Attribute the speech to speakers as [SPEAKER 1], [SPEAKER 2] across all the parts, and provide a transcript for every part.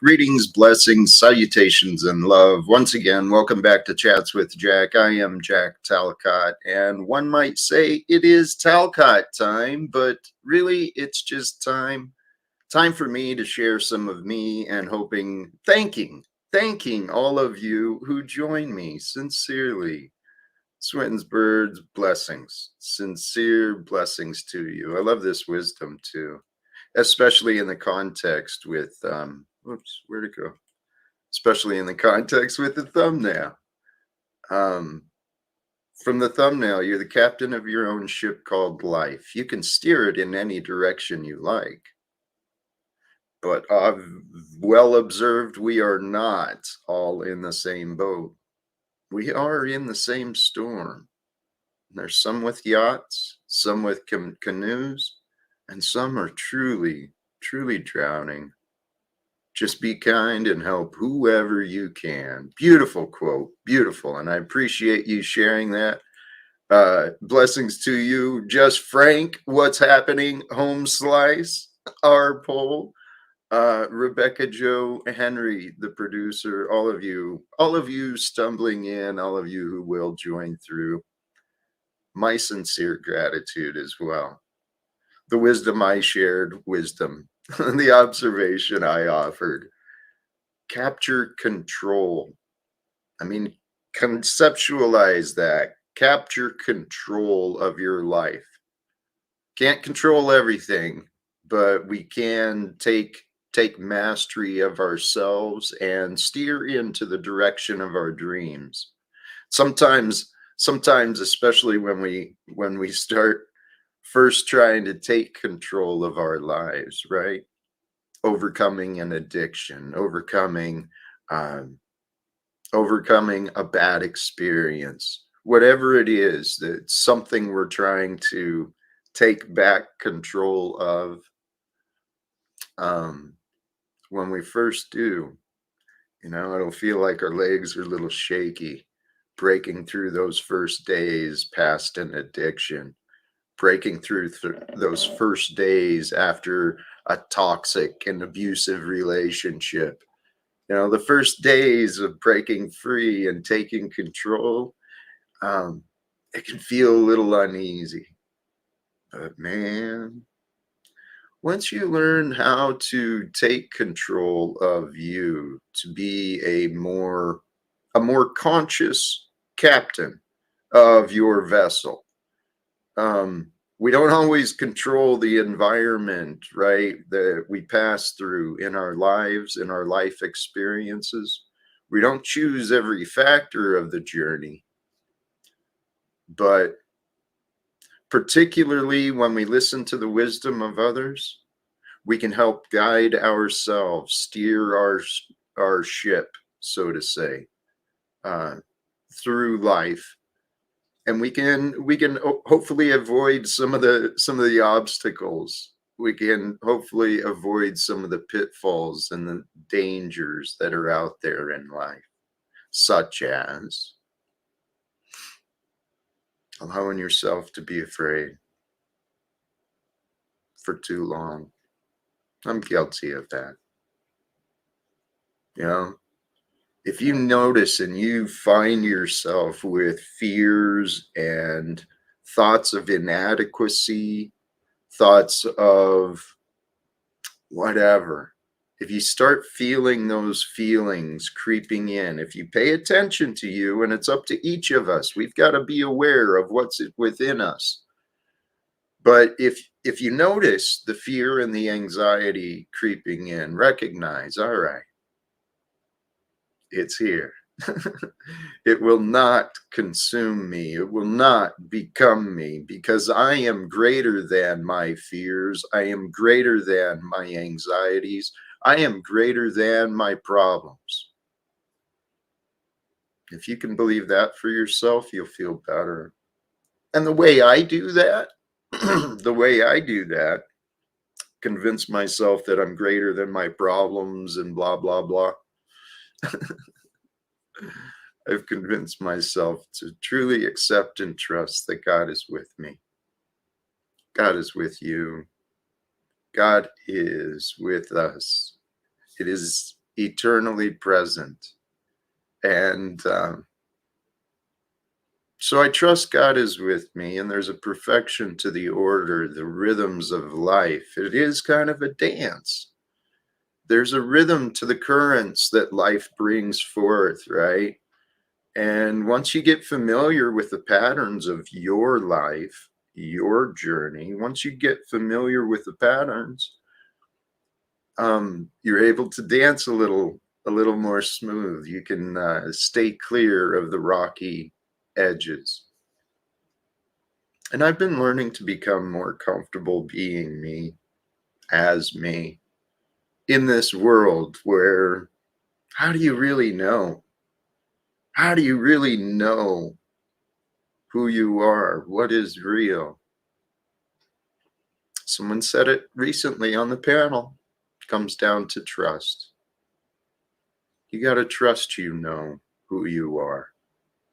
[SPEAKER 1] Greetings, blessings, salutations, and love. Once again, welcome back to Chats with Jack. I am Jack Talcott, and one might say it is Talcott time, but really it's just time for me to share some of me and thanking all of you who join me sincerely. Swinton's birds, blessings, sincere blessings to you. I love this wisdom too, especially in the context with oops, where'd it go? Especially in the context with the thumbnail. Um, from the thumbnail, you're the captain of your own ship called life. You can steer it in any direction you like. But well observed, we are not all in the same boat. We are in the same storm. There's some with yachts, some with canoes, and some are truly, truly drowning. Just be kind and help whoever you can. Beautiful quote, beautiful. And I appreciate you sharing that. Blessings to you. Just Frank, what's happening? Home Slice, our poll. Rebecca Joe Henry, the producer, all of you stumbling in, all of you who will join through. My sincere gratitude as well. The wisdom I shared, the observation I offered. Capture control. I mean, conceptualize that. Capture control of your life. Can't control everything, but we can take mastery of ourselves and steer into the direction of our dreams. Sometimes, especially when we start first trying to take control of our lives, right? Overcoming an addiction, overcoming a bad experience, whatever it is, that's something we're trying to take back control of. When we first do, it'll feel like our legs are a little shaky, breaking through those first days past an addiction, breaking through those first days after a toxic and abusive relationship. The first days of breaking free and taking control, it can feel a little uneasy. But man, once you learn how to take control of you, to be a more conscious captain of your vessel, we don't always control the environment, right, that we pass through in our lives, in our life experiences. We don't choose every factor of the journey. But particularly when we listen to the wisdom of others, we can help guide ourselves, steer our ship, so to say, through life. And we can hopefully avoid some of the obstacles. We can hopefully avoid some of the pitfalls and the dangers that are out there in life, such as allowing yourself to be afraid for too long. I'm guilty of that. If you notice and you find yourself with fears and thoughts of inadequacy, thoughts of whatever, if you start feeling those feelings creeping in, if you pay attention to you, and it's up to each of us, we've got to be aware of what's within us. But if you notice the fear and the anxiety creeping in, recognize, all right, it's here. It will not consume me. It will not become me, because I am greater than my fears. I am greater than my anxieties. I am greater than my problems. If you can believe that for yourself, you'll feel better. And the way I do that, convince myself that I'm greater than my problems and blah, blah, blah. I've convinced myself to truly accept and trust that God is with me. God is with you. God is with us. It is eternally present. And so I trust God is with me, and there's a perfection to the order, the rhythms of life. It is kind of a dance. There's a rhythm to the currents that life brings forth, right? And once you get familiar with the patterns of your life, your journey, once you get familiar with the patterns, you're able to dance a little more smooth. You can stay clear of the rocky edges. And I've been learning to become more comfortable being me, as me, in this world where, how do you really know? How do you really know who you are? What is real? Someone said it recently on the panel. It comes down to trust. You got to trust you know who you are.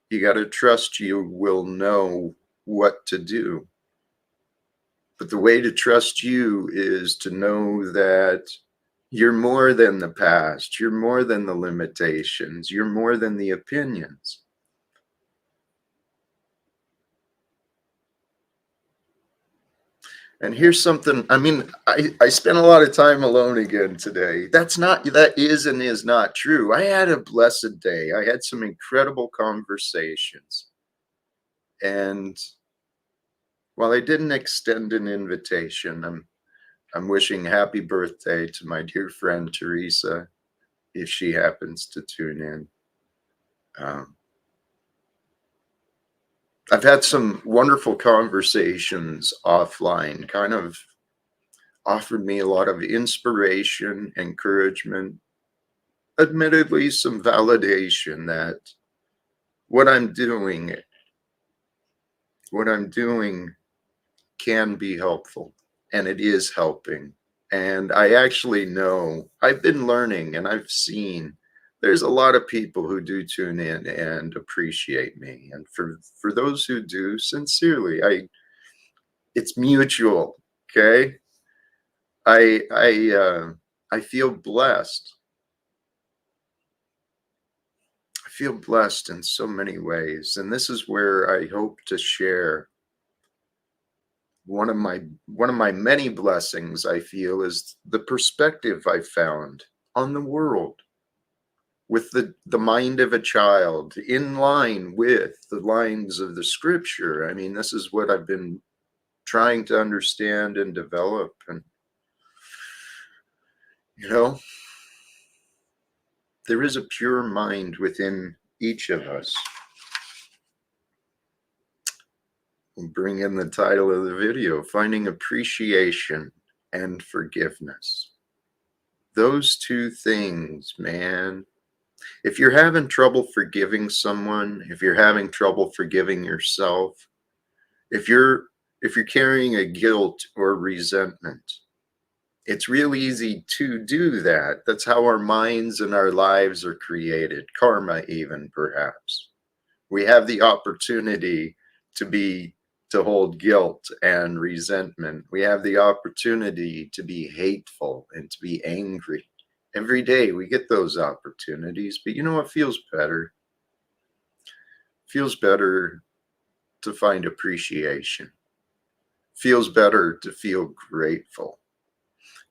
[SPEAKER 1] You got to trust you will know what to do. But the way to trust you is to know that you're more than the past. You're more than the limitations. You're more than the opinions. And here's something, I mean, I spent a lot of time alone again today. That is and is not true. I had a blessed day. I had some incredible conversations. And while I didn't extend an invitation, I'm wishing happy birthday to my dear friend Teresa, if she happens to tune in. I've had some wonderful conversations offline, kind of offered me a lot of inspiration, encouragement, admittedly some validation that what I'm doing, what I'm doing can be helpful, and it is helping. And I actually know, I've been learning and I've seen there's a lot of people who do tune in and appreciate me. And for those who do, sincerely, it's mutual. Okay. I feel blessed. I feel blessed in so many ways. And this is where I hope to share one of my many blessings. I feel is the perspective I found on the world with the mind of a child, in line with the lines of the scripture. I mean, this is what I've been trying to understand and develop. And you know, there is a pure mind within each of us. We'll bring in the title of the video, Finding Appreciation and Forgiveness. Those two things, man. If you're having trouble forgiving someone, if you're having trouble forgiving yourself, if you're carrying a guilt or resentment, it's real easy to do that. That's how our minds and our lives are created. Karma, even, perhaps. We have the opportunity to hold guilt and resentment. We have the opportunity to be hateful and to be angry. Every day we get those opportunities, but you know what feels better? It feels better to find appreciation. It feels better to feel grateful.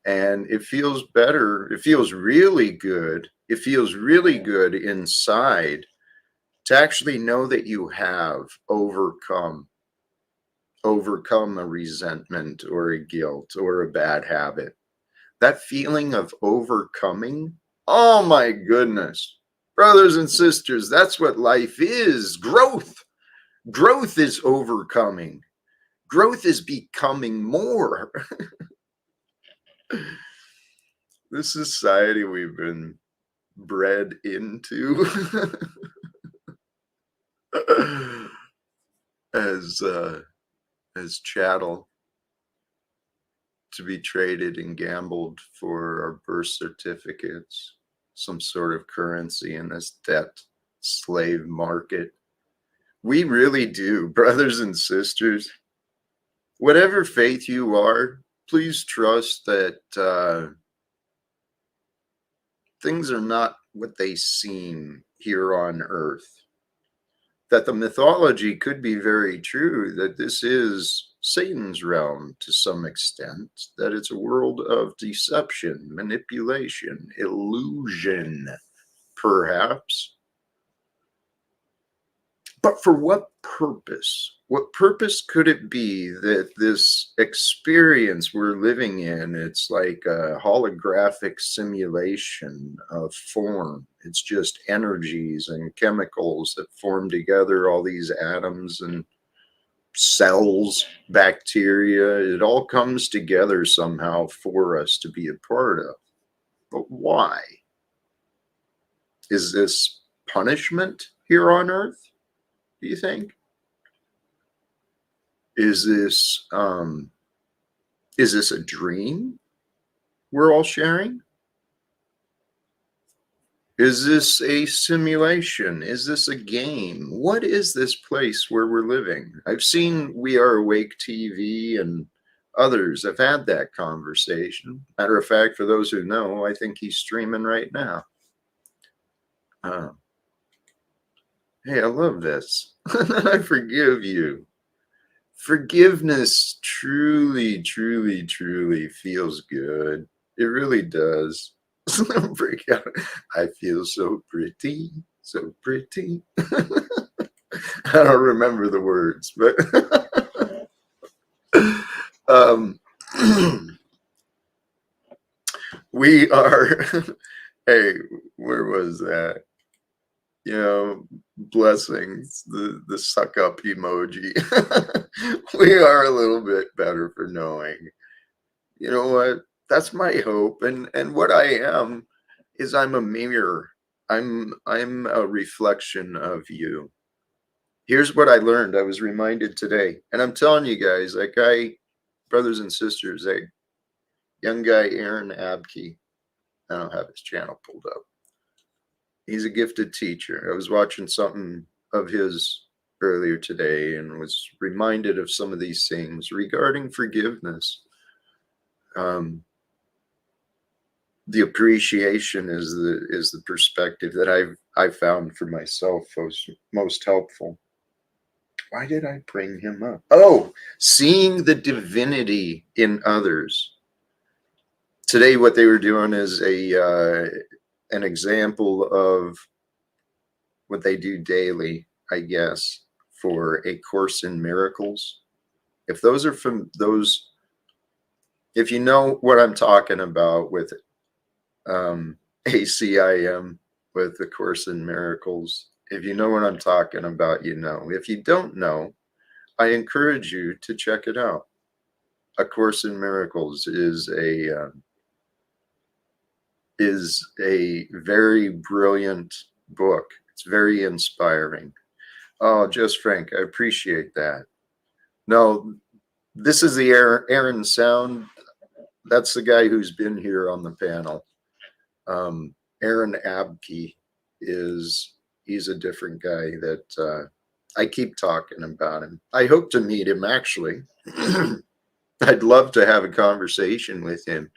[SPEAKER 1] And it feels better, it feels really good. It feels really good inside to actually know that you have overcome a resentment or a guilt or a bad habit. That feeling of overcoming, oh my goodness. Brothers and sisters, that's what life is. Growth. Growth is overcoming. Growth is becoming more. This society we've been bred into as chattel, to be traded and gambled for our birth certificates, some sort of currency in this debt slave market. We really do, brothers and sisters. Whatever faith you are, please trust that things are not what they seem here on Earth. That the mythology could be very true, that this is Satan's realm to some extent, that it's a world of deception, manipulation, illusion, perhaps. But for what purpose? What purpose could it be that this experience we're living in, it's like a holographic simulation of form. It's just energies and chemicals that form together, all these atoms and cells, bacteria. It all comes together somehow for us to be a part of. But why? Is this punishment here on Earth, do you think? Is this a dream we're all sharing? Is this a simulation? Is this a game? What is this place where we're living? I've seen We Are Awake TV and others have had that conversation. Matter of fact, for those who know, I think he's streaming right now. Hey, I love this. I forgive you. Forgiveness truly, truly, truly feels good. It really does. Break out. I feel so pretty, so pretty. I don't remember the words, but we are. Hey, where was that? Blessings, the suck up emoji. We are a little bit better for knowing. You know what? That's my hope. And what I am is I'm a mirror. I'm a reflection of you. Here's what I learned. I was reminded today. And I'm telling you guys, that guy, brothers and sisters, that young guy, Aaron Abke, I don't have his channel pulled up. He's a gifted teacher. I was watching something of his earlier today and was reminded of some of these things regarding forgiveness. The appreciation is the perspective that I've found for myself was most helpful. Why did I bring him up? Oh, seeing the divinity in others. Today, what they were doing is an example of what they do daily, I guess, for A Course in Miracles. If those are from those, if you know what I'm talking about with ACIM, with the Course in Miracles, if you know what I'm talking about, you know. If you don't know, I encourage you to check it out. A Course in Miracles is a very brilliant book. It's very inspiring. Oh, just Frank, I appreciate that. No, this is the Aaron Sound. That's the guy who's been here on the panel. Aaron Abke he's a different guy that I keep talking about him. I hope to meet him, actually. I'd love to have a conversation with him.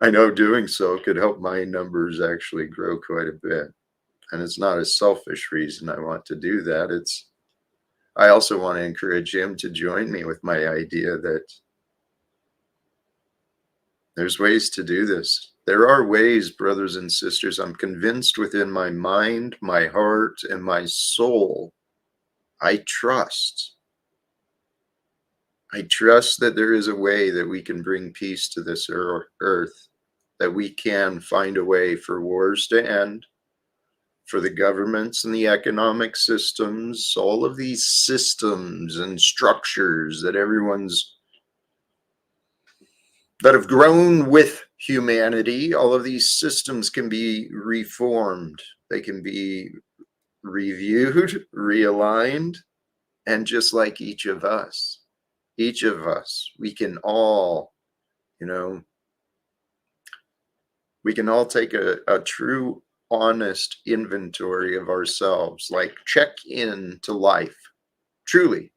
[SPEAKER 1] I know doing so could help my numbers actually grow quite a bit. And it's not a selfish reason I want to do that. I also want to encourage him to join me with my idea that there's ways to do this. There are ways, brothers and sisters. I'm convinced within my mind, my heart, and my soul. I trust that there is a way that we can bring peace to this earth, that we can find a way for wars to end, for the governments and the economic systems, all of these systems and structures that that have grown with humanity, all of these systems can be reformed. They can be reviewed, realigned, and just like each of us, we can all, we can all take a true, honest inventory of ourselves, like check in to life. Truly,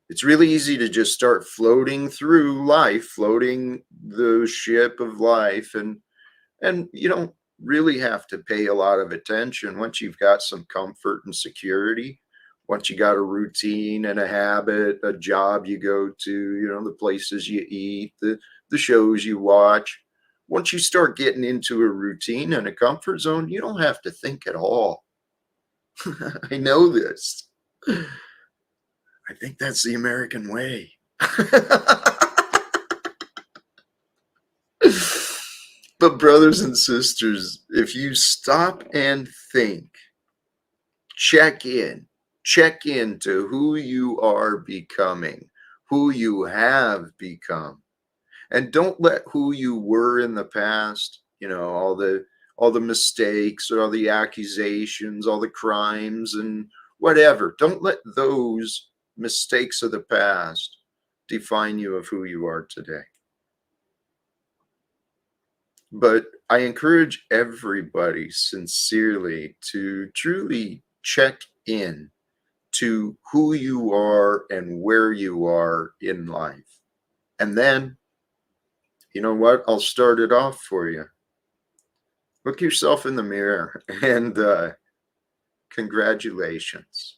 [SPEAKER 1] it's really easy to just start floating through life, floating the ship of life, and really have to pay a lot of attention once you've got some comfort and security. Once you got a routine and a habit, a job you go to, the places you eat, the shows you watch. Once you start getting into a routine and a comfort zone, you don't have to think at all. I know this. I think that's the American way. But brothers and sisters, if you stop and think, check into who you are becoming, who you have become, and don't let who you were in the past, all the mistakes, all the accusations, all the crimes and whatever, don't let those mistakes of the past define you of who you are today. But I encourage everybody sincerely to truly check in to who you are and where you are in life. And then, you know what? I'll start it off for you. Look yourself in the mirror and congratulations.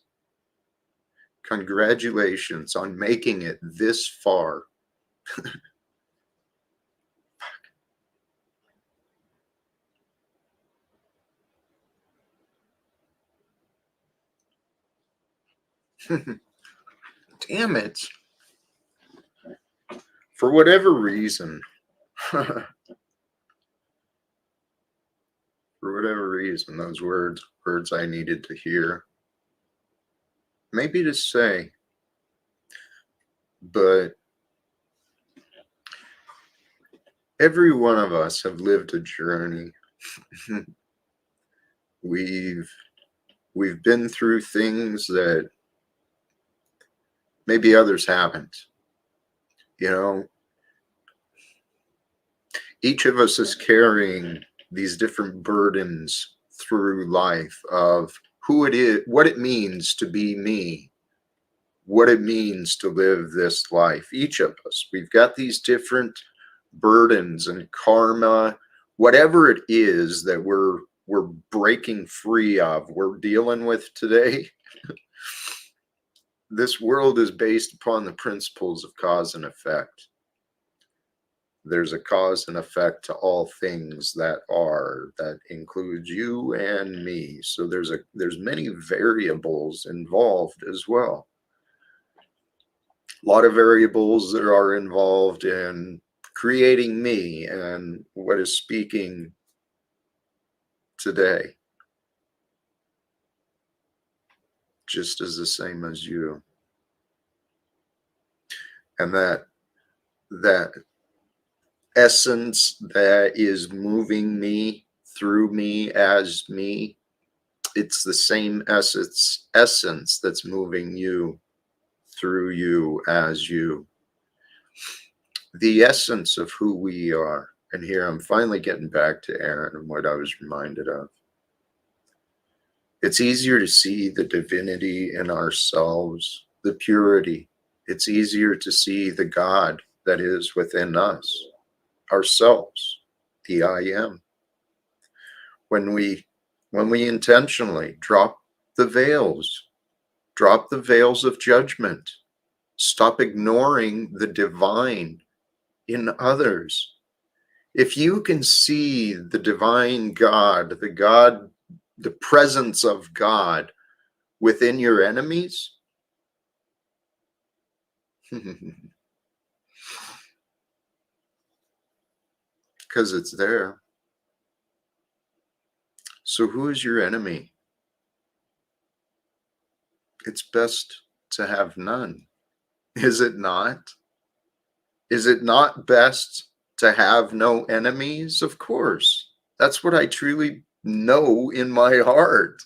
[SPEAKER 1] Congratulations on making it this far. Damn it. For whatever reason, for whatever reason, those words I needed to hear, maybe to say, but every one of us have lived a journey. we've been through things that maybe others haven't. Each of us is carrying these different burdens through life of who it is, what it means to be me, what it means to live this life. Each of us, we've got these different burdens and karma, whatever it is that we're breaking free of, we're dealing with today. This world is based upon the principles of cause and effect. There's a cause and effect to all things that includes you and me. So there's many variables involved as well. A lot of variables that are involved in creating me and what is speaking today, just as the same as you. And that essence that is moving me through me as me, it's the same essence that's moving you through you as you. The essence of who we are. And here I'm finally getting back to Aaron and what I was reminded of. It's easier to see the divinity in ourselves, the purity. It's easier to see the God that is within us, ourselves, the I am. When we intentionally drop the veils of judgment, stop ignoring the divine in others. If you can see the divine God, the presence of God within your enemies, because it's there. So who is your enemy? It's best to have none. Is it not? Is it not best to have no enemies? Of course. That's what I truly know in my heart.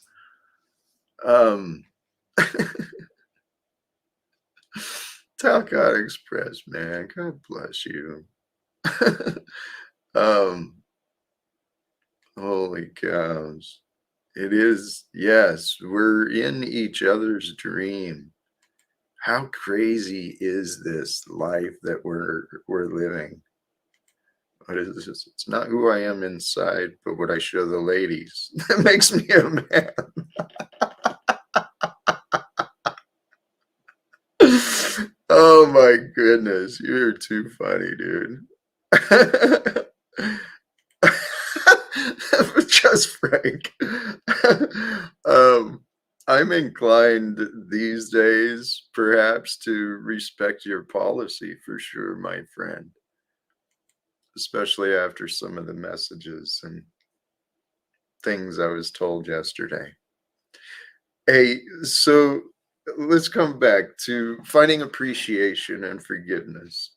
[SPEAKER 1] Talcott Express, man. God bless you. Holy cows. It is, yes, we're in each other's dream. How crazy is this life that we're living? What is this? It's not who I am inside, but what I show the ladies. That makes me a man. Oh my goodness, you're too funny, dude. Just Frank. um, I'm inclined these days, perhaps, to respect your policy for sure, my friend, especially after some of the messages and things I was told yesterday. Hey, so let's come back to finding appreciation and forgiveness.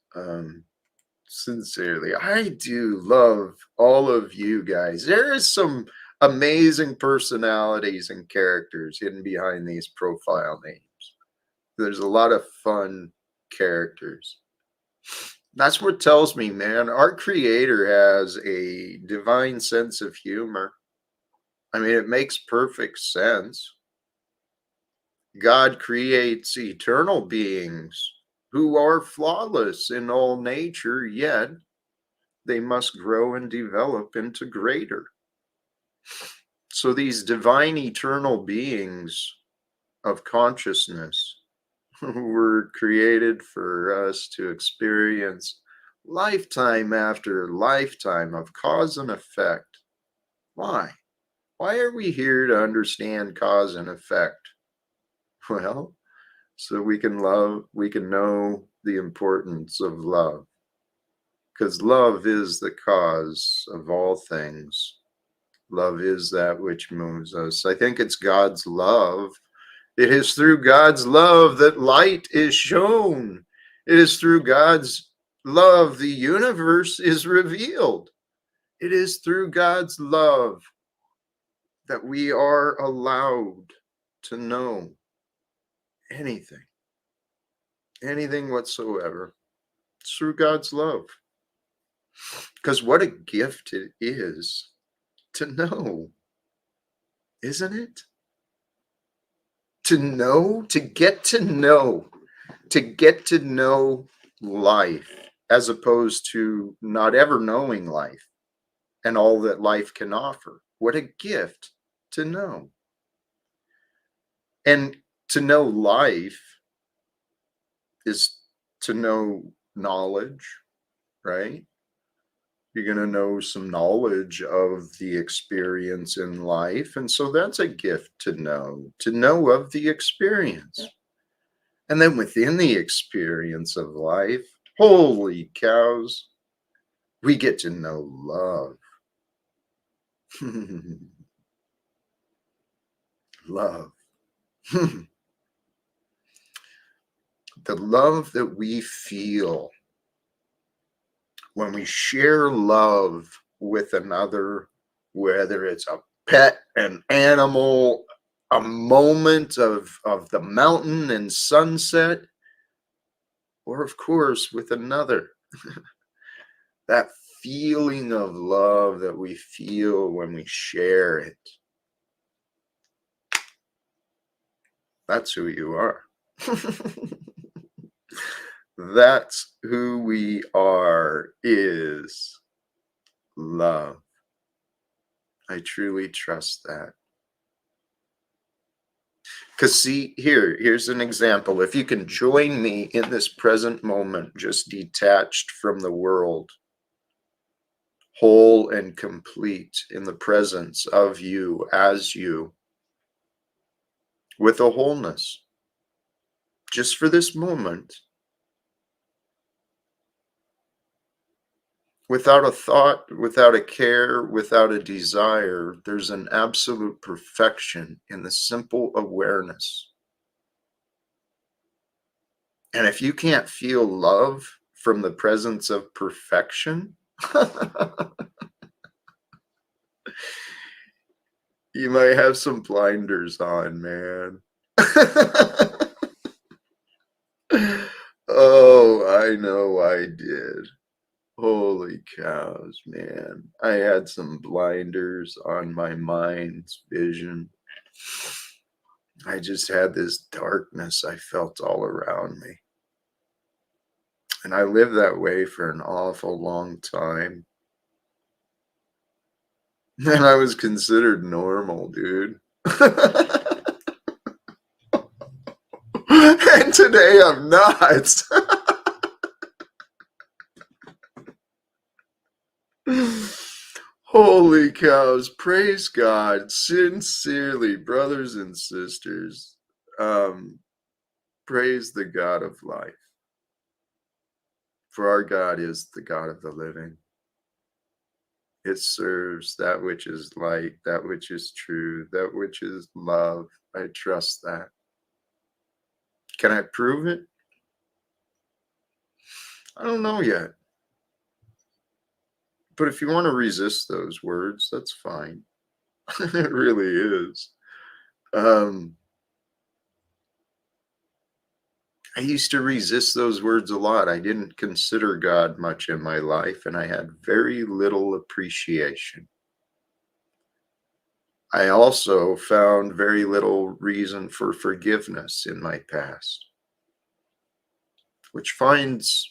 [SPEAKER 1] Sincerely, I do love all of you guys. There is some amazing personalities and characters hidden behind these profile names. There's a lot of fun characters. That's what tells me, man, our creator has a divine sense of humor. I mean, it makes perfect sense. God creates eternal beings who are flawless in all nature, yet they must grow and develop into greater. So these divine eternal beings of consciousness were created for us to experience lifetime after lifetime of cause and effect. Why? Why are we here to understand cause and effect? Well, so we can love, we can know the importance of love. Because love is the cause of all things. Love is that which moves us. I think it's God's love. It is through God's love that light is shown. It is through God's love the universe is revealed. It is through God's love that we are allowed to know anything, anything whatsoever. It's through God's love. Because what a gift it is to know, isn't it? To know, to get to know, to get to know life as opposed to not ever knowing life and all that life can offer. What a gift to know. And to know life is to know knowledge, right? You're going to know some knowledge of the experience in life. And so that's a gift to know of the experience. And then within the experience of life, holy cows, we get to know love. Love. The love that we feel when we share love with another, whether it's a pet, an animal, a moment of the mountain and sunset, or of course with another. That feeling of love that we feel when we share it. That's who you are. That's who we are, is love. I truly trust that. Because see, here's an example. If you can join me in this present moment, just detached from the world, whole and complete in the presence of you as you, with a wholeness, just for this moment, without a thought, without a care, without a desire, there's an absolute perfection in the simple awareness. And if you can't feel love from the presence of perfection, you might have some blinders on, man. Oh, I know I did. Holy cows, man. I had some blinders on my mind's vision. I just had this darkness I felt all around me. And I lived that way for an awful long time. And I was considered normal, dude. And today I'm not. Holy cows. Praise God. Sincerely, brothers and sisters. Um, praise the God of life. For our God is the God of the living. It serves that which is light, that which is true, that which is love. I trust that. Can I prove it? I don't know yet. But if you want to resist those words, that's fine. It really is. I used to resist those words a lot. I didn't consider God much in my life, and I had very little appreciation. I also found very little reason for forgiveness in my past, which finds,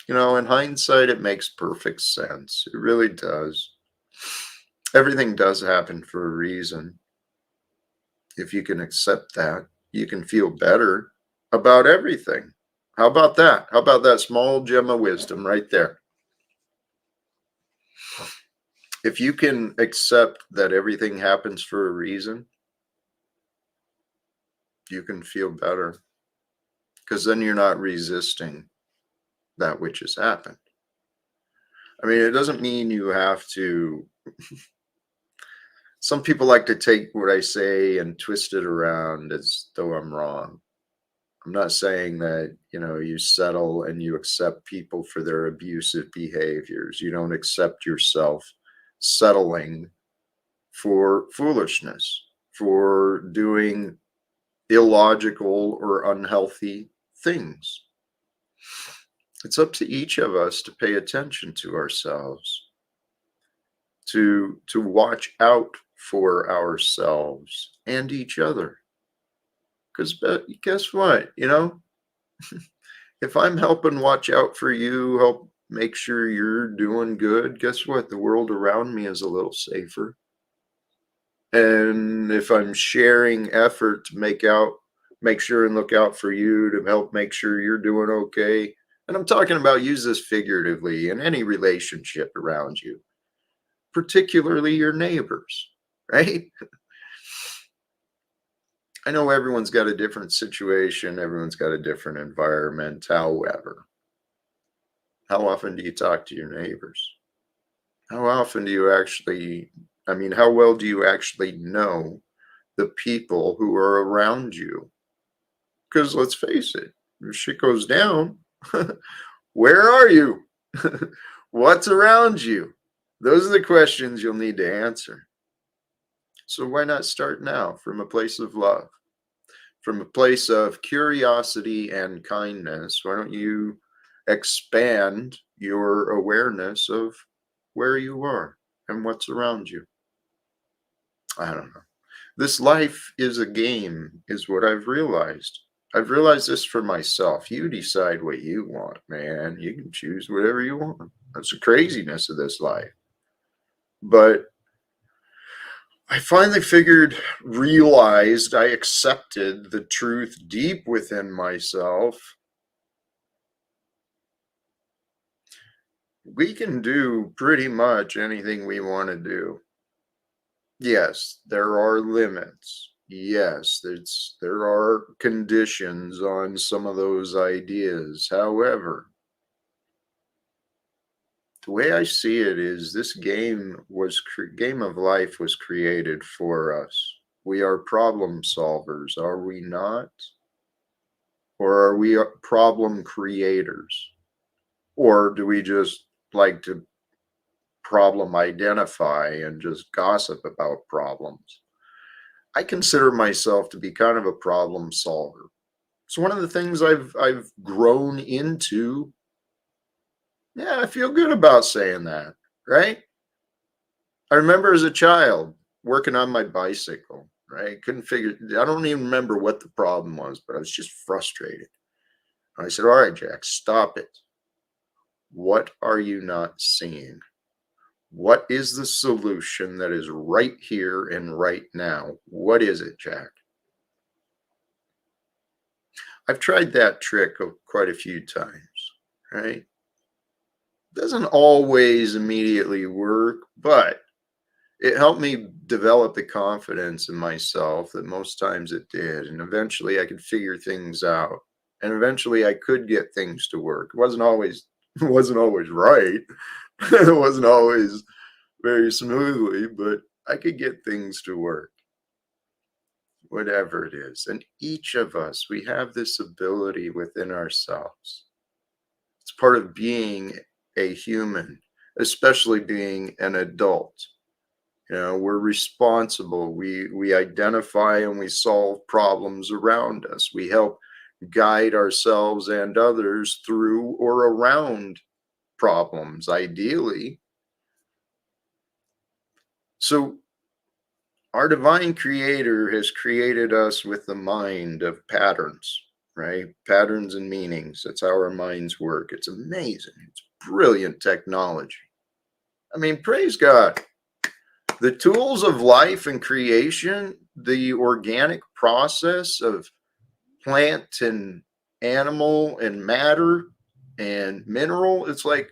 [SPEAKER 1] in hindsight, it makes perfect sense. It really does. Everything does happen for a reason. If you can accept that, you can feel better about everything. How about that? How about that small gem of wisdom right there? If you can accept that everything happens for a reason, you can feel better because then you're not resisting that which has happened. I mean, it doesn't mean you have to. Some people like to take what I say and twist it around as though I'm wrong. I'm not saying that, you settle and you accept people for their abusive behaviors. You don't accept yourself settling for foolishness, for doing illogical or unhealthy things. It's up to each of us to pay attention to ourselves, to watch out for ourselves and each other. Because guess what? If I'm helping watch out for you, help make sure you're doing good, guess what? The world around me is a little safer. And if I'm sharing effort to make sure and look out for you to help make sure you're doing okay. And I'm talking about use this figuratively in any relationship around you, particularly your neighbors, right? I know everyone's got a different situation, everyone's got a different environment. However, how often do you talk to your neighbors? How often do you how well do you actually know the people who are around you? Because let's face it, if shit goes down, where are you? What's around you? Those are the questions you'll need to answer. So why not start now from a place of love, from a place of curiosity and kindness? Why don't you expand your awareness of where you are and what's around you? I don't know. This life is a game, is what I've realized. I've realized this for myself. You decide what you want, man. You can choose whatever you want. That's the craziness of this life. But I finally realized, I accepted the truth deep within myself. We can do pretty much anything we want to do. Yes, there are limits. Yes, there are conditions on some of those ideas. However, the way I see it is this game of life was created for us. We are problem solvers, are we not? Or are we problem creators? Or do we just like to problem identify and just gossip about problems? I consider myself to be kind of a problem solver. It's one of the things I've grown into. Yeah, I feel good about saying that, right? I remember as a child working on my bicycle, right? I don't even remember what the problem was, but I was just frustrated. And I said, all right, Jack, stop it. What are you not seeing? What is the solution that is right here and right now? What is it, Jack? I've tried that trick quite a few times, right? Doesn't always immediately work, but it helped me develop the confidence in myself that most times it did. And eventually I could figure things out. And eventually I could get things to work. It wasn't always it wasn't always right. It wasn't always very smoothly, but I could get things to work. Whatever it is. And each of us, we have this ability within ourselves. It's part of being a human, especially being an adult. You know, we're responsible. We identify and we solve problems around us. We help guide ourselves and others through or around problems, ideally. So our divine creator has created us with the mind of patterns, right? Patterns and meanings. That's how our minds work. It's amazing. It's brilliant technology. I mean, praise God. The tools of life and creation, the organic process of plant and animal and matter and mineral, it's like,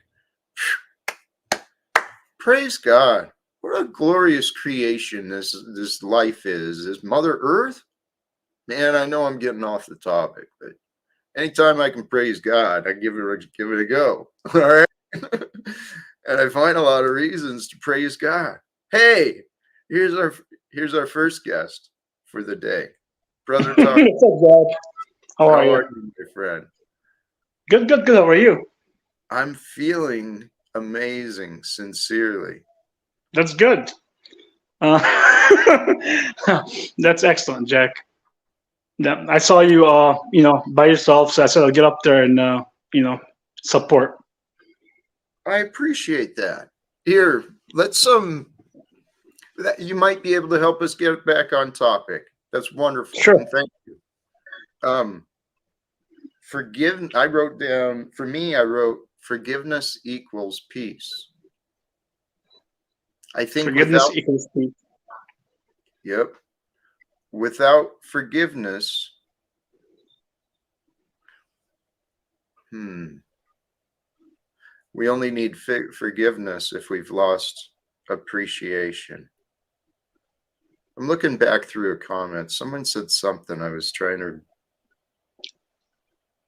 [SPEAKER 1] praise God. What a glorious creation this life is. This Mother Earth. Man, I know I'm getting off the topic, but anytime I can praise God, I give it a go. All right. And I find a lot of reasons to praise God. Hey, here's our first guest for the day. Brother Tarek.
[SPEAKER 2] What's up, Jack? How
[SPEAKER 1] How
[SPEAKER 2] are you?
[SPEAKER 1] are you, my friend?
[SPEAKER 2] Good, good, good. How are you?
[SPEAKER 1] I'm feeling amazing, sincerely.
[SPEAKER 2] That's good. Uh, that's excellent, Jack. I saw you, by yourself, so I said I'll get up there and, support.
[SPEAKER 1] I appreciate that. Here, let's you might be able to help us get back on topic. That's wonderful.
[SPEAKER 2] Sure.
[SPEAKER 1] And thank you. I wrote down, for me, I wrote forgiveness equals peace. I think
[SPEAKER 2] Forgiveness equals peace.
[SPEAKER 1] yep, without forgiveness, we only need forgiveness if we've lost appreciation. I'm looking back through a comment. Someone said something. I was trying to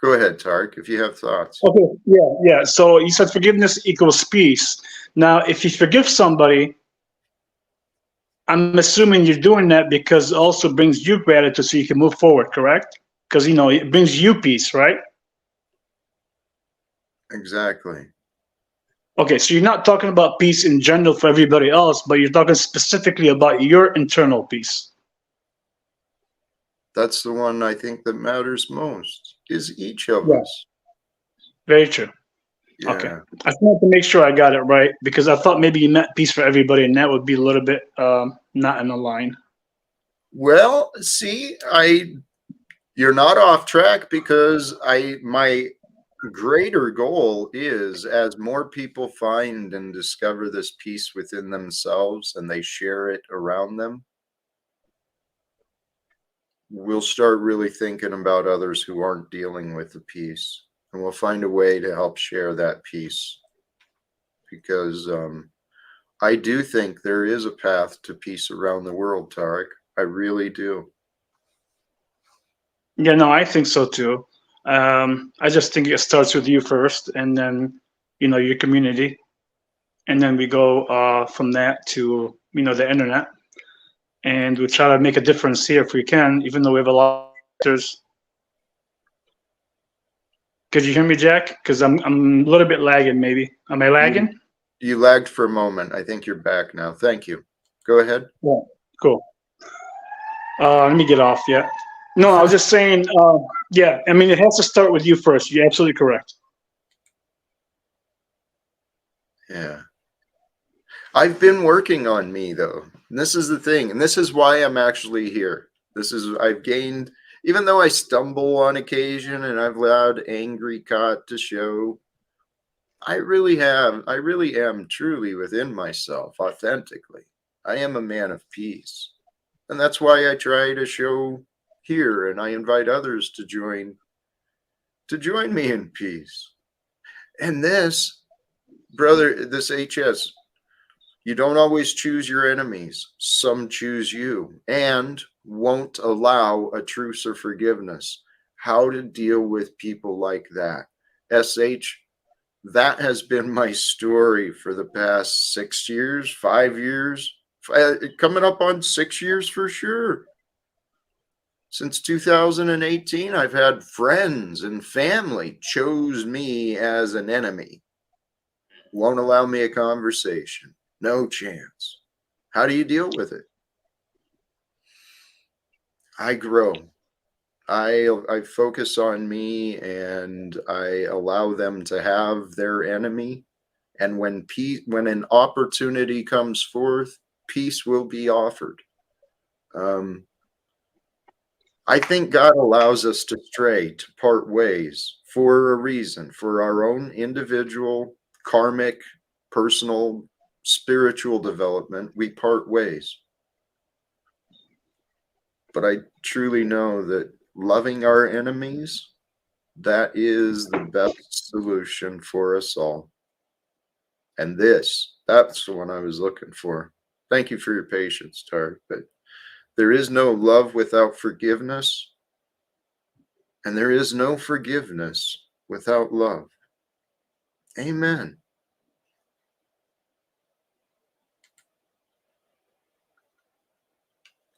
[SPEAKER 1] go ahead, Tarek, if you have thoughts.
[SPEAKER 2] Okay, yeah. So you said forgiveness equals peace. Now, if you forgive somebody, I'm assuming you're doing that because it also brings you gratitude so you can move forward, correct? Because, it brings you peace, right?
[SPEAKER 1] Exactly.
[SPEAKER 2] Okay, so you're not talking about peace in general for everybody else, but you're talking specifically about your internal peace.
[SPEAKER 1] That's the one I think that matters most, is each of
[SPEAKER 2] Yeah,
[SPEAKER 1] us.
[SPEAKER 2] very true.
[SPEAKER 1] Yeah.
[SPEAKER 2] Okay. I just wanted to make sure I got it right because I thought maybe you meant peace for everybody, and that would be a little bit not in the line.
[SPEAKER 1] Well, see, you're not off track because my greater goal is as more people find and discover this peace within themselves and they share it around them, we'll start really thinking about others who aren't dealing with the peace, and we'll find a way to help share that peace, because I do think there is a path to peace around the world, Tarek. I really do.
[SPEAKER 2] Yeah, no, I think so too. I just think it starts with you first, and then your community, and then we go from that to the internet, and we try to make a difference here if we can, even though we have a lot of answers. Could you hear me, Jack? Because I'm a little bit lagging. Maybe am I
[SPEAKER 1] You
[SPEAKER 2] lagging?
[SPEAKER 1] you lagged for a moment. I think you're back now. Thank you. Go ahead.
[SPEAKER 2] Yeah. Cool. Let me get off. Yeah. No, I was just saying. Yeah. I mean, it has to start with you first. You're absolutely correct.
[SPEAKER 1] Yeah. I've been working on me though. And this is the thing. And this is why I'm actually here. I've gained, even though I stumble on occasion and I've allowed angry cot to show, I really am truly within myself, authentically. I am a man of peace. And that's why I try to show here and I invite others to join me in peace. And this, brother, this HS, you don't always choose your enemies. Some choose you and won't allow a truce or forgiveness. How to deal with people like that. SH, that has been my story for the past 6 years, 5 years, coming up on 6 years for sure. Since 2018, I've had friends and family chose me as an enemy. Won't allow me a conversation. No chance. How do you deal with it? I grow. I focus on me and I allow them to have their enemy. And when an opportunity comes forth, peace will be offered. Um, I think God allows us to stray, to part ways for a reason, for our own individual, karmic, personal, spiritual development. We part ways. But I truly know that loving our enemies, that is the best solution for us all. And that's the one I was looking for. Thank you for your patience, Tarek. But there is no love without forgiveness, and there is no forgiveness without love. Amen.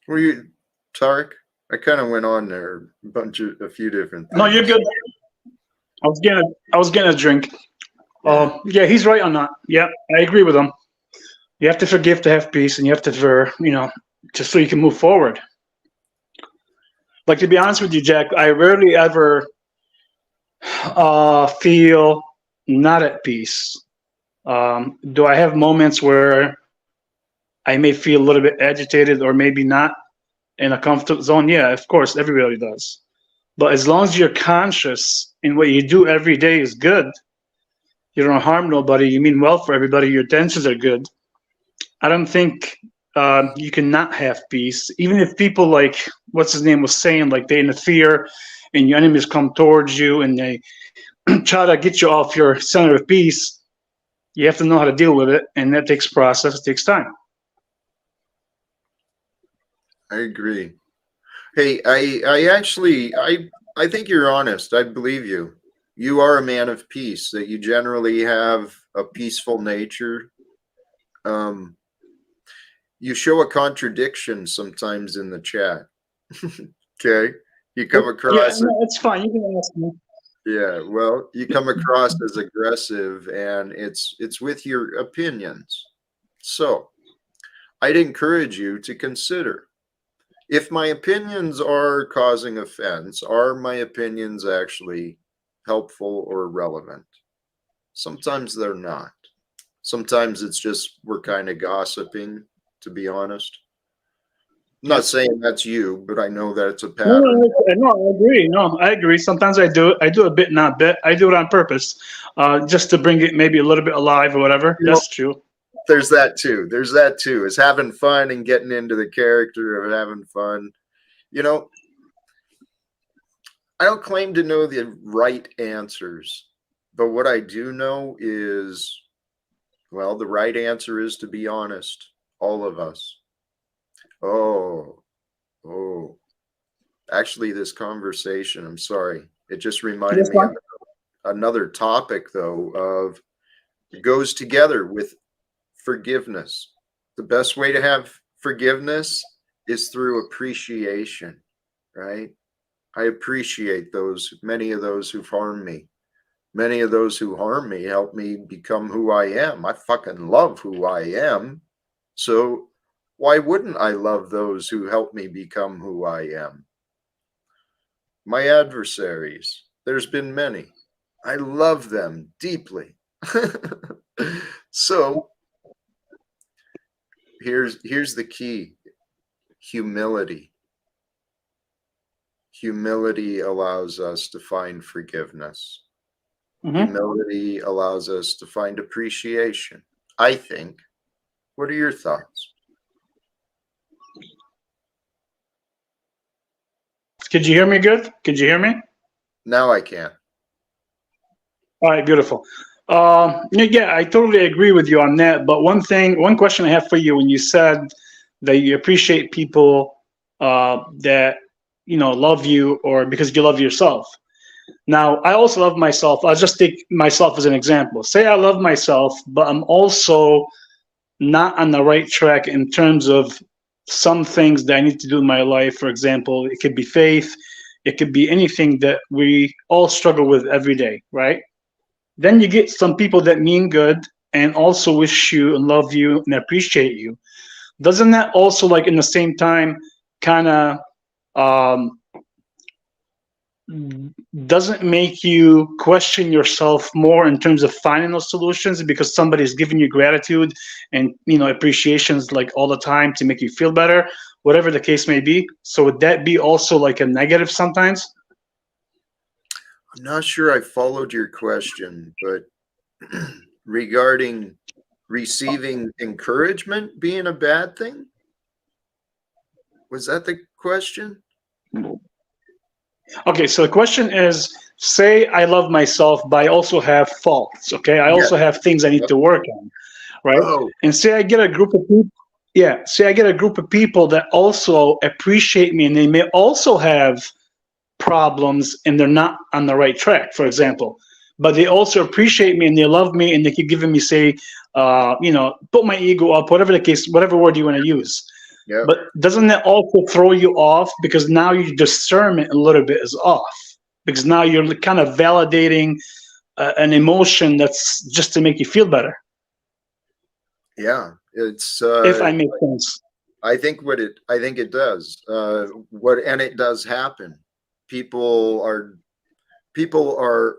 [SPEAKER 1] Were you, Tarek? I kind of went on there a few different things.
[SPEAKER 2] No, you're good. I was getting a drink.
[SPEAKER 1] Yeah.
[SPEAKER 2] Yeah, he's right on that. Yeah, I agree with him. You have to forgive to have peace, and you have to, just so you can move forward. Like, to be honest with you, Jack, I rarely ever feel not at peace. Do I have moments where I may feel a little bit agitated or maybe not in a comfort zone? Yeah, of course, everybody does. But as long as you're conscious in what you do every day is good, you don't harm nobody, you mean well for everybody, your intentions are good, I don't think you can not have peace. Even if people like, what's his name was saying, like they interfere and your enemies come towards you and they try to get you off your center of peace, you have to know how to deal with it. And that takes process, it takes time.
[SPEAKER 1] I agree. Hey, I think you're honest. I believe you. You are a man of peace, that you generally have a peaceful nature. Um, you show a contradiction sometimes in the chat. Okay. You come
[SPEAKER 2] Yeah,
[SPEAKER 1] across,
[SPEAKER 2] no, it's fine. You can ask me.
[SPEAKER 1] yeah, well, you come across as aggressive and it's with your opinions. So I'd encourage you to consider, if my opinions are causing offense, are my opinions actually helpful or relevant? Sometimes they're not. Sometimes it's just we're kind of gossiping, to be honest. I'm not saying that's you, but I know that it's a
[SPEAKER 2] No,
[SPEAKER 1] pattern.
[SPEAKER 2] I agree. No, I agree. Sometimes I do it. I do a bit, not bit. I do it on purpose, just to bring it maybe a little bit alive or whatever.
[SPEAKER 1] You know,
[SPEAKER 2] That's true.
[SPEAKER 1] there's that too. There's that too. Is having fun and getting into the character of having fun. You know, I don't claim to know the right answers, but what I do know is, well, the right answer is to be honest. All of us. Oh, oh. Actually, this conversation, I'm sorry. It just reminded
[SPEAKER 2] That's
[SPEAKER 1] me of
[SPEAKER 2] fine.
[SPEAKER 1] another topic, though, of it goes together with forgiveness. The best way to have forgiveness is through appreciation, right? I appreciate many of those who've harmed me. Many of those who harm me help me become who I am. I fucking love who I am. So why wouldn't I love those who help me become who I am? My adversaries, there's been many. I love them deeply. So here's the key. Humility. Humility allows us to find forgiveness. Humility allows us to find appreciation, I think. What are your thoughts?
[SPEAKER 2] Could you hear me good? Could you hear me?
[SPEAKER 1] Now I can.
[SPEAKER 2] All right, beautiful. Yeah, I totally agree with you on that. But one question I have for you, when you said that you appreciate people that love you, or because you love yourself. Now, I also love myself. I'll just take myself as an example. Say I love myself, but I'm also not on the right track in terms of some things that I need to do in my life. For example, it could be faith, it could be anything that we all struggle with every day, right? Then you get some people that mean good and also wish you and love you and appreciate you. Doesn't that also, like, in the same time, kind of um, doesn't make you question yourself more in terms of finding those solutions, because somebody's giving you gratitude and appreciations like all the time to make you feel better, whatever the case may be? So would that be also like a negative sometimes?
[SPEAKER 1] I'm not sure I followed your question, but regarding receiving encouragement being a bad thing, was that the question?
[SPEAKER 2] Okay, so the question is, say I love myself, but I also have faults. Okay, I
[SPEAKER 1] Yes.
[SPEAKER 2] also have things I need to work on, right?
[SPEAKER 1] Oh,
[SPEAKER 2] And say I get a group of people, yeah, say I get a group of people that also appreciate me, and they may also have problems and they're not on the right track, for example, but they also appreciate me and they love me and they keep giving me, say, put my ego up, whatever the case, whatever word you want to use.
[SPEAKER 1] yeah.
[SPEAKER 2] But doesn't that also throw you off, because now your discernment a little bit is off, because now you're kind of validating an emotion that's just to make you feel better,
[SPEAKER 1] Yeah. It's
[SPEAKER 2] if I make sense.
[SPEAKER 1] I think it does. And it does happen. People are people are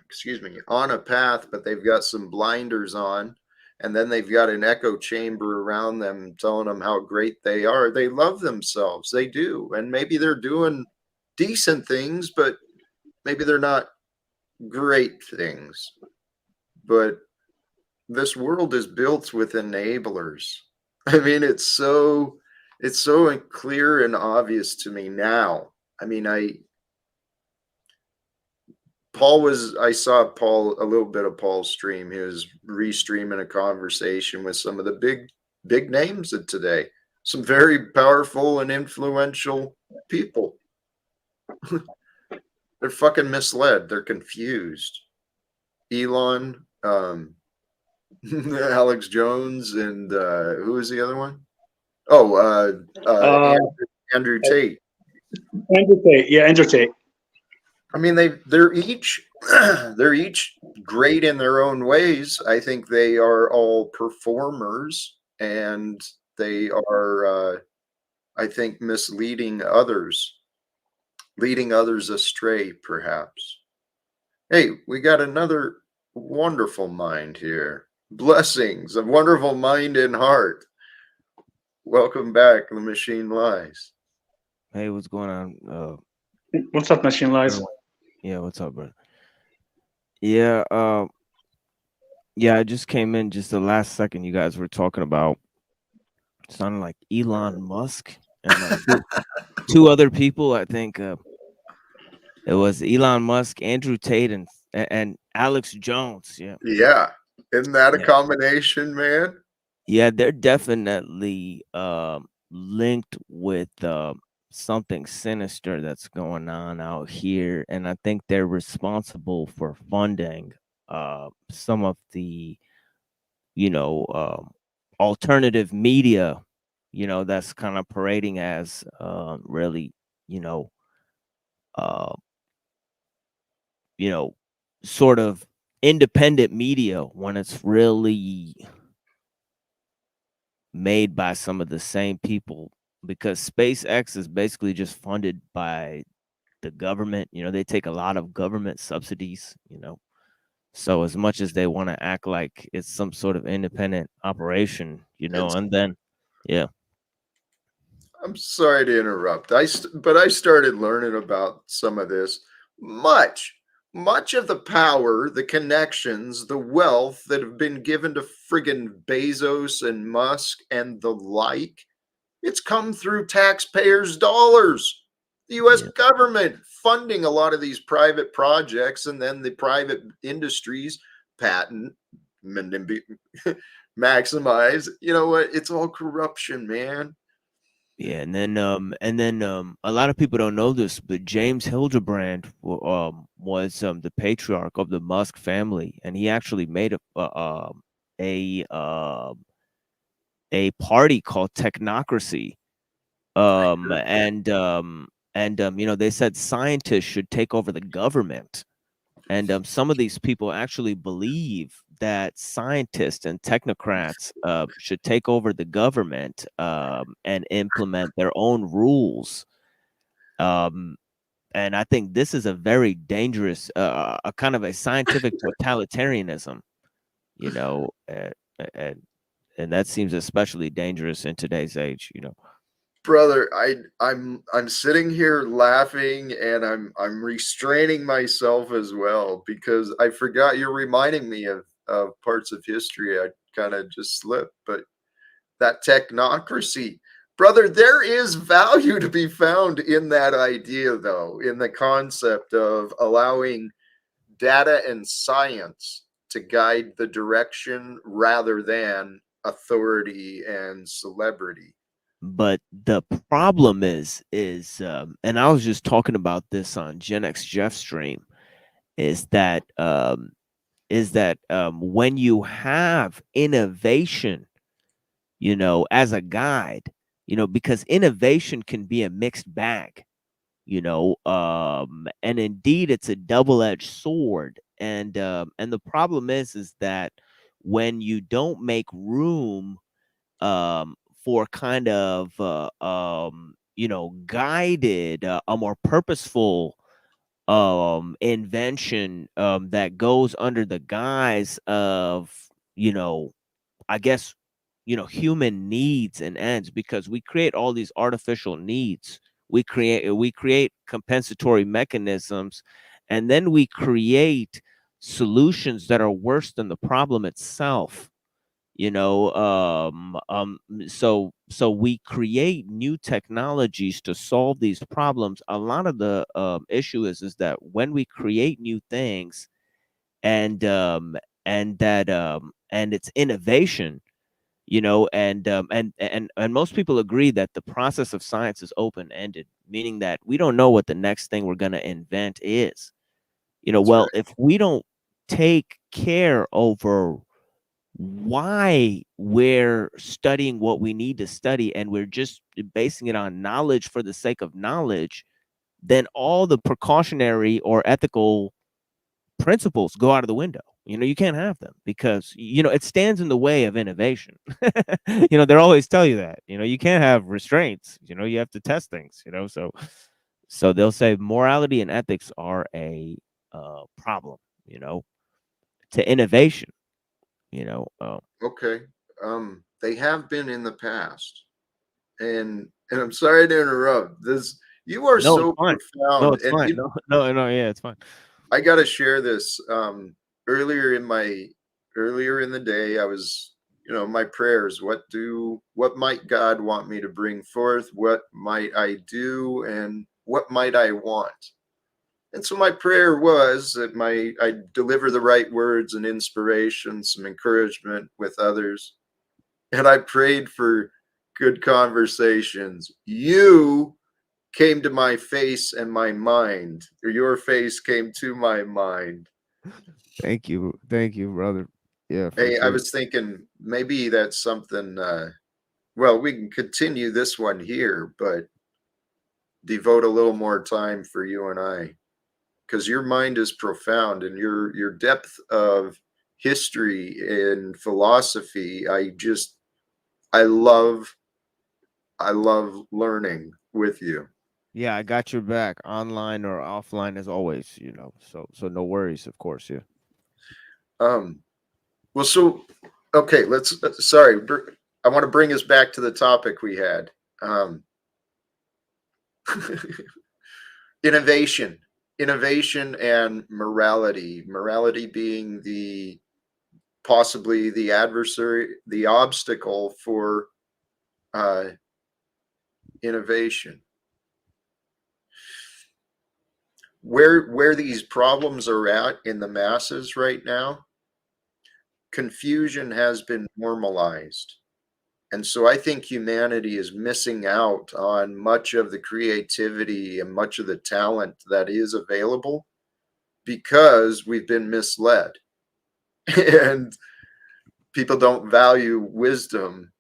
[SPEAKER 1] excuse me, on a path, but they've got some blinders on, and then they've got an echo chamber around them telling them how great they are. They love themselves, they do, and maybe they're doing decent things, but maybe they're not great things. But this world is built with enablers. I mean, it's so clear and obvious to me now. I mean, I saw Paul, a little bit of Paul's stream. He was restreaming a conversation with some of the big names of today. Some very powerful and influential people. They're fucking misled. They're confused. Elon, Alex Jones, and who is the other one? Oh,
[SPEAKER 2] Uh,
[SPEAKER 1] Andrew Tate.
[SPEAKER 2] entertain, yeah, entertain.
[SPEAKER 1] I mean, they're each they're each great in their own ways. I think they are all performers, and they are, I think, leading others astray, perhaps. Hey, we got another wonderful mind here. Blessings, a wonderful mind and heart. Welcome back. The machine lies.
[SPEAKER 3] Hey, what's going on?
[SPEAKER 2] What's up, Machine Lies?
[SPEAKER 3] Yeah, what's up, bro? Yeah, yeah, I just came in just the last second. You guys were talking about sounding like Elon Musk and like two other people. I think it was Elon Musk, Andrew Tate, and Alex Jones. Yeah,
[SPEAKER 1] Yeah. Isn't that a
[SPEAKER 3] yeah,
[SPEAKER 1] combination, man?
[SPEAKER 3] yeah. They're definitely linked with something sinister that's going on out here, and I think they're responsible for funding some of the you know alternative media that's kind of parading as really you know uh you know sort of independent media when it's really made by some of the same people, because SpaceX is basically just funded by the government. They take a lot of government subsidies. So as much as they want to act like it's some sort of independent operation,
[SPEAKER 1] It's,
[SPEAKER 3] and then yeah.
[SPEAKER 1] I'm sorry to interrupt. But I started learning about some of this much, much of the power, the connections, the wealth that have been given to friggin' Bezos and Musk and the like, it's come through taxpayers' dollars. The US
[SPEAKER 3] Yeah.
[SPEAKER 1] government funding a lot of these private projects, and then the private industries patent maximize. You know what? It's all corruption, man.
[SPEAKER 3] Yeah, and then a lot of people don't know this, but James Hildebrand was the patriarch of the Musk family, and he actually made a a party called Technocracy.
[SPEAKER 1] I heard that.
[SPEAKER 3] You know, they said scientists should take over the government. And some of these people actually believe that scientists and technocrats should take over the government and implement their own rules. Um, and I think this is a very dangerous, a kind of a scientific totalitarianism, you know, and and that seems especially dangerous in today's age, you know.
[SPEAKER 1] Brother, I'm sitting here laughing, and I'm restraining myself as well, because I forgot you're reminding me of parts of history I kind of just slipped. But that technocracy, brother, there is value to be found in that idea, though, in the concept of allowing data and science to guide the direction rather than authority and celebrity.
[SPEAKER 3] But the problem and I was just talking about this on Gen X Jeff stream, is that when you have innovation, you know, as a guide, you know, because innovation can be a mixed bag, you know, and indeed it's a double-edged sword. And the problem is that when you don't make room um, for kind of you know, guided, a more purposeful invention that goes under the guise of, you know, I guess, you know, human needs and ends, because we create all these artificial needs. We create compensatory mechanisms, and then we create solutions that are worse than the problem itself, you know. So we create new technologies to solve these problems. A lot of the issue is that when we create new things, and and it's innovation, you know, and most people agree that the process of science is open ended, meaning that we don't know what the next thing we're going to invent is, you know.
[SPEAKER 1] That's right.
[SPEAKER 3] Well, if we don't take care over why we're studying what we need to study, and we're just basing it on knowledge for the sake of knowledge, then all the precautionary or ethical principles go out of the window. You know, you can't have them because, you know, it stands in the way of innovation. You know, they always tell you that, you know, you can't have restraints, you know, you have to test things, you know. So they'll say morality and ethics are a problem, you know, to innovation, you know.
[SPEAKER 1] Okay. They have been in the past. And I'm sorry to interrupt. This, you are
[SPEAKER 3] No, it's
[SPEAKER 1] so
[SPEAKER 3] fine. No,
[SPEAKER 1] profound.
[SPEAKER 3] it's
[SPEAKER 1] And
[SPEAKER 3] fine. No, no, no. Yeah, it's fine.
[SPEAKER 1] I gotta share this. Earlier in my earlier in the day, I was, my prayers. What might God want me to bring forth? What might I do? And what might I want? And so my prayer was that I deliver the right words and inspiration, some encouragement with others. And I prayed for good conversations. You came to my face and my mind, or your face came to my mind.
[SPEAKER 3] Thank you, brother. Yeah, for
[SPEAKER 1] Hey, I
[SPEAKER 3] sure.
[SPEAKER 1] was thinking maybe that's something. Well, we can continue this one here, but devote a little more time for you and I, because your mind is profound, and your depth of history and philosophy. I love I love learning with you.
[SPEAKER 3] Yeah, I got your back, online or offline, as always. You know, so no worries, of course. Yeah.
[SPEAKER 1] Um, well, so okay, let's. Sorry, I want to bring us back to the topic we had. Um, innovation. innovation and morality. Morality being possibly the adversary, the obstacle for innovation. Where these problems are at in the masses right now, confusion has been normalized. And so I think humanity is missing out on much of the creativity and much of the talent that is available because we've been misled. And people don't value wisdom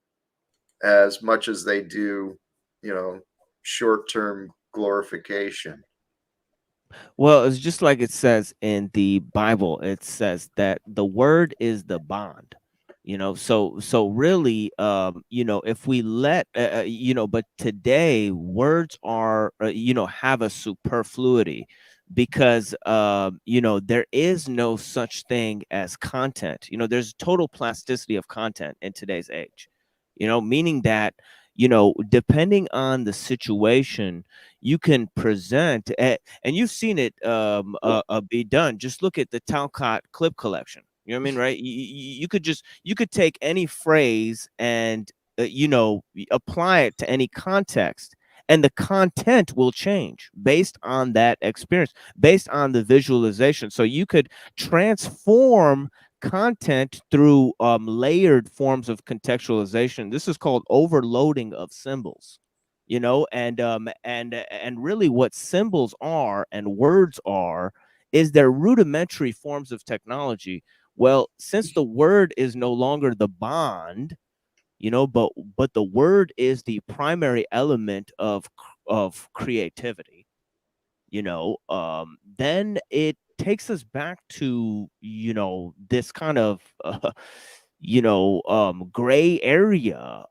[SPEAKER 1] as much as they do, short-term glorification.
[SPEAKER 3] Well, it's just like it says in the Bible. It says that the word is the bond. So really, if we let, but today words are, have a superfluity because, there is no such thing as content. There's total plasticity of content in today's age. Meaning that, depending on the situation, you can present, and you've seen it be done. Just look at the Talcott clip collection. You know what I mean, right? You could take any phrase and apply it to any context, and the content will change based on that experience, based on the visualization. So you could transform content through layered forms of contextualization. This is called overloading of symbols. And really what symbols are and words are is they're rudimentary forms of technology. Well, since the word is no longer the bond, but the word is the primary element of creativity, then it takes us back to, this kind of gray area,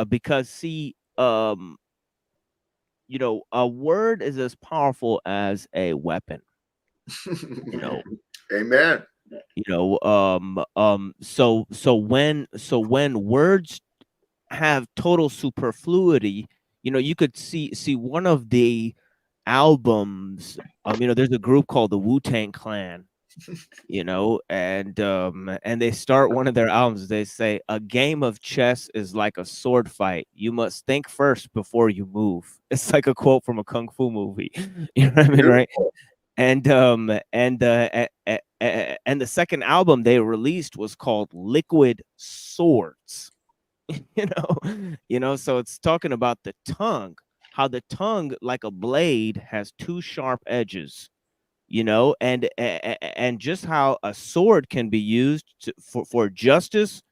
[SPEAKER 3] because see, a word is as powerful as a weapon,
[SPEAKER 1] Amen.
[SPEAKER 3] So when words have total superfluity, you could see one of the albums. There's a group called the Wu-Tang Clan, and they start one of their albums. They say, "A game of chess is like a sword fight. You must think first before you move." It's like a quote from a kung fu movie. You know what I mean, right? And the second album they released was called Liquid Swords. So it's talking about the tongue, how the tongue, like a blade, has two sharp edges, and just how a sword can be used for justice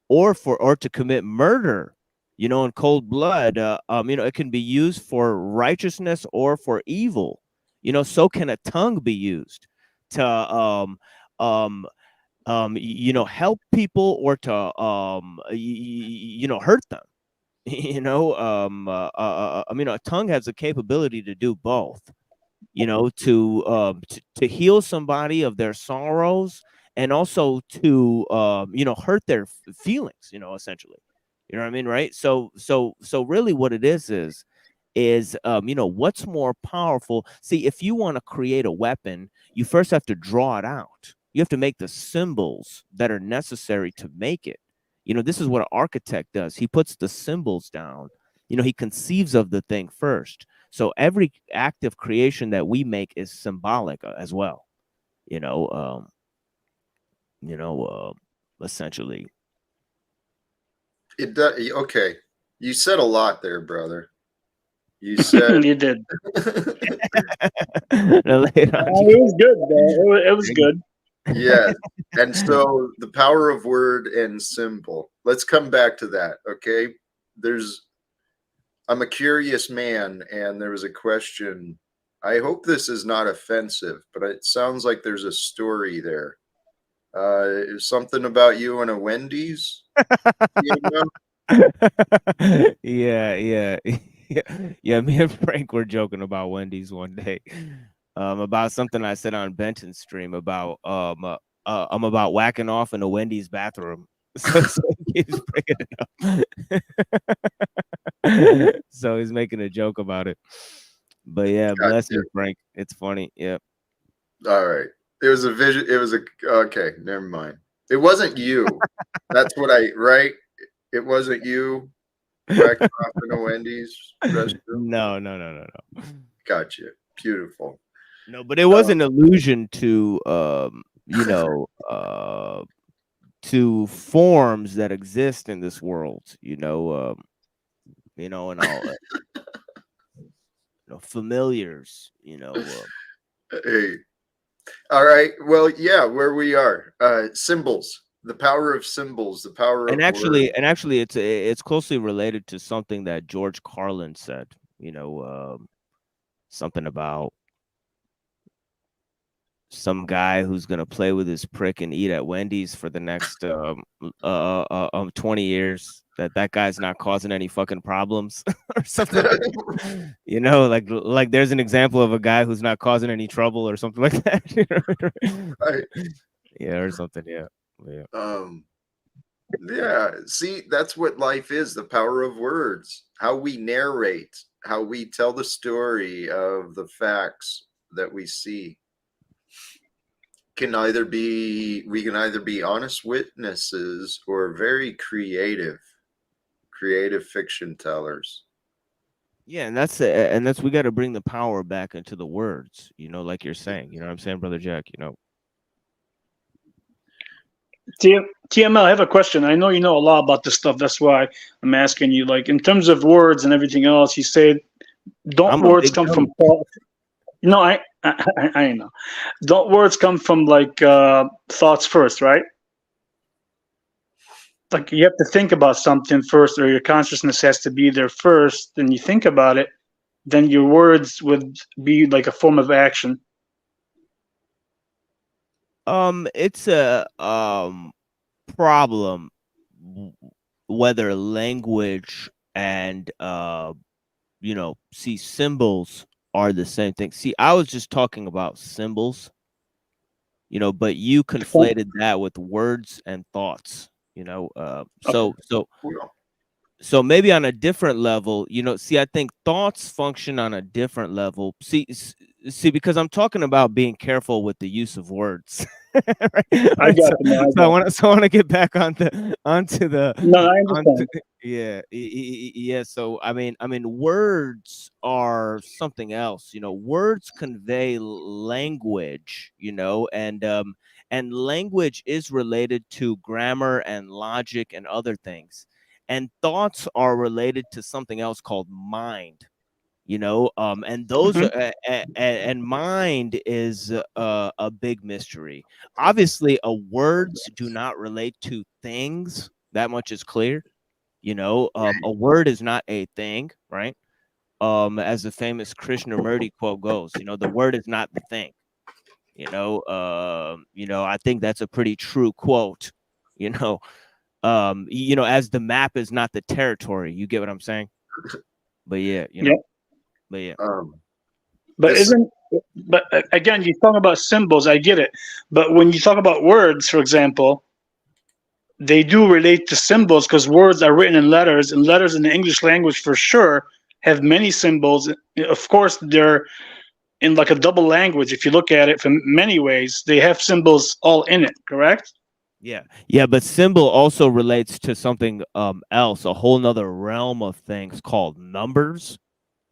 [SPEAKER 3] or to commit murder, in cold blood. It can be used for righteousness or for evil. So can a tongue be used to um help people or to hurt them. A tongue has the capability to do both, to heal somebody of their sorrows, and also to hurt their feelings, essentially. You know what I mean, right? So really what it is what's more powerful. See, if you want to create a weapon, you first have to draw it out. You have to make the symbols that are necessary to make it. This is what an architect does. He puts the symbols down. He conceives of the thing first. So every act of creation that we make is symbolic as well. Essentially.
[SPEAKER 1] It does. Okay, you said a lot there, brother. You said
[SPEAKER 2] You did.
[SPEAKER 3] No,
[SPEAKER 2] It was good, man. It was good.
[SPEAKER 1] yeah. And so the power of word and symbol. Let's come back to that. Okay. I'm a curious man, and there was a question. I hope this is not offensive, but it sounds like there's a story there. Something about you and a Wendy's?
[SPEAKER 3] Yeah. Yeah, me and Frank were joking about Wendy's one day, about something I said on Benton's stream about I'm about whacking off in a Wendy's bathroom. So he keeps bringing it up. So he's making a joke about it. But yeah, bless
[SPEAKER 1] Gotcha.
[SPEAKER 3] you, Frank. It's funny. Yeah.
[SPEAKER 1] All right. It was a vision. It was a okay. Never mind. It wasn't you. That's what I right. It wasn't you whacked off in a Wendy's restroom.
[SPEAKER 3] No, no, no, no, no.
[SPEAKER 1] Gotcha. Beautiful.
[SPEAKER 3] No, but it was an allusion to to forms that exist in this world, and all familiars,
[SPEAKER 1] Hey. All right. Well, yeah, where we are. Symbols. The power of symbols, the power
[SPEAKER 3] and
[SPEAKER 1] of words.
[SPEAKER 3] actually it's closely related to something that George Carlin said, something about some guy who's gonna play with his prick and eat at Wendy's for the next 20 years. That guy's not causing any fucking problems or something like that. Like there's an example of a guy who's not causing any trouble or something like that.
[SPEAKER 1] Right.
[SPEAKER 3] Yeah, or something. Yeah.
[SPEAKER 1] Yeah. See, that's what life is, the power of words. How we narrate, how we tell the story of the facts that we see. We can either be honest witnesses or very creative fiction tellers.
[SPEAKER 3] Yeah, and that's we got to bring the power back into the words, like you're saying. You know what I'm saying, brother Jack?
[SPEAKER 2] TML, I have a question. I know you know a lot about this stuff. That's why I'm asking you. Like in terms of words and everything else, you said, don't
[SPEAKER 3] I'm a
[SPEAKER 2] words
[SPEAKER 3] big
[SPEAKER 2] come from
[SPEAKER 3] dummy.
[SPEAKER 2] thought? No, I know. Don't words come from like thoughts first, right? Like you have to think about something first, or your consciousness has to be there first. Then you think about it. Then your words would be like a form of action.
[SPEAKER 3] It's a problem whether language and see, symbols are the same thing. See, I was just talking about symbols, but you conflated that with words and thoughts,
[SPEAKER 2] Okay.
[SPEAKER 3] so maybe on a different level, see, I think thoughts function on a different level. See, because I'm talking about being careful with the use of words. Right?
[SPEAKER 2] I got you.
[SPEAKER 3] So I want to get back onto the
[SPEAKER 2] No, I understand.
[SPEAKER 3] yeah. So I mean, words are something else. Words convey language. And language is related to grammar and logic and other things. And thoughts are related to something else called mind. And those are and mind is a big mystery. Obviously, words do not relate to things. That much is clear. A word is not a thing, right? As the famous Krishnamurti quote goes, the word is not the thing. I think that's a pretty true quote. As the map is not the territory. You get what I'm saying? But yeah,
[SPEAKER 2] Yep.
[SPEAKER 3] But yeah.
[SPEAKER 2] But again, you talk about symbols, I get it. But when you talk about words, for example, they do relate to symbols because words are written in letters, and letters in the English language for sure have many symbols. Of course, they're in like a double language. If you look at it from many ways, they have symbols all in it, correct?
[SPEAKER 3] Yeah, but symbol also relates to something else, a whole nother realm of things called numbers.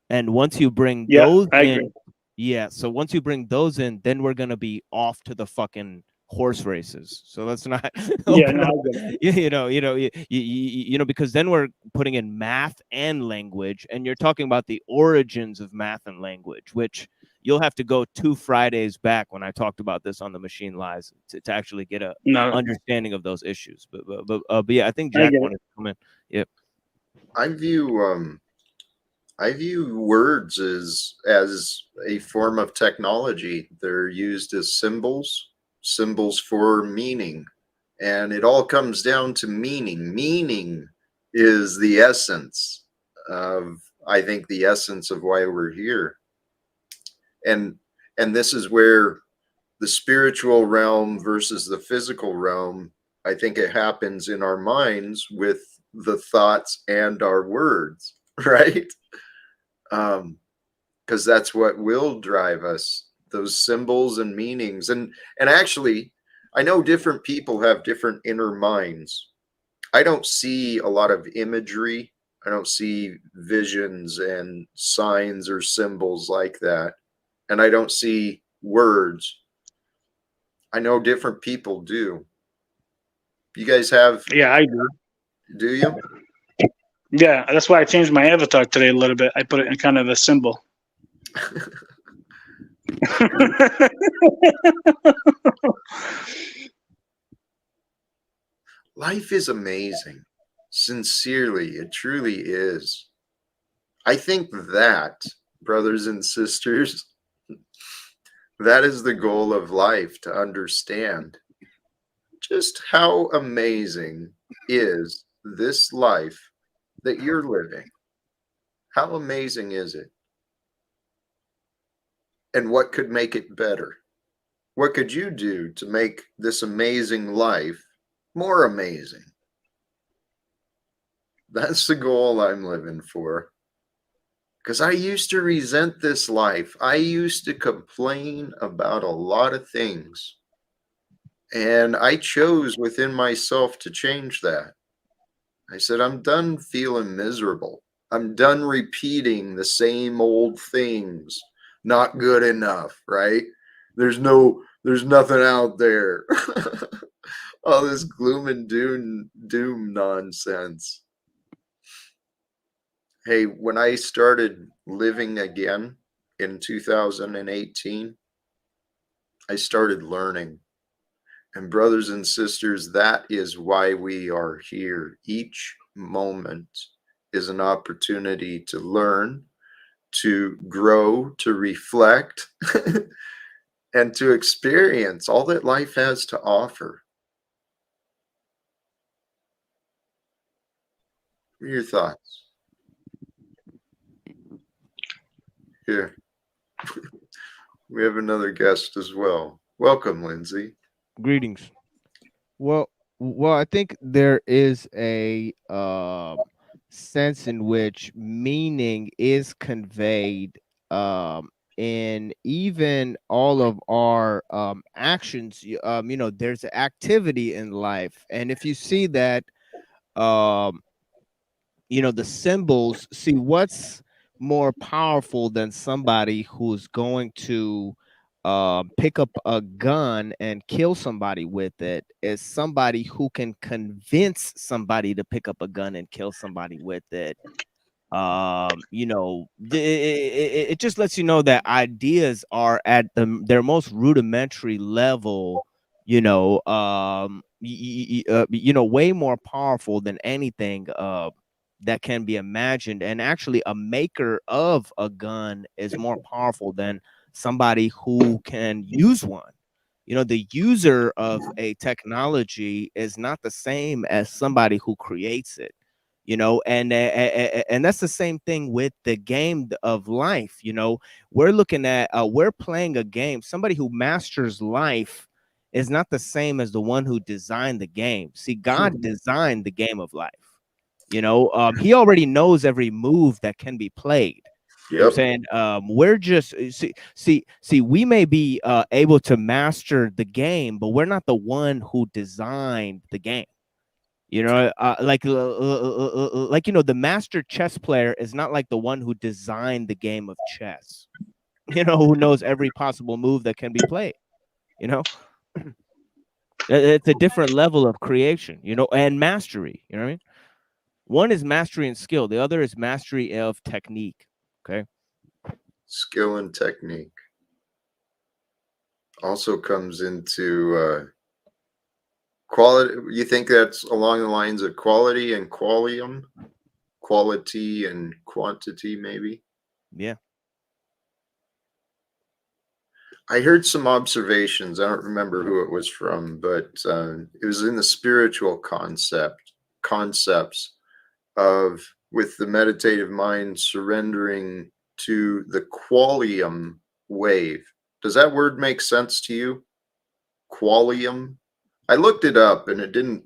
[SPEAKER 3] And once you bring
[SPEAKER 2] Yeah,
[SPEAKER 3] those
[SPEAKER 2] I
[SPEAKER 3] in,
[SPEAKER 2] agree.
[SPEAKER 3] so once you bring those in, then we're gonna be off to the fucking horse races. So let's not
[SPEAKER 2] Yeah,
[SPEAKER 3] open
[SPEAKER 2] no,
[SPEAKER 3] up,
[SPEAKER 2] I get it.
[SPEAKER 3] because then we're putting in math and language, and you're talking about the origins of math and language, which you'll have to go 2 Fridays back when I talked about this on the Machine Lies to actually get a
[SPEAKER 2] No,
[SPEAKER 3] understanding of those issues. But yeah, I think
[SPEAKER 2] I
[SPEAKER 3] Jack
[SPEAKER 2] get it.
[SPEAKER 3] wanted to come in. Yep.
[SPEAKER 1] I view words as a form of technology. They're used as symbols for meaning. And it all comes down to meaning. Meaning is the essence of, I think, the essence of why we're here. And this is where the spiritual realm versus the physical realm, I think it happens in our minds with the thoughts and our words, right? because that's what will drive us, those symbols and meanings. And actually, I know different people have different inner minds. I don't see a lot of imagery. I don't see visions and signs or symbols like that. And I don't see words. I know different people do. You guys have,
[SPEAKER 2] Yeah, I do.
[SPEAKER 1] do you?
[SPEAKER 2] Yeah, that's why I changed my avatar today a little bit. I put it in kind of a symbol.
[SPEAKER 1] Life is amazing. Sincerely, it truly is. I think that, brothers and sisters, that is the goal of life, to understand just how amazing is this life that you're living. How amazing is it? And what could make it better? What could you do to make this amazing life more amazing? That's the goal I'm living for. Because I used to resent this life. I used to complain about a lot of things. And I chose within myself to change that. I said, I'm done feeling miserable. I'm done repeating the same old things. Not good enough, right? There's nothing out there. All this gloom and doom nonsense. Hey, when I started living again in 2018, I started learning. And brothers and sisters, that is why we are here. Each moment is an opportunity to learn, to grow, to reflect, and to experience all that life has to offer. What are your thoughts? Here, we have another guest as well. Welcome, Lindsay.
[SPEAKER 3] Greetings. Well, I think there is a sense in which meaning is conveyed in even all of our actions. There's activity in life, and if you see that, um, the symbols. See, what's more powerful than somebody who's going to pick up a gun and kill somebody with it is somebody who can convince somebody to pick up a gun and kill somebody with it. It just lets you know that ideas are at their most rudimentary level, way more powerful than anything that can be imagined. And actually, a maker of a gun is more powerful than somebody who can use one. The user of a technology is not the same as somebody who creates it. And that's the same thing with the game of life. We're looking at we're playing a game. Somebody who masters life is not the same as the one who designed the game. See, God designed the game of life. He already knows every move that can be played. You know what I'm saying? We're just see, we may be able to master the game, but we're not the one who designed the game. Like the master chess player is not like the one who designed the game of chess. Who knows every possible move that can be played. It's a different level of creation, and mastery. You know what I mean? One is mastery and skill. The other is mastery of technique. Okay.
[SPEAKER 1] Skill and technique also comes into quality. You think that's along the lines of quality and qualium, quality and quantity, maybe?
[SPEAKER 3] Yeah.
[SPEAKER 1] I heard some observations. I don't remember who it was from, but it was in the spiritual concepts of, with the meditative mind surrendering to the qualium wave. Does that word make sense to you? Qualium? I looked it up and it didn't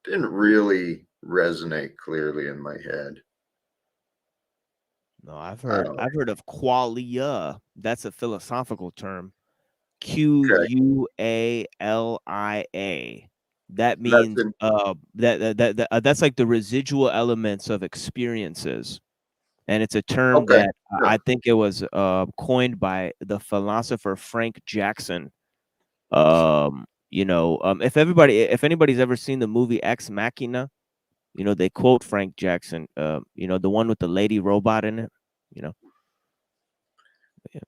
[SPEAKER 1] really resonate clearly in my head.
[SPEAKER 3] No, I've
[SPEAKER 1] Oh,
[SPEAKER 3] heard of qualia. That's a philosophical term.
[SPEAKER 1] okay.
[SPEAKER 3] Qualia. That
[SPEAKER 1] That's
[SPEAKER 3] means that's like the residual elements of experiences. And it's a term
[SPEAKER 1] okay.
[SPEAKER 3] that
[SPEAKER 1] Yeah.
[SPEAKER 3] I think it was coined by the philosopher Frank Jackson. If anybody's ever seen the movie Ex Machina, they quote Frank Jackson, the one with the lady robot in it, you know. Yeah.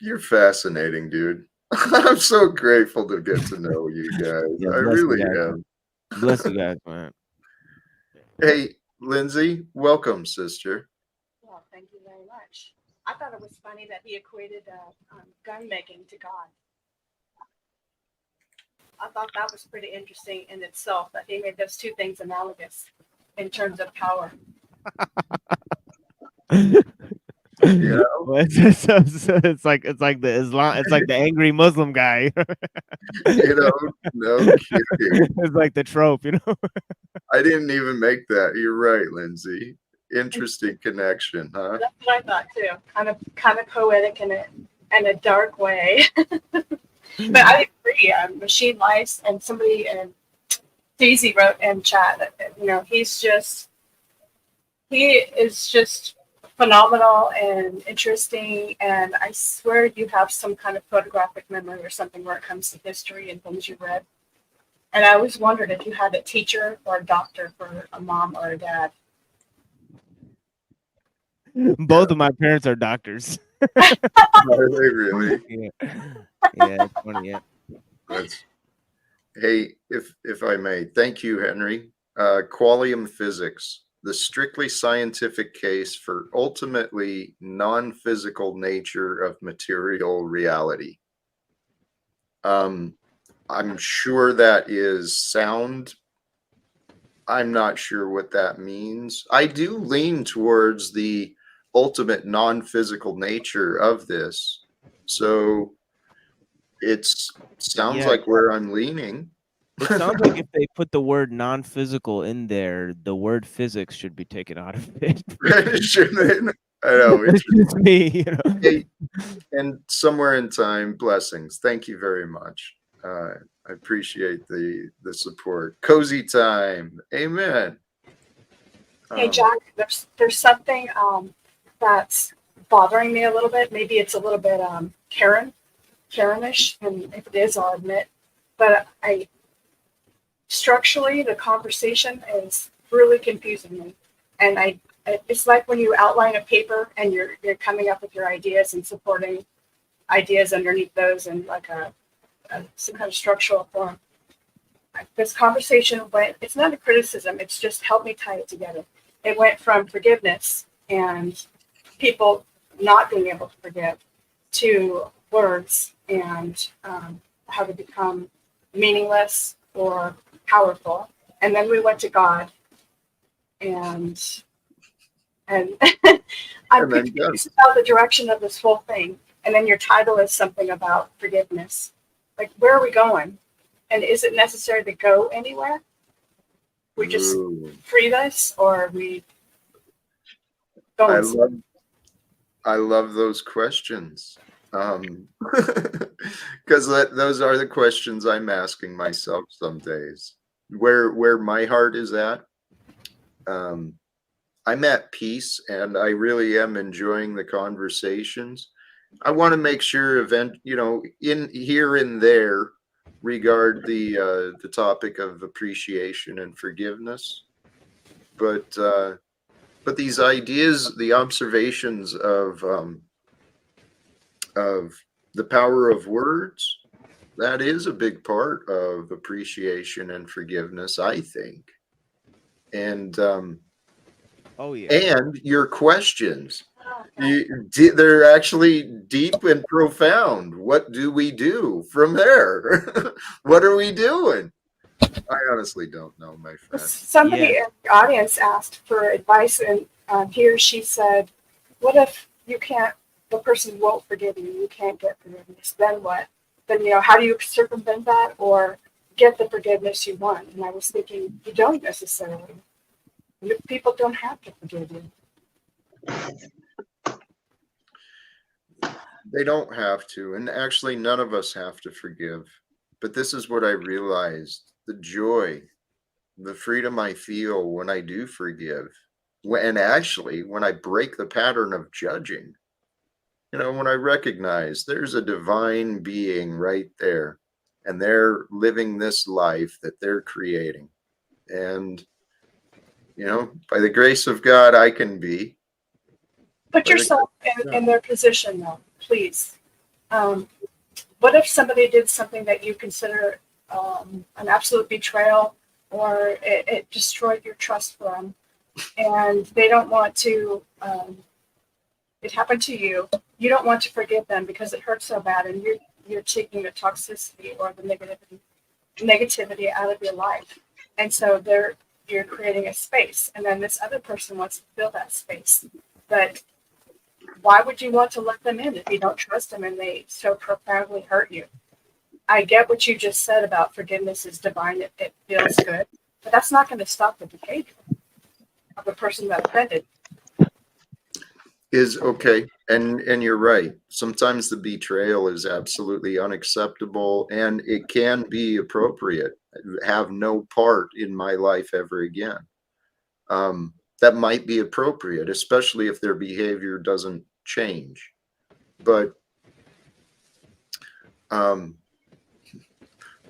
[SPEAKER 1] You're fascinating, dude. I'm so grateful to get to know you guys.
[SPEAKER 3] Yeah,
[SPEAKER 1] I
[SPEAKER 3] bless you
[SPEAKER 1] really
[SPEAKER 3] guys.
[SPEAKER 1] am.
[SPEAKER 3] Bless you guys, man.
[SPEAKER 1] Hey, Lindsay, welcome, sister.
[SPEAKER 4] Well, thank you very much. I thought it was funny that he equated gun making to God. I thought that was pretty interesting in itself that he made those two things analogous in terms of power.
[SPEAKER 1] Yeah.
[SPEAKER 3] Well, it's like the angry Muslim guy.
[SPEAKER 1] No kidding.
[SPEAKER 3] It's like the trope,
[SPEAKER 1] I didn't even make that. You're right, Lindsay. Interesting connection, huh?
[SPEAKER 4] That's what I thought too. Kind of poetic in a dark way. But I agree. Machine Lice and somebody Daisy wrote in chat that he is just phenomenal and interesting, and I swear you have some kind of photographic memory or something where it comes to history and things you read. And I always wondered if you had a teacher or a doctor for a mom or a dad.
[SPEAKER 3] Both of my parents are doctors.
[SPEAKER 1] Are they really?
[SPEAKER 3] Yeah, it's funny. Yeah.
[SPEAKER 1] That's hey, if I may, thank you, Henry. Qualium physics, the strictly scientific case for ultimately non-physical nature of material reality. I'm sure that is sound. I'm not sure what that means. I do lean towards the ultimate non-physical nature of this. So sounds
[SPEAKER 3] Yeah.
[SPEAKER 1] like where I'm leaning.
[SPEAKER 3] It sounds like if they put the word non-physical in there, the word physics should be taken out of it.
[SPEAKER 1] Shouldn't I know.
[SPEAKER 3] It's just me,
[SPEAKER 1] Hey, and somewhere in time, blessings. Thank you very much. I appreciate the support. Cozy time. Amen.
[SPEAKER 4] Hey Jack, there's something that's bothering me a little bit. Maybe it's a little bit Karenish, and if it is, I'll admit. But structurally, the conversation is really confusing me, and it's like when you outline a paper and you're coming up with your ideas and supporting ideas underneath those in like some kind of structural form. This conversation it's not a criticism, it's just helped me tie it together. It went from forgiveness and people not being able to forgive to words and how to become meaningless or powerful. And then we went to God, and I'm confused about the direction of this whole thing. And then your title is something about forgiveness. Like, where are we going? And is it necessary to go anywhere? We just free this, or we going?
[SPEAKER 1] I love those questions. Because those are the questions I'm asking myself some days. Where my heart is at, I'm at peace, and I really am enjoying the conversations. I want to make sure in here and there regard the topic of appreciation and forgiveness, but these ideas, the observations of the power of words, that is a big part of appreciation and forgiveness, I think. And
[SPEAKER 3] oh yeah.
[SPEAKER 1] And your questions, they're actually deep and profound. What do we do from there? What are we doing? I honestly don't know, my friend.
[SPEAKER 4] Somebody in the audience asked for advice, and he or she said, what if the person won't forgive you, you can't get forgiveness, then what? Then, how do you circumvent that or get the forgiveness you want? And I was thinking, you don't necessarily. People don't have to forgive you.
[SPEAKER 1] They don't have to. And actually, none of us have to forgive. But this is what I realized, the joy, the freedom I feel when I do forgive. And actually, when I break the pattern of judging, when I recognize there's a divine being right there and they're living this life that they're creating. And, by the grace of God, I can be.
[SPEAKER 4] Put yourself in their position, though, please. What if somebody did something that you consider an absolute betrayal, or it destroyed your trust for them, and they don't want to, it happened to you, you don't want to forgive them because it hurts so bad, and you're taking the toxicity or the negativity out of your life. And so you're creating a space, and then this other person wants to fill that space. But why would you want to let them in if you don't trust them and they so profoundly hurt you? I get what you just said about forgiveness is divine. It feels good, but that's not going to stop the behavior of the person that offended.
[SPEAKER 1] Is okay. And you're right. Sometimes the betrayal is absolutely unacceptable, and it can be appropriate. Have no part in my life ever again. That might be appropriate, especially if their behavior doesn't change. But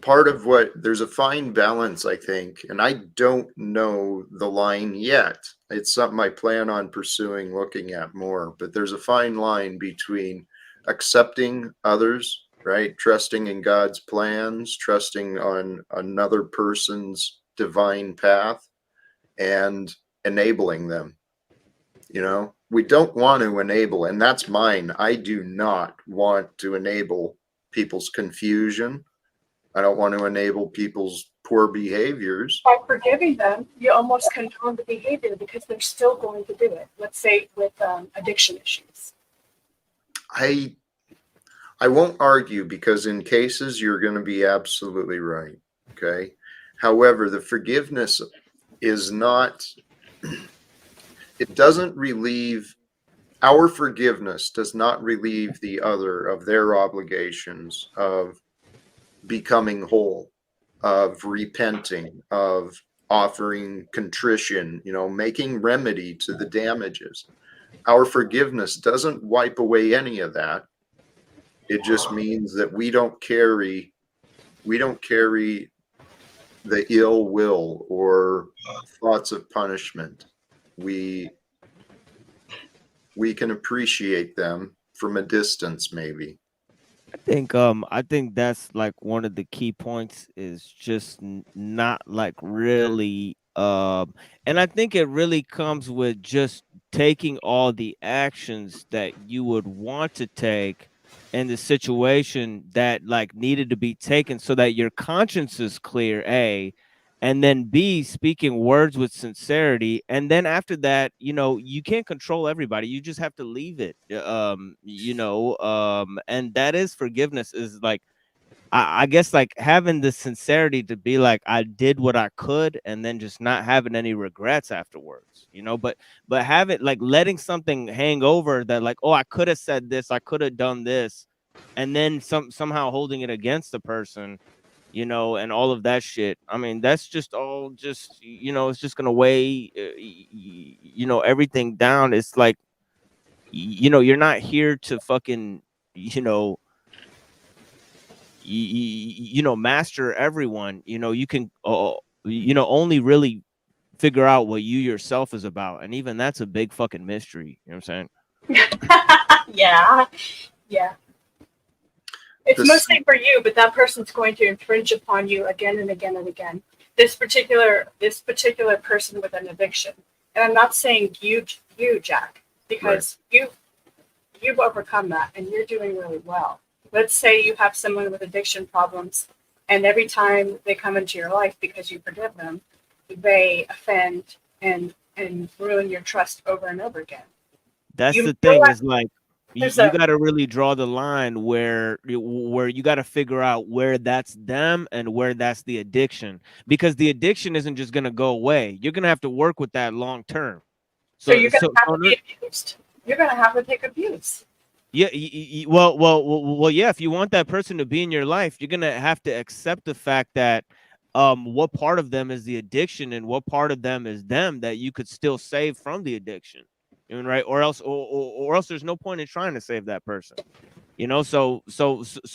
[SPEAKER 1] part of there's a fine balance, I think, and I don't know the line yet. It's something I plan on pursuing, looking at more, but there's a fine line between accepting others, right? Trusting in God's plans, trusting on another person's divine path, and enabling them. We don't want to enable, and that's mine. I do not want to enable people's confusion. I don't want to enable people's poor behaviors.
[SPEAKER 4] By forgiving them, you almost condone the behavior because they're still going to do it. Let's say with addiction issues.
[SPEAKER 1] I won't argue, because in cases you're going to be absolutely right. Okay. However, the forgiveness is not, it doesn't relieve, our forgiveness does not relieve the other of their obligations of becoming whole, of repenting, of offering contrition, making remedy to the damages. Our forgiveness doesn't wipe away any of that. It just means that we don't carry the ill will or thoughts of punishment. We can appreciate them from a distance, maybe.
[SPEAKER 3] I think that's like one of the key points is just not like really and I think it really comes with just taking all the actions that you would want to take in the situation that like needed to be taken so that your conscience is clear, A, and then B, speaking words with sincerity. And then after that, you can't control everybody. You just have to leave it. And that is forgiveness, is like, I guess like having the sincerity to be like, I did what I could, and then just not having any regrets afterwards, but have it like letting something hang over that, like, oh, I could have said this, I could have done this, and then somehow holding it against the person, and all of that shit. I mean, that's just all just, it's just going to weigh, everything down. It's like, you're not here to fucking, master everyone. You can, only really figure out what you yourself is about. And even that's a big fucking mystery. You know what I'm saying?
[SPEAKER 4] Yeah. It's mostly for you, but that person's going to infringe upon you again and again and again. This particular person with an addiction, and I'm not saying you, Jack, because right. You've overcome that and you're doing really well. Let's say you have someone with addiction problems, and every time they come into your life because you forgive them, they offend and ruin your trust over and over again.
[SPEAKER 3] That's the thing. Is like, you got to really draw the line where you got to figure out where that's them and where that's the addiction, because the addiction isn't just going to go away. You're going to have to work with that long term.
[SPEAKER 4] So you're going to have to be abused. You're going to have to take abuse.
[SPEAKER 3] Yeah, well, yeah. If you want that person to be in your life, you're gonna have to accept the fact that, what part of them is the addiction and what part of them is them that you could still save from the addiction, right? Or else there's no point in trying to save that person. So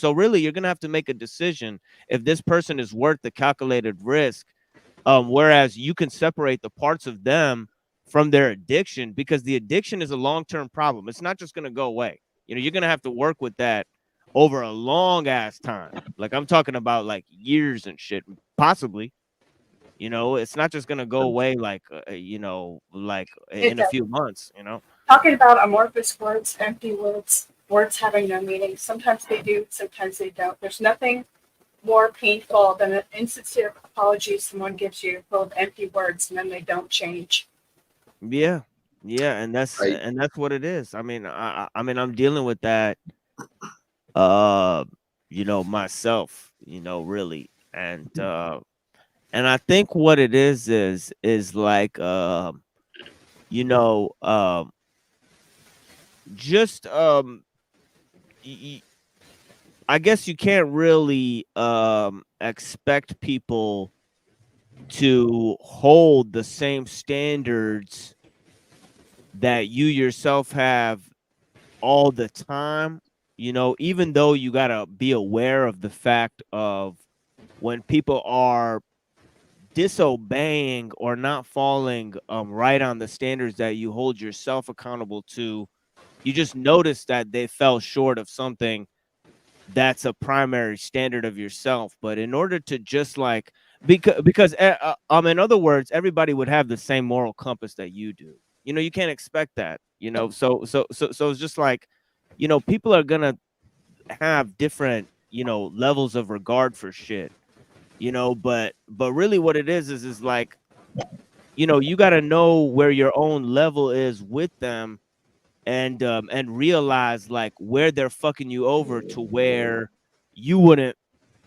[SPEAKER 3] really, you're gonna have to make a decision if this person is worth the calculated risk. Whereas you can separate the parts of them from their addiction, because the addiction is a long-term problem. It's not just going to go away. You're going to have to work with that over a long ass time. Like, I'm talking about like years and shit, possibly. It's not just going to go away like, like in a few months,
[SPEAKER 4] Talking about amorphous words, empty words, words having no meaning. Sometimes they do, sometimes they don't. There's nothing more painful than an insincere apology someone gives you full of empty words and then they don't change.
[SPEAKER 3] Yeah. Yeah. And that's what it is. I mean, I'm dealing with that, myself, really. And I think what it is like, just, I guess you can't really, expect people to hold the same standards that you yourself have all the time, even though you got to be aware of the fact of when people are disobeying or not falling right on the standards that you hold yourself accountable to. You just notice that they fell short of something that's a primary standard of yourself. But in order to just like, because in other words, everybody would have the same moral compass that you do. You can't expect that. So it's just like, people are gonna have different levels of regard for shit. But really what it is like, you got to know where your own level is with them, and realize like where they're fucking you over to where you wouldn't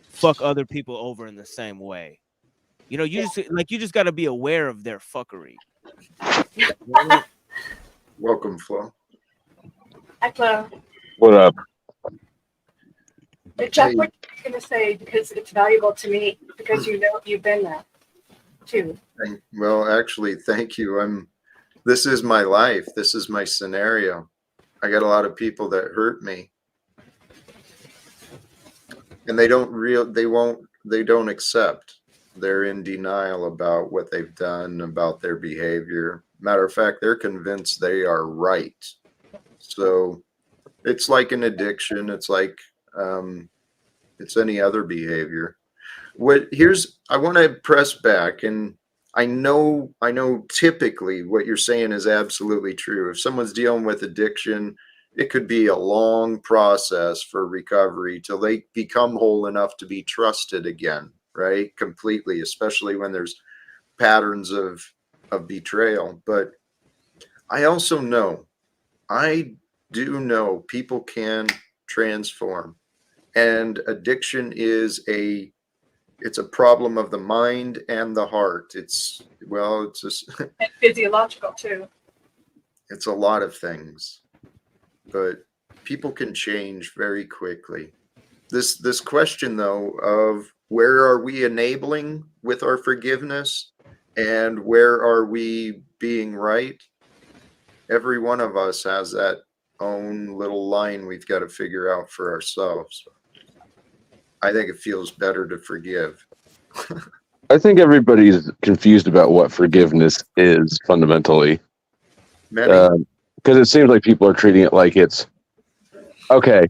[SPEAKER 3] fuck other people over in the same way. You just got to be aware of their fuckery.
[SPEAKER 1] Welcome, Flo.
[SPEAKER 4] Hi, Flo.
[SPEAKER 5] What up?
[SPEAKER 4] Jack, what are you going to say? Because it's valuable to me, because you've been there too.
[SPEAKER 1] Well, actually, thank you. This is my life. This is my scenario. I got a lot of people that hurt me, and they don't accept. They're in denial about what they've done, about their behavior. Matter of fact, they're convinced they are right. So it's like an addiction. It's like, it's any other behavior. I want to press back, and I know typically what you're saying is absolutely true. If someone's dealing with addiction, it could be a long process for recovery till they become whole enough to be trusted again, right? Completely, especially when there's patterns of betrayal. But I do know people can transform, and addiction is it's a problem of the mind and the heart. It's
[SPEAKER 4] And physiological too.
[SPEAKER 1] It's a lot of things, but people can change very quickly. This question though of where are we enabling with our forgiveness and where are we being right? Every one of us has that own little line we've got to figure out for ourselves. I think it feels better to forgive.
[SPEAKER 5] I think everybody's confused about what forgiveness is fundamentally. Because it seems like people are treating it like it's okay,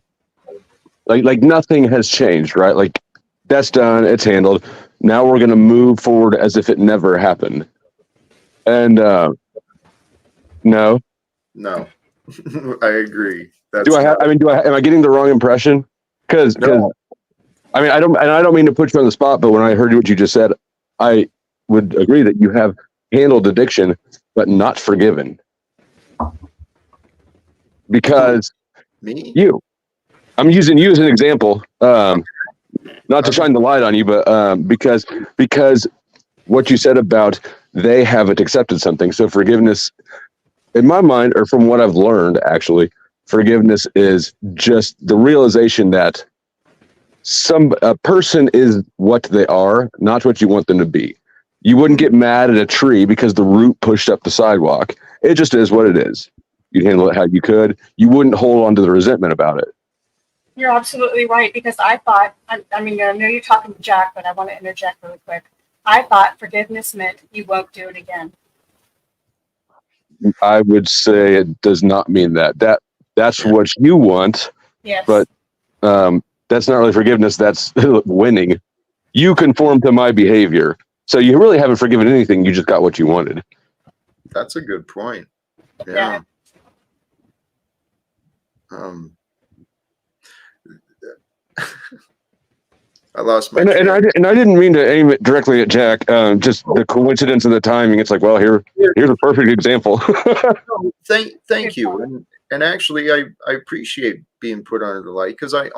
[SPEAKER 5] like nothing has changed, right? Like that's done, it's handled. Now we're going to move forward as if it never happened. And no,
[SPEAKER 1] I agree.
[SPEAKER 5] Am I getting the wrong impression? Because
[SPEAKER 1] no.
[SPEAKER 5] I mean, I don't mean to put you on the spot, but when I heard what you just said, I would agree that you have handled addiction, but not forgiven. Because I'm using you as an example, not to shine the light on you, but because what you said about they haven't accepted something. So forgiveness, in my mind, or from what I've learned, actually, forgiveness is just the realization that a person is what they are, not what you want them to be. You wouldn't get mad at a tree because the root pushed up the sidewalk. It just is what it is. You'd handle it how you could. You wouldn't hold on to the resentment about it.
[SPEAKER 4] You're absolutely right, because I thought, I mean, I know you're talking to Jack, but I want to interject really quick. I thought forgiveness meant you won't do it again.
[SPEAKER 5] I would say it does not mean that. That's what you want,
[SPEAKER 4] Yes.
[SPEAKER 5] but that's not really forgiveness. That's winning. You conform to my behavior. So you really haven't forgiven anything. You just got what you wanted.
[SPEAKER 1] That's a good point.
[SPEAKER 4] Yeah.
[SPEAKER 1] I lost my
[SPEAKER 5] and I didn't mean to aim it directly at Jack. Just the coincidence of the timing. It's like, well, here's a perfect example.
[SPEAKER 1] Thank you. And actually, I appreciate being put under the light, because I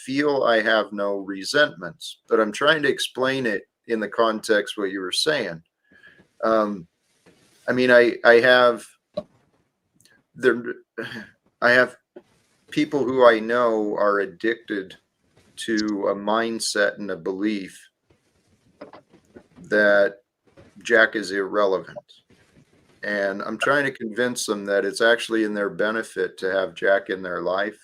[SPEAKER 1] feel I have no resentments, but I'm trying to explain it in the context what you were saying. I mean, I have people who I know are addicted to a mindset and a belief that Jack is irrelevant. And I'm trying to convince them that it's actually in their benefit to have Jack in their life.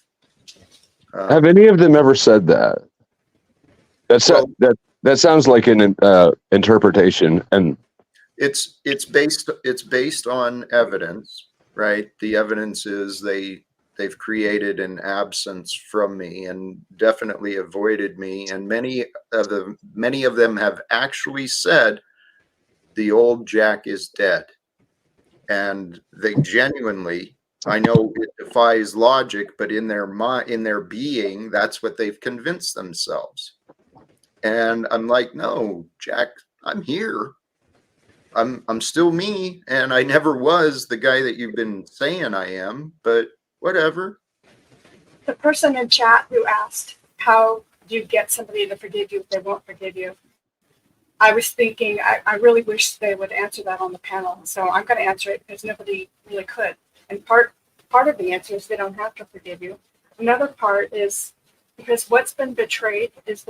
[SPEAKER 5] Have any of them ever said that? That sounds like an interpretation, and
[SPEAKER 1] it's based on evidence, right? The evidence is they've created an absence from me and definitely avoided me, and many of them have actually said the old Jack is dead. And they genuinely, I know it defies logic, but in their mind, in their being, that's what they've convinced themselves. And I'm like, no, Jack, I'm here. I'm still me, and I never was the guy that you've been saying I am, but whatever.
[SPEAKER 4] The person in chat who asked, how do you get somebody to forgive you if they won't forgive you? I was thinking, I really wish they would answer that on the panel. So I'm going to answer it because nobody really could. And part of the answer is they don't have to forgive you. Another part is because what's been betrayed is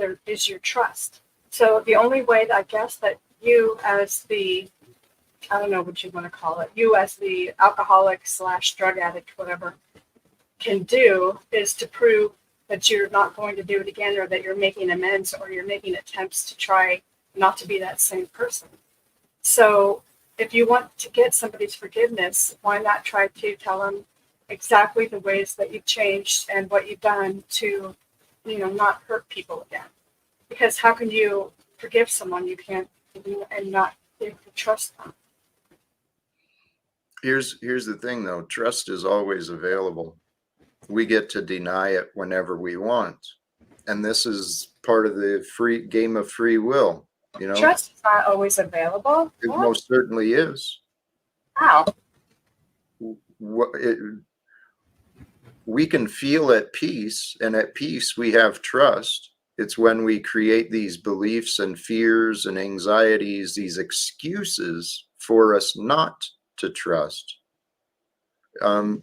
[SPEAKER 4] your trust. So the only way that I guess that you as the, I don't know what you want to call it, you as the alcoholic / drug addict, whatever, can do is to prove that you're not going to do it again, or that you're making amends, or you're making attempts to try not to be that same person. So if you want to get somebody's forgiveness, why not try to tell them exactly the ways that you've changed and what you've done to, not hurt people again? Because how can you forgive someone you can't and not be able to trust them?
[SPEAKER 1] Here's the thing, though. Trust is always available. We get to deny it whenever we want. And this is part of the free game of free will.
[SPEAKER 4] Trust is not always available.
[SPEAKER 1] It most certainly is.
[SPEAKER 4] How?
[SPEAKER 1] We can feel at peace, and at peace we have trust. It's when we create these beliefs and fears and anxieties, these excuses for us not to trust.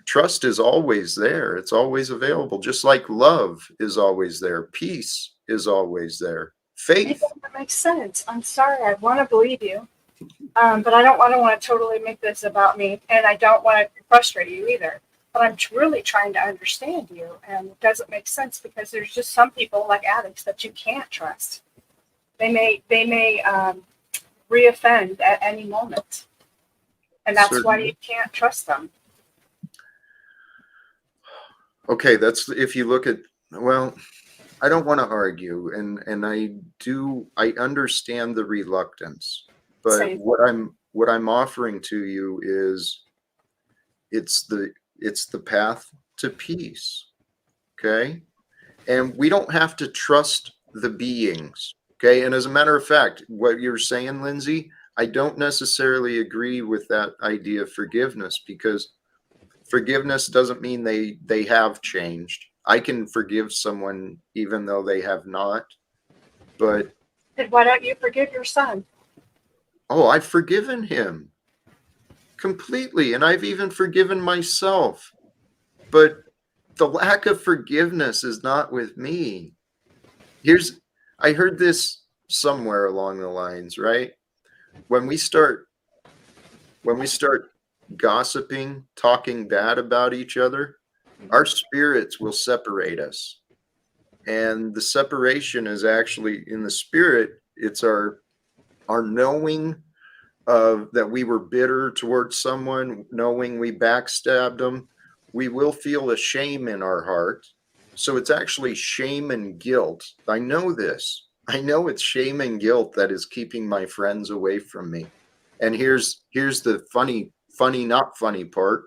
[SPEAKER 1] Trust is always there. It's always available. Just like love is always there. Peace is always there. Faith.
[SPEAKER 4] That makes sense. I'm sorry. I want to believe you. But I don't want to totally make this about me. And I don't want to frustrate you either. But I'm really trying to understand you. And it doesn't make sense because there's just some people like addicts that you can't trust. They may reoffend at any moment. And that's
[SPEAKER 1] Certainly.
[SPEAKER 4] why you can't trust them.
[SPEAKER 1] Okay, that's if you look at, well, I don't want to argue, and I understand the reluctance, but
[SPEAKER 4] Same.
[SPEAKER 1] what I'm offering to you is it's the path to peace. Okay? And we don't have to trust the beings. Okay? And as a matter of fact, what you're saying, Lindsay, I don't necessarily agree with that idea of forgiveness, because forgiveness doesn't mean they have changed. I can forgive someone even though they have not. But
[SPEAKER 4] Then why don't you forgive your son?
[SPEAKER 1] oh, I've forgiven him completely, and I've even forgiven myself. But the lack of forgiveness is not with me. I heard this somewhere along the lines, right? When we start gossiping, talking bad about each other, our spirits will separate us. And the separation is actually in the spirit. It's our knowing of that we were bitter towards someone, knowing we backstabbed them. We will feel a shame in our heart. So it's actually shame and guilt. I know this. I know it's shame and guilt that is keeping my friends away from me. And here's the funny, not funny part.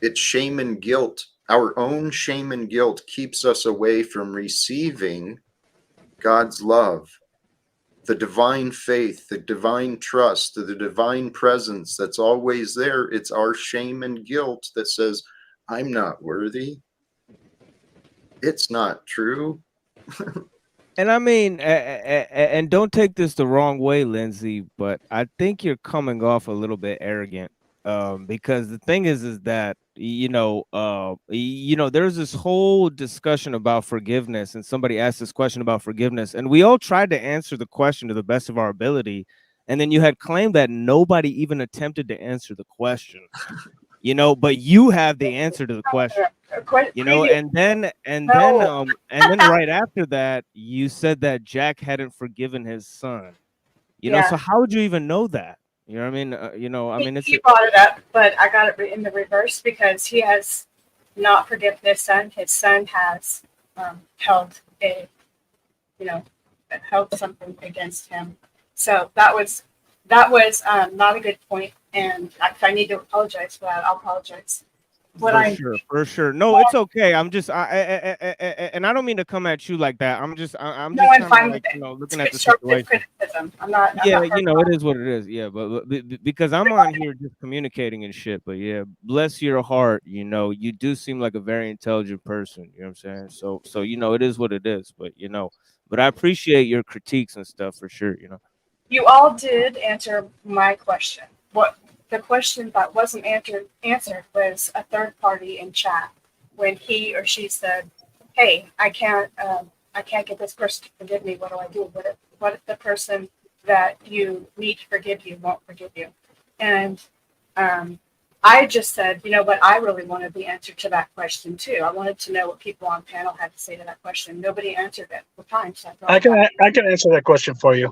[SPEAKER 1] It's shame and guilt. Our own shame and guilt keeps us away from receiving God's love, the divine faith, the divine trust, the divine presence that's always there. It's our shame and guilt that says, I'm not worthy. It's not true.
[SPEAKER 3] And I mean, and don't take this the wrong way, Lindsay, but I think you're coming off a little bit arrogant. Because the thing is that there's this whole discussion about forgiveness, and somebody asked this question about forgiveness, and we all tried to answer the question to the best of our ability, and then you had claimed that nobody even attempted to answer the question. But you have the answer to the question. And then right after that, you said that Jack hadn't forgiven his son. So how would you even know that? You know what I mean?
[SPEAKER 4] He brought it up, but I got it in the reverse because he has not forgiven his son. His son has held something against him. So that was not a good point. And if I need to apologize for that, I'll apologize.
[SPEAKER 3] For sure. No, it's okay. I'm just, and I don't mean to come at you like that. I'm just
[SPEAKER 4] fine
[SPEAKER 3] like,
[SPEAKER 4] with it.
[SPEAKER 3] looking at the situation.
[SPEAKER 4] Criticism. I'm not
[SPEAKER 3] it is what it is. Yeah, but because I'm on here just communicating and shit. But yeah, bless your heart. You do seem like a very intelligent person. You know what I'm saying? So it is what it is. But but I appreciate your critiques and stuff for sure.
[SPEAKER 4] You all did answer my question. What the question that wasn't answered was a third party in chat when he or she said, "Hey, I can't get this person to forgive me. What do I do? What if the person that you need to forgive you won't forgive you?" And I just said, you know what? I really wanted the answer to that question too. I wanted to know what people on panel had to say to that question. Nobody answered it.
[SPEAKER 2] I can answer that question for you.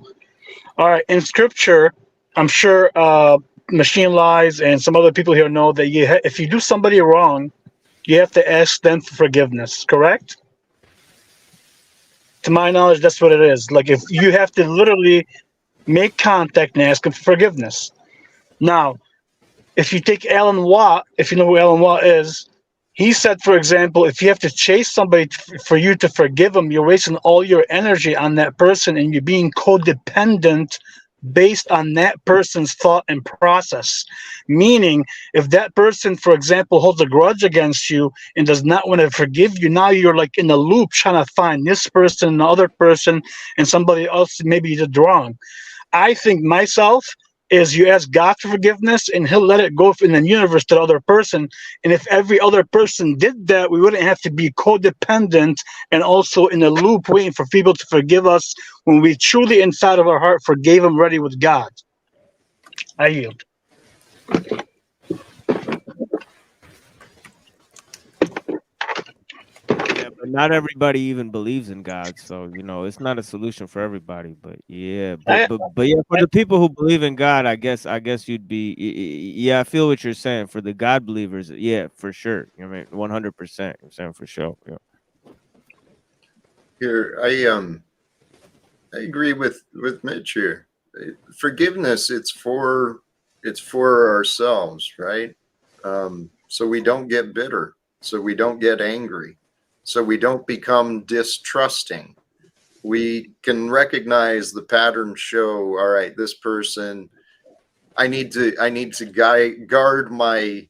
[SPEAKER 2] All right, in scripture, I'm sure Machine Lies and some other people here know that if you do somebody wrong, you have to ask them for forgiveness, correct? To my knowledge, that's what it is. Like if you have to literally make contact and ask them for forgiveness. Now, if you take Alan Watt, if you know who Alan Watt is, he said, for example, if you have to chase somebody for you to forgive them, you're wasting all your energy on that person and you're being codependent based on that person's thought and process. Meaning, if that person, for example, holds a grudge against you and does not want to forgive you, now you're like in a loop trying to find this person, and the other person, and somebody else maybe you did wrong. I think myself is you ask God for forgiveness and he'll let it go in the universe to the other person. And if every other person did that, we wouldn't have to be codependent and also in a loop waiting for people to forgive us when we truly inside of our heart forgave them ready with God. I yield.
[SPEAKER 3] Yeah, but not everybody even believes in God, so it's not a solution for everybody. But yeah, but yeah, for the people who believe in God, I guess you'd be. Yeah, I feel what you're saying. For the God believers, yeah, for sure. 100%. I'm saying for sure. Yeah.
[SPEAKER 1] Here, I agree with Mitch here. Forgiveness, it's for ourselves, right? So we don't get bitter, so we don't get angry, so we don't become distrusting. We can recognize the pattern, show, all right, this person, I need to guard my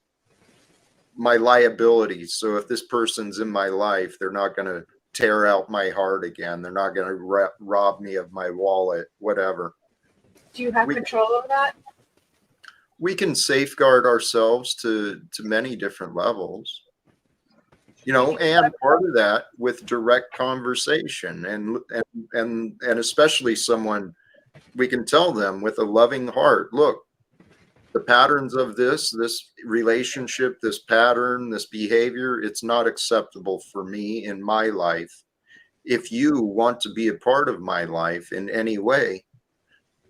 [SPEAKER 1] liabilities. So if this person's in my life, they're not going to tear out my heart again. They're not going to rob me of my wallet, whatever.
[SPEAKER 4] Do you have control over that?
[SPEAKER 1] We can safeguard ourselves to many different levels. and part of that with direct conversation and especially someone we can tell them with a loving heart, look, the patterns of this relationship, this pattern, this behavior, it's not acceptable for me in my life. If you want to be a part of my life in any way,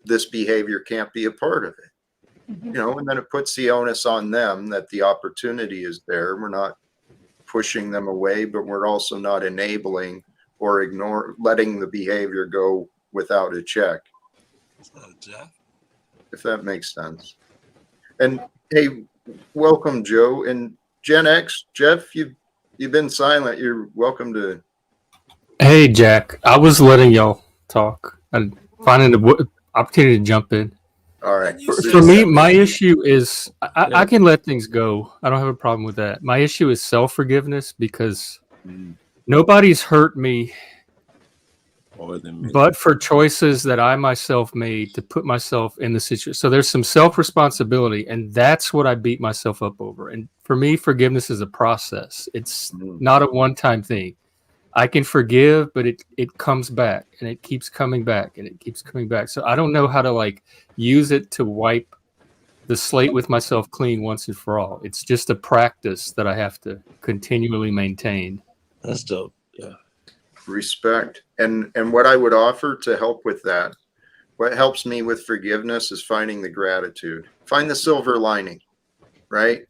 [SPEAKER 1] this behavior can't be a part of it. And then it puts the onus on them that the opportunity is there. We're not pushing them away, but we're also not enabling or letting the behavior go without a check. If that makes sense. And hey, welcome, Joe. And Gen X, Jeff, you've been silent. You're welcome to.
[SPEAKER 6] Hey, Jack. I was letting y'all talk and finding an opportunity to jump in.
[SPEAKER 1] All right.
[SPEAKER 6] For me, my issue is I can let things go. I don't have a problem with that. My issue is self-forgiveness because nobody's hurt me
[SPEAKER 7] more than me,
[SPEAKER 6] but for choices that I myself made to put myself in the situation. So there's some self-responsibility, and that's what I beat myself up over. And for me, forgiveness is a process. It's not a one-time thing. I can forgive, but it comes back and it keeps coming back and it keeps coming back. So I don't know how to use it to wipe the slate with myself clean once and for all. It's just a practice that I have to continually maintain.
[SPEAKER 7] That's dope. Yeah.
[SPEAKER 1] Respect. And what I would offer to help with that, what helps me with forgiveness is finding the gratitude. Find the silver lining, right?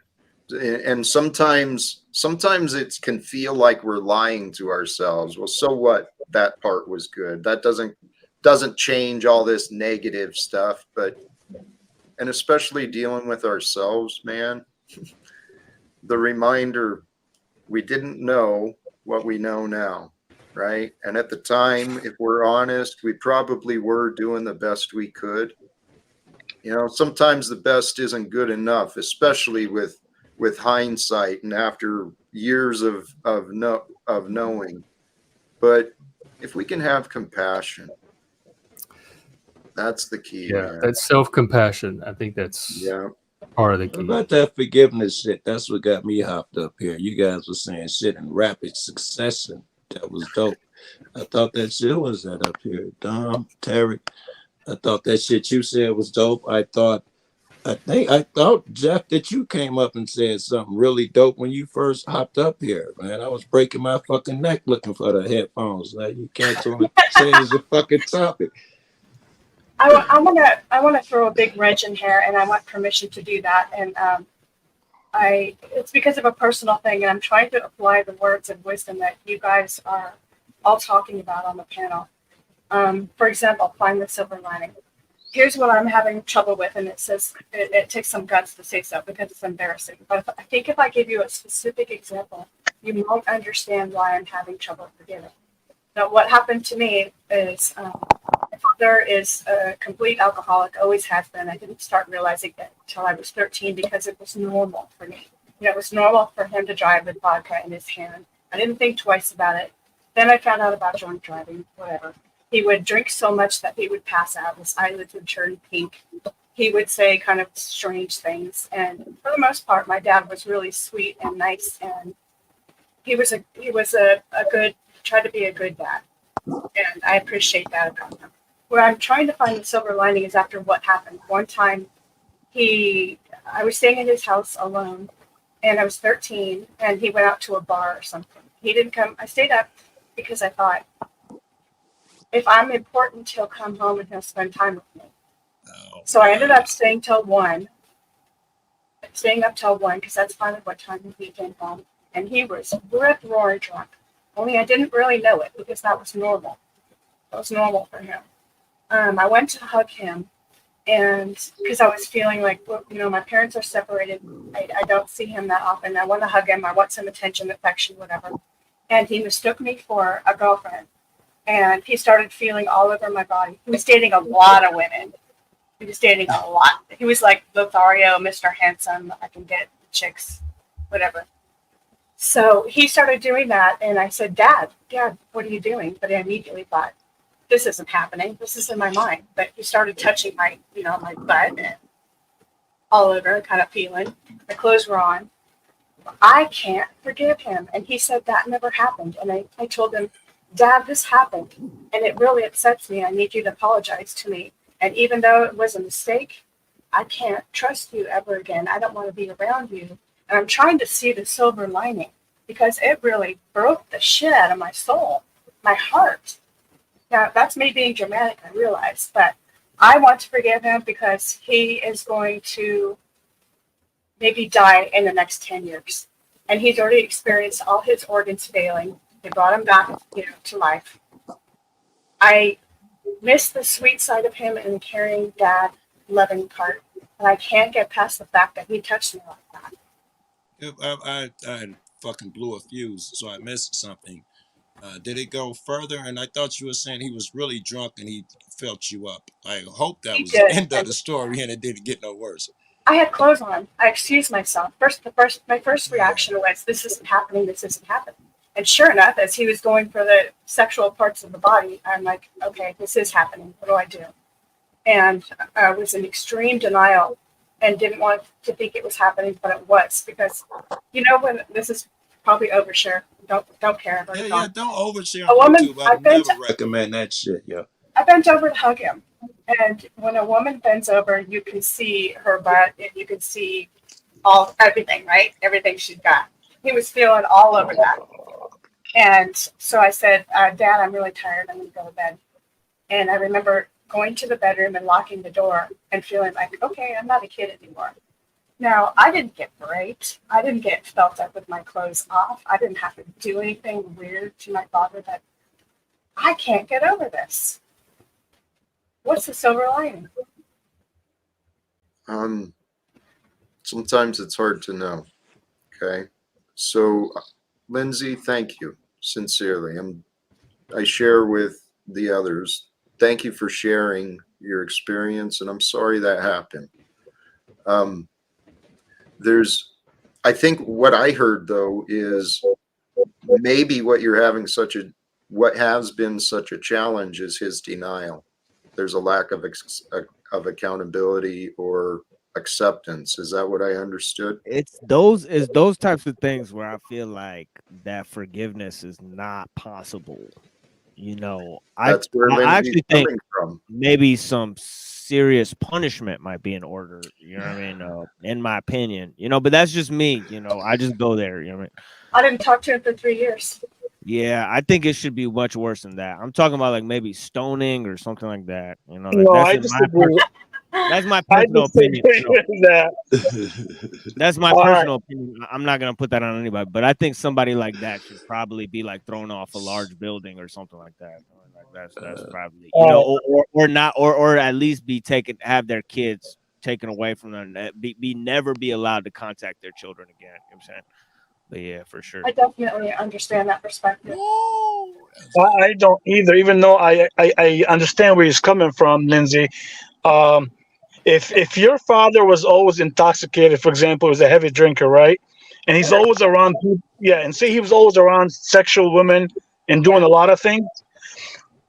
[SPEAKER 1] And sometimes it can feel like we're lying to ourselves. Well, so what? That part was good. That doesn't change all this negative stuff, and especially dealing with ourselves, man, the reminder, we didn't know what we know now, right? And at the time, if we're honest, we probably were doing the best we could. Sometimes the best isn't good enough, especially with hindsight and after years of knowing. But if we can have compassion, that's the key.
[SPEAKER 6] Yeah,
[SPEAKER 1] man.
[SPEAKER 6] that's self-compassion. I think that's part of the key.
[SPEAKER 7] What about that forgiveness shit? That's what got me hopped up here. You guys were saying shit in rapid succession. That was dope. I thought that shit was that up here. Dom, Tarek, I thought that shit you said was dope. I thought, Jeff, that you came up and said something really dope when you first hopped up here, man. I was breaking my fucking neck looking for the headphones. Like, you can't change the fucking topic.
[SPEAKER 4] I want to throw a big wrench in here, and I want permission to do that. And it's because of a personal thing, and I'm trying to apply the words of wisdom that you guys are all talking about on the panel. For example, find the silver lining. Here's what I'm having trouble with, and it says it takes some guts to say so because it's embarrassing. But I think if I give you a specific example, you won't understand why I'm having trouble forgiving. Now, what happened to me is my father is a complete alcoholic, always has been. I didn't start realizing it until I was 13 because it was normal for me. It was normal for him to drive with vodka in his hand. I didn't think twice about it. Then I found out about drunk driving, whatever. He would drink so much that he would pass out. His eyelids would turn pink. He would say kind of strange things. And for the most part, my dad was really sweet and nice. And he was a good, tried to be a good dad. And I appreciate that about him. Where I'm trying to find the silver lining is after what happened. One time, I was staying in his house alone, and I was 13, and he went out to a bar or something. He didn't come. I stayed up because I thought, if I'm important, he'll come home and he'll spend time with me. So I ended up staying up till 1 because that's finally what time he came home. And he was rip-roaring drunk. Only I didn't really know it because that was normal. That was normal for him. I went to hug him, and because I was feeling like, my parents are separated. I don't see him that often. I want to hug him. I want some attention, affection, whatever. And he mistook me for a girlfriend. And he started feeling all over my body. He was dating a lot of women. He was dating a lot. He was like Lothario, Mr. Handsome. I can get chicks, whatever. So he started doing that, and I said, Dad, what are you doing? But I immediately thought, this isn't happening. This is in my mind. But he started touching my butt and all over, kind of feeling. My clothes were on. I can't forgive him. And he said that never happened. And I told him, Dad, this happened. And it really upsets me. I need you to apologize to me. And even though it was a mistake, I can't trust you ever again. I don't want to be around you. And I'm trying to see the silver lining because it really broke the shit out of my soul, my heart. Now, that's me being dramatic, I realize, but I want to forgive him because he is going to maybe die in the next 10 years. And he's already experienced all his organs failing. They brought him back, to life. I miss the sweet side of him and the caring dad, loving part. And I can't get past the fact that he touched me like that.
[SPEAKER 7] I fucking blew a fuse, so I missed something. Did it go further? And I thought you were saying he was really drunk and he felt you up. I hope that
[SPEAKER 4] He
[SPEAKER 7] was the
[SPEAKER 4] did.
[SPEAKER 7] end of the story and it didn't get no worse.
[SPEAKER 4] I had clothes on. I excused myself. My first reaction was, this isn't happening. This isn't happening. And sure enough, as he was going for the sexual parts of the body, I'm like, okay, this is happening. What do I do? And I was in extreme denial and didn't want to think it was happening, but it was because, when this is probably overshare. Don't care about it.
[SPEAKER 7] Yeah, don't overshare
[SPEAKER 4] A
[SPEAKER 7] on
[SPEAKER 4] woman,
[SPEAKER 7] YouTube. I never recommend that shit, yo.
[SPEAKER 4] I bent over to hug him. And when a woman bends over, you can see her butt and you can see everything, right? Everything she's got. He was feeling all over that. And so I said, Dad, I'm really tired. I'm going to go to bed. And I remember going to the bedroom and locking the door and feeling like, okay, I'm not a kid anymore. Now, I didn't get raped. I didn't get felt up with my clothes off. I didn't have to do anything weird to my father, but I can't get over this. What's the silver lining?
[SPEAKER 1] Sometimes it's hard to know. Okay. So, Lindsay, thank you sincerely. I share with the others. Thank you for sharing your experience, and I'm sorry that happened. I think what I heard though is maybe what has been such a challenge is his denial. There's a lack of accountability or acceptance. Is that what I understood?
[SPEAKER 3] It's those types of things where I feel like that forgiveness is not possible.
[SPEAKER 1] That's where
[SPEAKER 3] I actually think
[SPEAKER 1] from.
[SPEAKER 3] maybe some serious punishment might be in order. You know what I mean? In my opinion, but that's just me. I just go there. You know what I mean?
[SPEAKER 4] I didn't talk to him for 3 years.
[SPEAKER 3] Yeah, I think it should be much worse than that. I'm talking about like maybe stoning or something like that.
[SPEAKER 2] No, I disagree.
[SPEAKER 3] That's my personal opinion. That's my personal opinion. I'm not gonna put that on anybody, but I think somebody like that should probably be like thrown off a large building or something like that. That's probably or not, or at least have their kids taken away from them. Never be allowed to contact their children again. You know what I'm saying? But yeah, for sure.
[SPEAKER 4] I definitely understand that perspective.
[SPEAKER 2] I don't either, even though I understand where he's coming from, Lindsay. If your father was always intoxicated, for example, was a heavy drinker, right? And he's always around people, and say he was always around sexual women and doing a lot of things.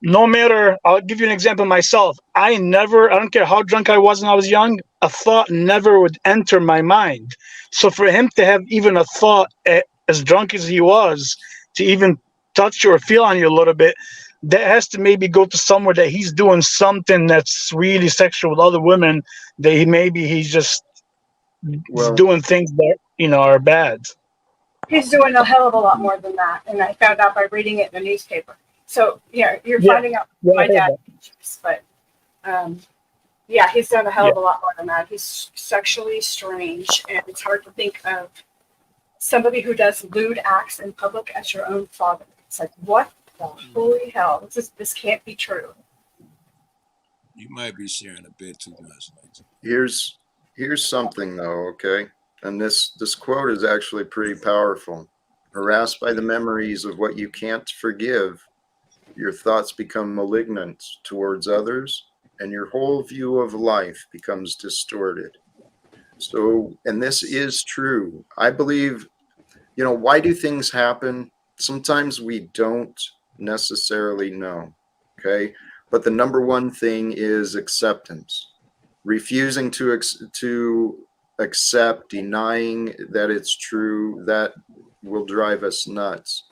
[SPEAKER 2] No matter, I'll give you an example myself. I don't care how drunk I was when I was young, a thought never would enter my mind. So for him to have even a thought, as drunk as he was, to even touch you or feel on you a little bit, that has to maybe go to somewhere that he's doing something that's really sexual with other women, that he's just doing things that, are bad.
[SPEAKER 4] He's doing a hell of a lot more than that. And I found out by reading it in the newspaper. So, you're finding out my dad, but he's done a hell of a lot more than that. He's sexually strange, and it's hard to think of somebody who does lewd acts in public as your own father. It's like, what the holy hell? This can't be true.
[SPEAKER 7] You might be sharing a bit too much.
[SPEAKER 1] Here's something though, okay? And this quote is actually pretty powerful. Harassed by the memories of what you can't forgive, your thoughts become malignant towards others, and your whole view of life becomes distorted. So, and this is true. I believe, why do things happen? Sometimes we don't necessarily know, okay? But the number one thing is acceptance. Refusing to accept, denying that it's true, that will drive us nuts.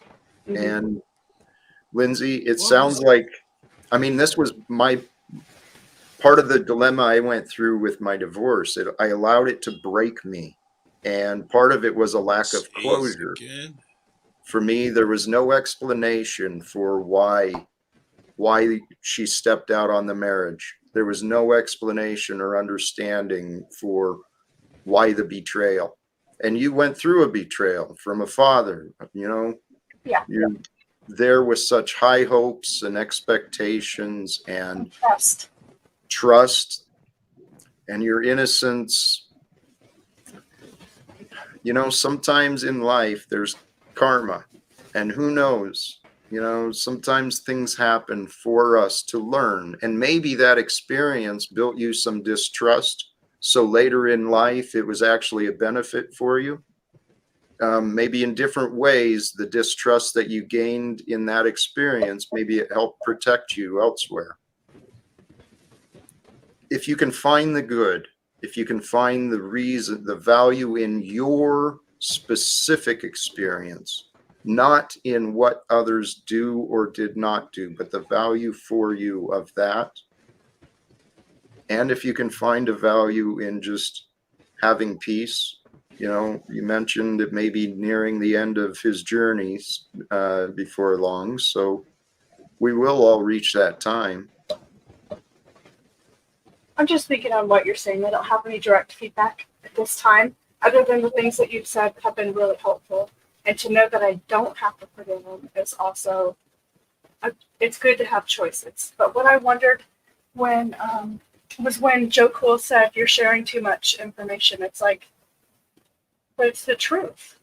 [SPEAKER 4] Mhm.
[SPEAKER 1] And Lindsay, it sounds like, I mean, this was my part of the dilemma I went through with my divorce. I allowed it to break me. And part of it was a lack of closure. For me, there was no explanation for why she stepped out on the marriage. There was no explanation or understanding for why the betrayal. And you went through a betrayal from a father, you know.
[SPEAKER 4] Yeah.
[SPEAKER 1] You're there with such high hopes and expectations and trust and your innocence. You know, sometimes in life there's karma, and who knows, you know, sometimes things happen for us to learn, and maybe that experience built you some distrust, so later in life it was actually a benefit for you. Maybe in different ways, the distrust that you gained in that experience, maybe it helped protect you elsewhere. If you can find the good, if you can find the reason, the value in your specific experience, not in what others do or did not do, but the value for you of that. And if you can find a value in just having peace, you know, you mentioned it may be nearing the end of his journeys before long. So we will all reach that time.
[SPEAKER 4] I'm just thinking on what you're saying. I don't have any direct feedback at this time, other than the things that you've said have been really helpful. And to know that I don't have to forgive him is also, it's good to have choices. But what I wondered when was when Joe Cool said, you're sharing too much information. It's like, but it's the truth.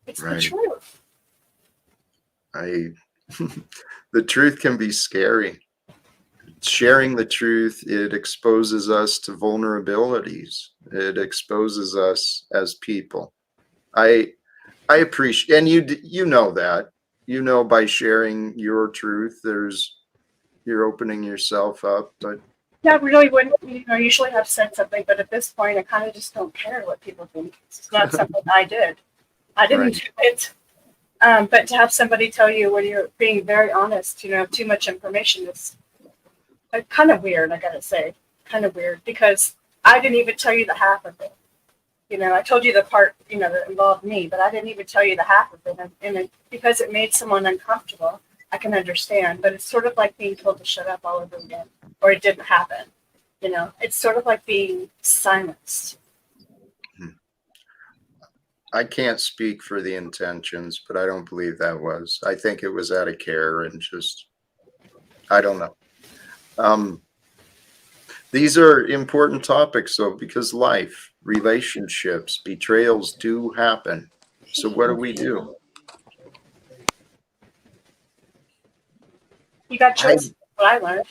[SPEAKER 4] It's
[SPEAKER 1] Right.
[SPEAKER 4] the truth.
[SPEAKER 1] The truth can be scary. Sharing the truth, it exposes us to vulnerabilities. It exposes us as people. I appreciate, and you know that, you know, by sharing your truth, you're opening yourself up. But
[SPEAKER 4] Yeah, really wouldn't, I usually have said something, but at this point, I kind of just don't care what people think. It's not something I did. I didn't do it. But to have somebody tell you when you're being very honest, you know, too much information is kind of weird, I gotta say. Kind of weird, because I didn't even tell you the half of it. You know, I told you the part, you know, that involved me, but I didn't even tell you the half of it. And because it made someone uncomfortable, I can understand. But it's sort of like being told to shut up all over again, or it didn't happen. You know, it's sort of like being silenced.
[SPEAKER 1] I can't speak for the intentions, but I don't believe that was. I think it was out of care and just, I don't know. These are important topics, though, because life, relationships, betrayals do happen. So what do we do?
[SPEAKER 4] You got choice. What I learned.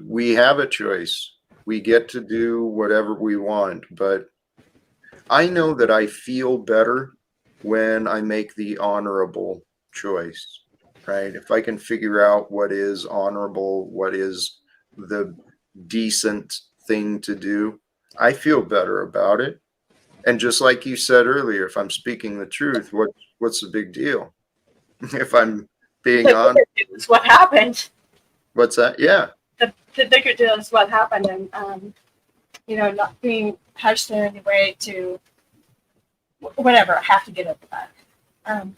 [SPEAKER 1] We have a choice. We get to do whatever we want, but I know that I feel better when I make the honorable choice, right? If I can figure out what is honorable, what is the decent thing to do, I feel better about it. And just like you said earlier, if I'm speaking the truth, what's the big deal? If I'm being honest,
[SPEAKER 4] it's what happened.
[SPEAKER 1] What's that? Yeah.
[SPEAKER 4] The bigger deal is what happened, and you know, not being pushed in any way to whatever. I have to get over that.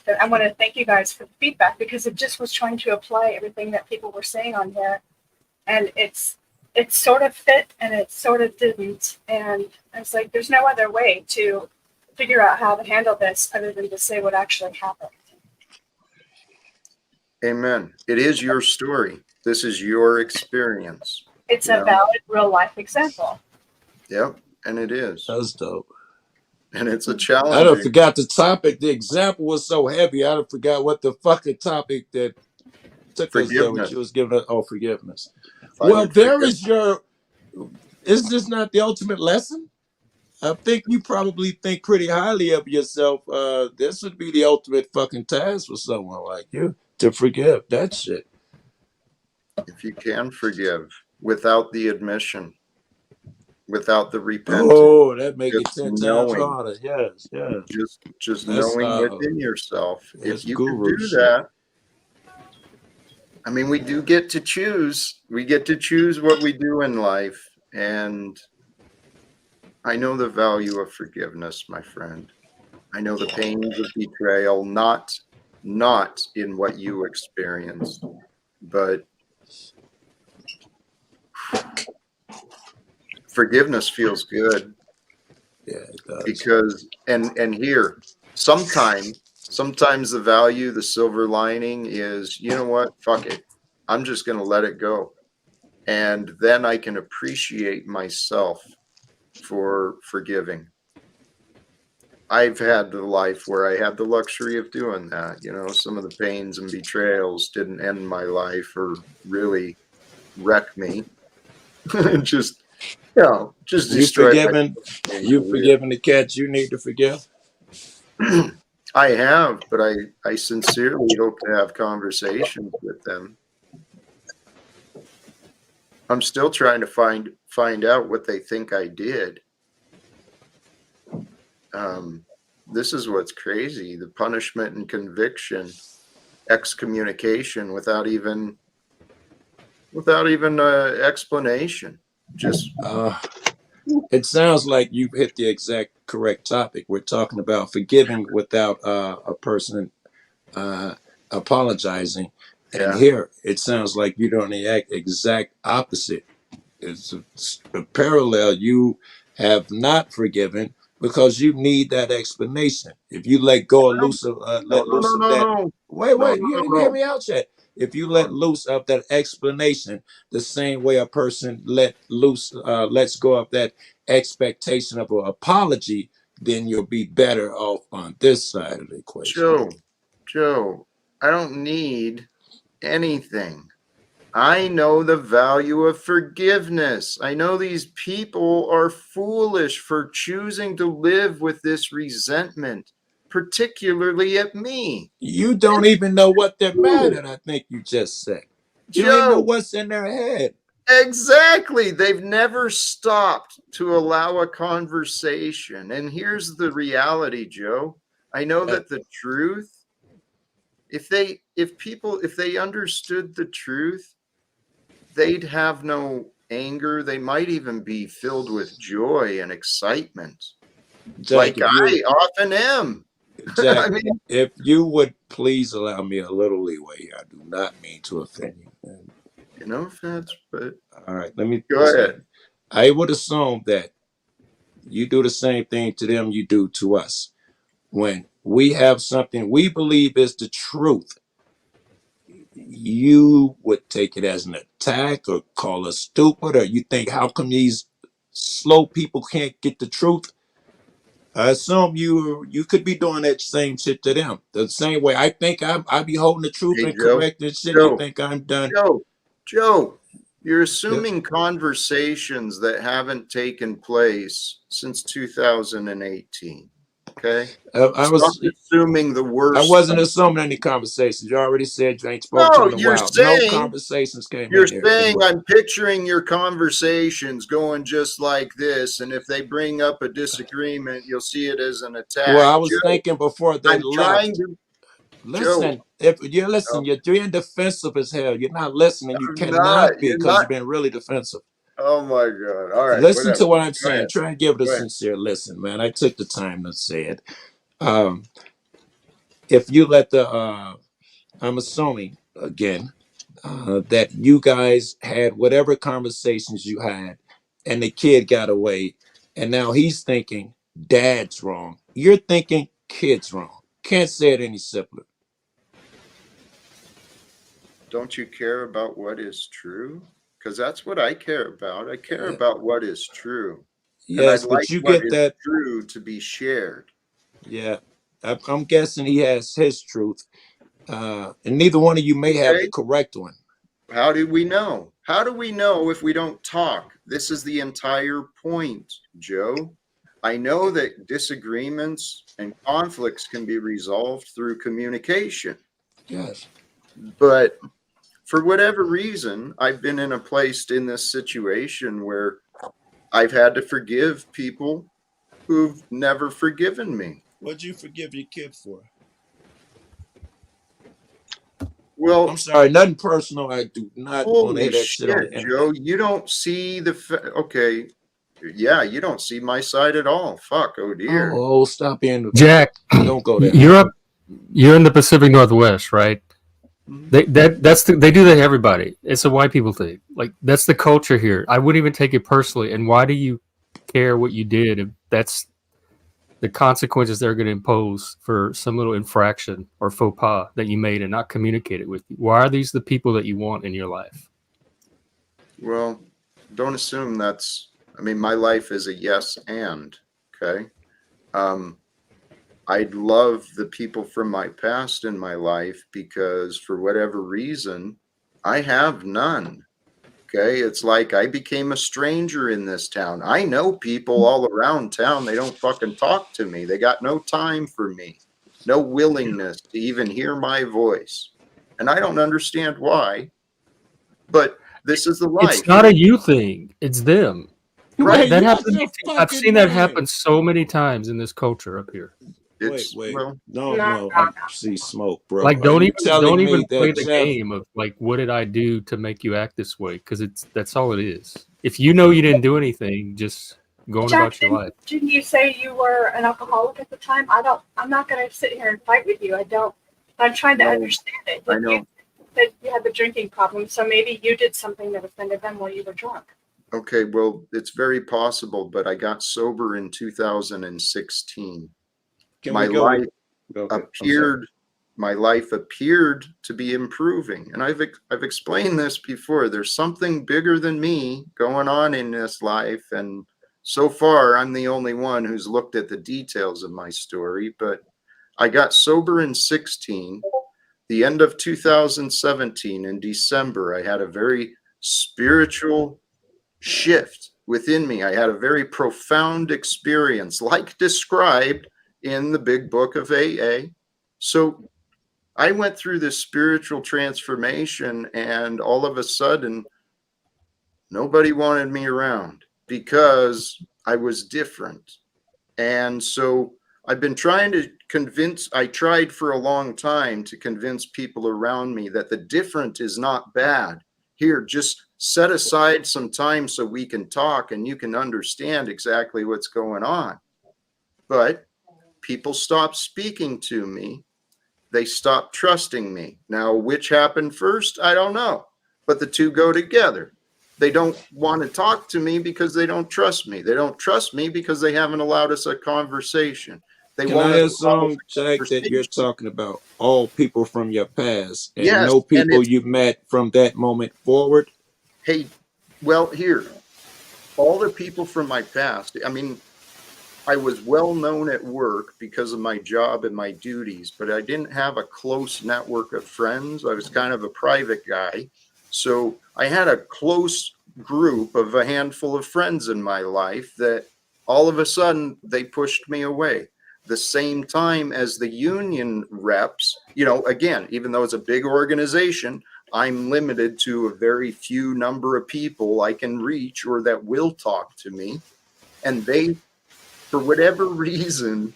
[SPEAKER 4] But I want to thank you guys for the feedback, because it just was trying to apply everything that people were saying on here, and it's sort of fit and it sort of didn't, and it's like there's no other way to figure out how to handle this other than to say what actually happened.
[SPEAKER 1] Amen. It is your story. This is your experience.
[SPEAKER 4] It's a valid real life example.
[SPEAKER 1] Yep, and it is.
[SPEAKER 7] That's dope.
[SPEAKER 1] And it's a challenge.
[SPEAKER 7] I done forgot the topic. The example was so heavy. I done forgot what the fucking topic that took us there, which you was giving us. Oh, forgiveness. Well, there is your. Is this not the ultimate lesson? I think you probably think pretty highly of yourself. This would be the ultimate fucking task for someone like you, to forgive that shit.
[SPEAKER 1] If you can forgive without the admission. without the repentance.
[SPEAKER 7] Oh, that make it
[SPEAKER 1] Just
[SPEAKER 7] 10 times
[SPEAKER 1] knowing,
[SPEAKER 7] harder. Yes, yes.
[SPEAKER 1] just
[SPEAKER 7] That's
[SPEAKER 1] knowing within yourself.
[SPEAKER 7] that's
[SPEAKER 1] If you could
[SPEAKER 7] guru
[SPEAKER 1] do
[SPEAKER 7] shit.
[SPEAKER 1] that, I mean, we do get to choose. We get to choose what we do in life. And I know the value of forgiveness, my friend. I know the pains of betrayal, not in what you experienced, but forgiveness feels good
[SPEAKER 7] Yeah, it does.
[SPEAKER 1] because and here sometimes the value, the silver lining is, you know what, fuck it, I'm just going to let it go, and then I can appreciate myself for forgiving. I've had the life where I had the luxury of doing that. You know, some of the pains and betrayals didn't end my life or really wreck me. Just, you know, just
[SPEAKER 7] You
[SPEAKER 1] destroyed my
[SPEAKER 7] forgiven? You
[SPEAKER 1] career.
[SPEAKER 7] forgiven the cats you need to forgive?
[SPEAKER 1] I have, but I sincerely hope to have conversations with them. I'm still trying to find out what they think I did. This is what's crazy: the punishment and conviction, excommunication without even explanation. Just
[SPEAKER 7] It sounds like you've hit the exact correct topic. We're talking about forgiving without a person apologizing. And
[SPEAKER 1] yeah.
[SPEAKER 7] here it sounds like you're doing the exact opposite. It's a parallel. You have not forgiven because you need that explanation. If you let go of loose of
[SPEAKER 1] No,
[SPEAKER 7] let
[SPEAKER 1] no,
[SPEAKER 7] loose
[SPEAKER 1] no,
[SPEAKER 7] of
[SPEAKER 1] no,
[SPEAKER 7] that,
[SPEAKER 1] no, no,
[SPEAKER 7] wait,
[SPEAKER 1] no,
[SPEAKER 7] you
[SPEAKER 1] no,
[SPEAKER 7] didn't hear
[SPEAKER 1] no.
[SPEAKER 7] me out yet. If you let loose of that explanation, the same way a person lets go of that expectation of an apology, then you'll be better off on this side of the equation.
[SPEAKER 1] Joe, I don't need anything. I know the value of forgiveness. I know these people are foolish for choosing to live with this resentment, particularly at me.
[SPEAKER 7] You don't even know what they're mad at. I think you just said. You don't even know
[SPEAKER 1] Joe,
[SPEAKER 7] what's in their head.
[SPEAKER 1] exactly. They've never stopped to allow a conversation. And here's the reality, Joe. I know that the truth, if they understood the truth, they'd have no anger. They might even be filled with joy and excitement,
[SPEAKER 7] Jack,
[SPEAKER 1] like
[SPEAKER 7] if you
[SPEAKER 1] I often am.
[SPEAKER 7] Jack,
[SPEAKER 1] I mean,
[SPEAKER 7] if you would please allow me a little leeway here. I do not mean to offend you.
[SPEAKER 1] no offense, but
[SPEAKER 7] All right, let me
[SPEAKER 1] go
[SPEAKER 7] say,
[SPEAKER 1] ahead.
[SPEAKER 7] I would assume that you do the same thing to them you do to us. When we have something we believe is the truth, you would take it as an attack or call us stupid, or you think, how come these slow people can't get the truth? I assume you could be doing that same shit to them. The same way I think I be holding the truth
[SPEAKER 1] Hey,
[SPEAKER 7] and
[SPEAKER 1] Joe,
[SPEAKER 7] correcting shit. You
[SPEAKER 1] Joe,
[SPEAKER 7] think I'm done?
[SPEAKER 1] Joe, you're
[SPEAKER 7] Yeah.
[SPEAKER 1] assuming conversations that haven't taken place since 2018. Okay,
[SPEAKER 7] I
[SPEAKER 1] stop
[SPEAKER 7] was
[SPEAKER 1] assuming the
[SPEAKER 7] I
[SPEAKER 1] worst.
[SPEAKER 7] wasn't assuming any conversations. You already said you ain't spoke to
[SPEAKER 1] No,
[SPEAKER 7] them in a while. No conversations came
[SPEAKER 1] you're
[SPEAKER 7] in here.
[SPEAKER 1] saying I'm picturing your conversations going just like this, and if they bring up a disagreement, you'll see it as an
[SPEAKER 7] Well,
[SPEAKER 1] attack.
[SPEAKER 7] I was
[SPEAKER 1] Joe,
[SPEAKER 7] thinking before they
[SPEAKER 1] I'm trying
[SPEAKER 7] left.
[SPEAKER 1] to, Joe.
[SPEAKER 7] Listen, if you listen,
[SPEAKER 1] No,
[SPEAKER 7] you're being defensive as hell. You're not listening. You
[SPEAKER 1] I'm not.
[SPEAKER 7] cannot be
[SPEAKER 1] You're
[SPEAKER 7] because
[SPEAKER 1] not.
[SPEAKER 7] you've been really defensive.
[SPEAKER 1] Oh my God! All right,
[SPEAKER 7] Listen
[SPEAKER 1] whatever.
[SPEAKER 7] to what I'm
[SPEAKER 1] Go
[SPEAKER 7] saying.
[SPEAKER 1] ahead.
[SPEAKER 7] Try and give it a
[SPEAKER 1] Go ahead.
[SPEAKER 7] sincere listen, man. I took the time to say it. Um, if you let I'm assuming again that you guys had whatever conversations you had, and the kid got away, and now he's thinking dad's wrong. You're thinking kid's wrong. Can't say it any simpler.
[SPEAKER 1] Don't you care about what is true? Because that's what I care about. I care
[SPEAKER 7] Uh,
[SPEAKER 1] about what is true, and I'd
[SPEAKER 7] yes,
[SPEAKER 1] like
[SPEAKER 7] but you
[SPEAKER 1] what
[SPEAKER 7] get
[SPEAKER 1] is
[SPEAKER 7] that.
[SPEAKER 1] true to be shared.
[SPEAKER 7] Yeah, I'm guessing he has his truth, and neither one of you may have the
[SPEAKER 1] Okay.
[SPEAKER 7] correct one.
[SPEAKER 1] How do we know? How do we know if we don't talk? This is the entire point, Joe. I know that disagreements and conflicts can be resolved through communication,
[SPEAKER 7] Yes.
[SPEAKER 1] but for whatever reason, I've been in a place in this situation where I've had to forgive people who've never forgiven me.
[SPEAKER 7] What'd you forgive your kid for?
[SPEAKER 1] Well,
[SPEAKER 7] I'm sorry, nothing personal. I do not want to
[SPEAKER 1] holy
[SPEAKER 7] hear that shit on the
[SPEAKER 1] shit,
[SPEAKER 7] internet.
[SPEAKER 1] Joe, you don't see okay. Yeah, you don't see my side at all. Fuck, oh dear.
[SPEAKER 7] Oh, stop being.
[SPEAKER 6] Jack,
[SPEAKER 7] Don't go there.
[SPEAKER 6] you're in the Pacific Northwest, right?
[SPEAKER 1] Mhm.
[SPEAKER 6] They do that to everybody. It's a white people thing. Like, that's the culture here. I wouldn't even take it personally. And why do you care what you did if that's the consequences they're going to impose for some little infraction or faux pas that you made and not communicated with you? Why are these the people that you want in your life?
[SPEAKER 1] Well, don't assume that's, I mean, my life is a yes and, okay? I'd love the people from my past in my life because for whatever reason, I have none. Okay. It's like I became a stranger in this town. I know people all around town. They don't fucking talk to me. They got no time for me, no willingness to even hear my voice. And I don't understand why, but this is the life.
[SPEAKER 6] It's not a you thing. It's them.
[SPEAKER 1] Right.
[SPEAKER 6] That
[SPEAKER 7] Wait,
[SPEAKER 6] happens.
[SPEAKER 7] you're the
[SPEAKER 6] I've
[SPEAKER 7] fucking
[SPEAKER 6] seen that
[SPEAKER 7] man.
[SPEAKER 6] happen so many times in this culture up here.
[SPEAKER 1] It's,
[SPEAKER 7] Wait.
[SPEAKER 1] well,
[SPEAKER 7] No. I see smoke, bro.
[SPEAKER 6] Like,
[SPEAKER 7] Are
[SPEAKER 6] don't
[SPEAKER 7] you
[SPEAKER 6] even
[SPEAKER 7] telling me
[SPEAKER 6] play
[SPEAKER 7] that
[SPEAKER 6] the
[SPEAKER 7] Jeff?
[SPEAKER 6] game of like, what did I do to make you act this way? Because that's all it is. If you know you didn't do anything, just go on
[SPEAKER 4] Jack,
[SPEAKER 6] about your life.
[SPEAKER 4] didn't you say you were an alcoholic at the time? I'm not going to sit here and fight with you. I'm trying to
[SPEAKER 1] No,
[SPEAKER 4] understand it.
[SPEAKER 1] I know.
[SPEAKER 4] That you had the drinking problem, so maybe you did something that offended them while you were drunk.
[SPEAKER 1] Okay, well, it's very possible, but I got sober in 2016.
[SPEAKER 7] Can
[SPEAKER 1] My
[SPEAKER 7] we go?
[SPEAKER 1] life
[SPEAKER 7] Okay, I'm sorry.
[SPEAKER 1] appeared, my life appeared to be improving, and I've explained this before. There's something bigger than me going on in this life, and so far, I'm the only one who's looked at the details of my story. But I got sober in 16. The end of 2017 in December, I had a very spiritual shift within me. I had a very profound experience, like described in the big book of AA. So I went through this spiritual transformation, and all of a sudden, nobody wanted me around because I was different. And so I've been trying to I tried for a long time to convince people around me that the different is not bad. Here, just set aside some time so we can talk and you can understand exactly what's going on. But people stopped speaking to me. They stopped trusting me. Now, which happened first? I don't know. But the two go together. They don't want to talk to me because they don't trust me. They don't trust me because they haven't allowed us a conversation. They
[SPEAKER 7] Can
[SPEAKER 1] won't
[SPEAKER 7] I
[SPEAKER 1] allow
[SPEAKER 7] assume, Jack, that you're talking about all people from your past and
[SPEAKER 1] yes,
[SPEAKER 7] no
[SPEAKER 1] and
[SPEAKER 7] people
[SPEAKER 1] it's,
[SPEAKER 7] you met from that moment forward?
[SPEAKER 1] hey, well, here, all the people from my past, I mean, I was well known at work because of my job and my duties, but I didn't have a close network of friends. I was kind of a private guy. So I had a close group of a handful of friends in my life that all of a sudden they pushed me away. The same time as the union reps, again, even though it's a big organization, I'm limited to a very few number of people I can reach or that will talk to me. And they, for whatever reason,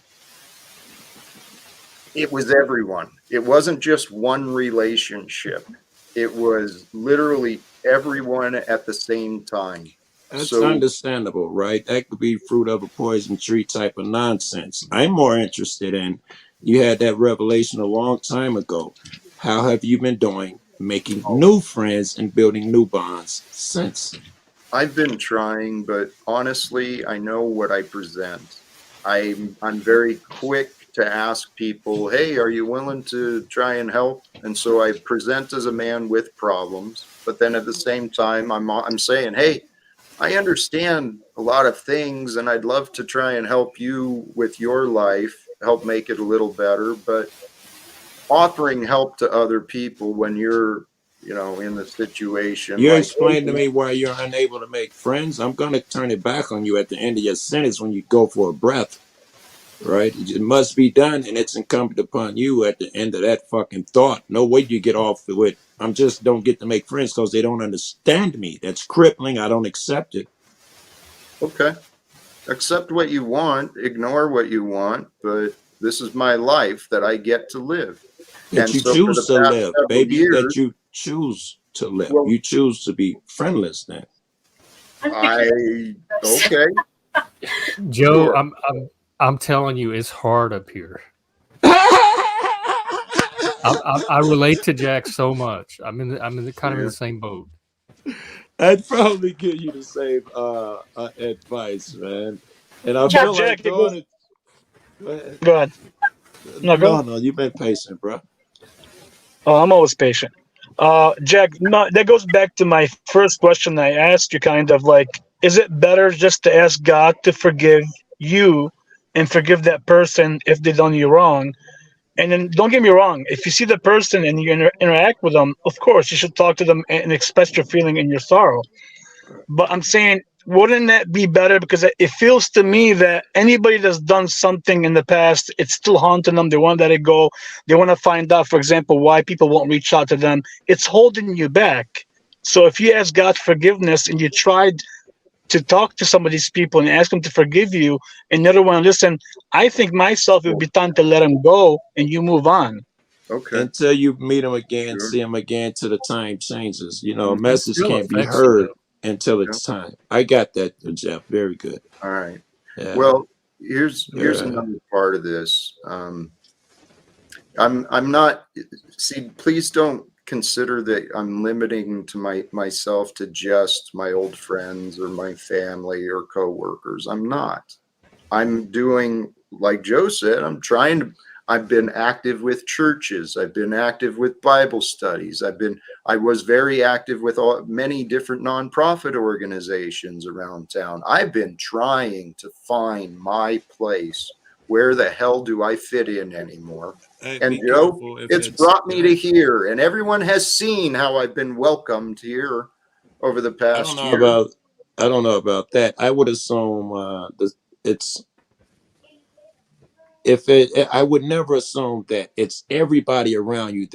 [SPEAKER 1] it was everyone. It wasn't just one relationship. It was literally everyone at the same time.
[SPEAKER 7] That's
[SPEAKER 1] So
[SPEAKER 7] understandable, right? That could be fruit of a poison tree type of nonsense. I'm more interested in, you had that revelation a long time ago. How have you been doing making new friends and building new bonds since?
[SPEAKER 1] I've been trying, but honestly, I know what I present. I'm very quick to ask people, "Hey, are you willing to try and help?" And so I present as a man with problems, but then at the same time, I'm saying, "Hey, I understand a lot of things, and I'd love to try and help you with your life, help make it a little better." But offering help to other people when you're, in the situation,
[SPEAKER 7] You
[SPEAKER 1] like,
[SPEAKER 7] explain to me why you're unable to make friends. I'm going to turn it back on you at the end of your sentence when you go for a breath, right? It must be done, and it's incumbent upon you at the end of that fucking thought. No way you get off with, I'm just don't get to make friends because they don't understand me. That's crippling. I don't accept it.
[SPEAKER 1] Okay. Accept what you want, ignore what you want, but this is my life that I get to live.
[SPEAKER 7] That
[SPEAKER 1] And
[SPEAKER 7] you
[SPEAKER 1] so for
[SPEAKER 7] choose
[SPEAKER 1] the
[SPEAKER 7] to
[SPEAKER 1] past
[SPEAKER 7] live,
[SPEAKER 1] several
[SPEAKER 7] baby.
[SPEAKER 1] years,
[SPEAKER 7] That you choose to live.
[SPEAKER 1] well,
[SPEAKER 7] You choose to be friendless then.
[SPEAKER 1] okay,
[SPEAKER 6] Joe,
[SPEAKER 1] sure.
[SPEAKER 6] I'm telling you, it's hard up here. I relate to Jack so much. I'm in the kind of in
[SPEAKER 1] Yeah.
[SPEAKER 6] the same boat.
[SPEAKER 7] I'd probably give you the same advice, man. And I feel like
[SPEAKER 2] Jack,
[SPEAKER 7] doing it. Go ahead.
[SPEAKER 2] go ahead. No, go.
[SPEAKER 7] No, you've been patient, bro.
[SPEAKER 2] Oh, I'm always patient. Jack, that goes back to my first question I asked you, kind of like, is it better just to ask God to forgive you and forgive that person if they done you wrong? And then don't get me wrong, if you see the person and you interact with them, of course, you should talk to them and express your feeling and your sorrow. But I'm saying, wouldn't that be better? Because it feels to me that anybody that's done something in the past, it's still haunting them. They want to let it go. They want to find out, for example, why people won't reach out to them. It's holding you back. So if you ask God forgiveness and you tried to talk to some of these people and ask them to forgive you, and the other one, listen, I think myself it would be time to let them go and you move on.
[SPEAKER 1] Okay,
[SPEAKER 7] Until you meet them again,
[SPEAKER 1] sure.
[SPEAKER 7] see them again, till the time changes. You know, a
[SPEAKER 1] Mhm.
[SPEAKER 6] It
[SPEAKER 7] message
[SPEAKER 6] still
[SPEAKER 7] can't be
[SPEAKER 6] affects you
[SPEAKER 7] heard
[SPEAKER 6] though.
[SPEAKER 7] until
[SPEAKER 1] Yeah.
[SPEAKER 7] it's time. I got that, Jeff. Very good.
[SPEAKER 1] All right.
[SPEAKER 7] Yeah.
[SPEAKER 1] Well, here's
[SPEAKER 7] Yeah.
[SPEAKER 1] another part of this. I'm not. See, please don't consider that I'm limiting to myself to just my old friends or my family or coworkers. I'm not. I'm doing like Joe said. I've been active with churches. I've been active with Bible studies. I was very active with many different nonprofit organizations around town. I've been trying to find my place. Where the hell do I fit in anymore?
[SPEAKER 7] Hey,
[SPEAKER 1] And
[SPEAKER 7] be
[SPEAKER 1] Joe,
[SPEAKER 7] careful if
[SPEAKER 1] it's
[SPEAKER 7] it's.
[SPEAKER 1] brought me to here, and everyone has seen how I've been welcomed here over the
[SPEAKER 7] I don't
[SPEAKER 1] past
[SPEAKER 7] know
[SPEAKER 1] year.
[SPEAKER 7] about. I don't know about that. I would assume it's if it. I would never assume that it's everybody around you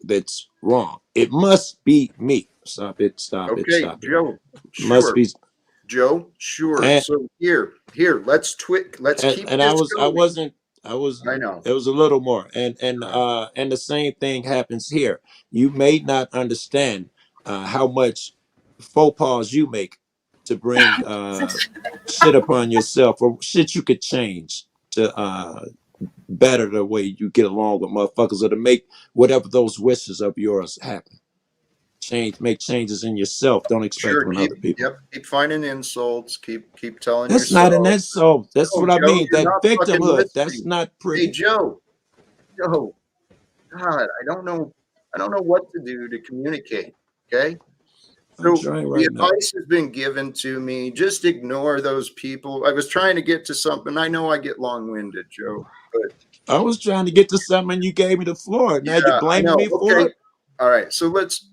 [SPEAKER 7] that's wrong. It must be me. Stop it. Stop it.
[SPEAKER 1] Okay,
[SPEAKER 7] Stop it.
[SPEAKER 1] Joe,
[SPEAKER 7] Must
[SPEAKER 1] sure.
[SPEAKER 7] be.
[SPEAKER 1] Joe, sure.
[SPEAKER 7] And
[SPEAKER 1] So let's keep
[SPEAKER 7] and
[SPEAKER 1] this
[SPEAKER 7] I
[SPEAKER 1] going.
[SPEAKER 7] wasn't. I was.
[SPEAKER 1] I know.
[SPEAKER 7] It was a little more.
[SPEAKER 1] Right.
[SPEAKER 7] And the same thing happens here. You may not understand how much faux pas you make to bring shit upon yourself or shit you could change to better the way you get along with motherfuckers or to make whatever those wishes of yours happen. Make changes in yourself. Don't expect
[SPEAKER 1] Sure.
[SPEAKER 7] on other people.
[SPEAKER 1] Keep finding insults. Keep telling
[SPEAKER 7] That's not an
[SPEAKER 1] yourself.
[SPEAKER 7] insult. That's
[SPEAKER 1] No,
[SPEAKER 7] what I
[SPEAKER 1] Joe,
[SPEAKER 7] mean.
[SPEAKER 1] you're
[SPEAKER 7] That
[SPEAKER 1] not fucking
[SPEAKER 7] victimhood. That's
[SPEAKER 1] listening.
[SPEAKER 7] not
[SPEAKER 1] Hey,
[SPEAKER 7] pretty.
[SPEAKER 1] Joe. Joe. God, I don't know. I don't know what to do to communicate. Okay.
[SPEAKER 7] I'm
[SPEAKER 1] So
[SPEAKER 7] trying
[SPEAKER 1] the
[SPEAKER 7] right now.
[SPEAKER 1] advice has been given to me. Just ignore those people. I was trying to get to something. I know I get long-winded, Joe, but
[SPEAKER 7] I was trying to get to something and you gave me the floor. Now you're
[SPEAKER 1] yeah, I
[SPEAKER 7] blaming
[SPEAKER 1] know.
[SPEAKER 7] me for
[SPEAKER 1] Okay.
[SPEAKER 7] it?
[SPEAKER 1] All right. So let's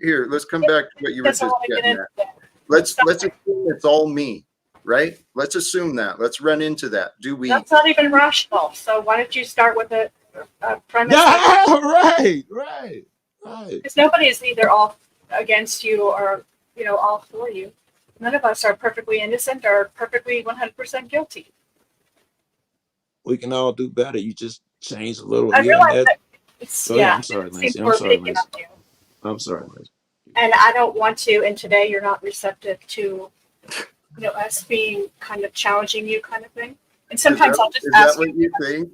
[SPEAKER 1] come back to what you were
[SPEAKER 4] Doesn't
[SPEAKER 1] just
[SPEAKER 4] want to get
[SPEAKER 1] getting
[SPEAKER 4] into
[SPEAKER 1] at.
[SPEAKER 4] that.
[SPEAKER 1] Let's assume it's all me, right? Let's assume that. Let's run into that. Do we?
[SPEAKER 4] That's not even rational. So why don't you start with a premise
[SPEAKER 7] Yeah,
[SPEAKER 4] that
[SPEAKER 7] right.
[SPEAKER 4] because nobody is either all against you or all for you. None of us are perfectly innocent or perfectly 100% guilty.
[SPEAKER 7] We can all do better. You just change a little
[SPEAKER 4] I
[SPEAKER 7] here and
[SPEAKER 4] realize
[SPEAKER 7] there.
[SPEAKER 4] that it's
[SPEAKER 7] Go ahead. I'm sorry,
[SPEAKER 4] it seems
[SPEAKER 7] Lindsay. I'm
[SPEAKER 4] we're
[SPEAKER 7] sorry,
[SPEAKER 4] picking
[SPEAKER 7] Lindsay.
[SPEAKER 4] on you,
[SPEAKER 7] I'm sorry, Lindsay.
[SPEAKER 4] and I don't want to. And today you're not receptive to us being kind of challenging you, kind of thing. And sometimes I'll just
[SPEAKER 1] Is that
[SPEAKER 4] ask
[SPEAKER 1] what
[SPEAKER 4] you.
[SPEAKER 1] you think?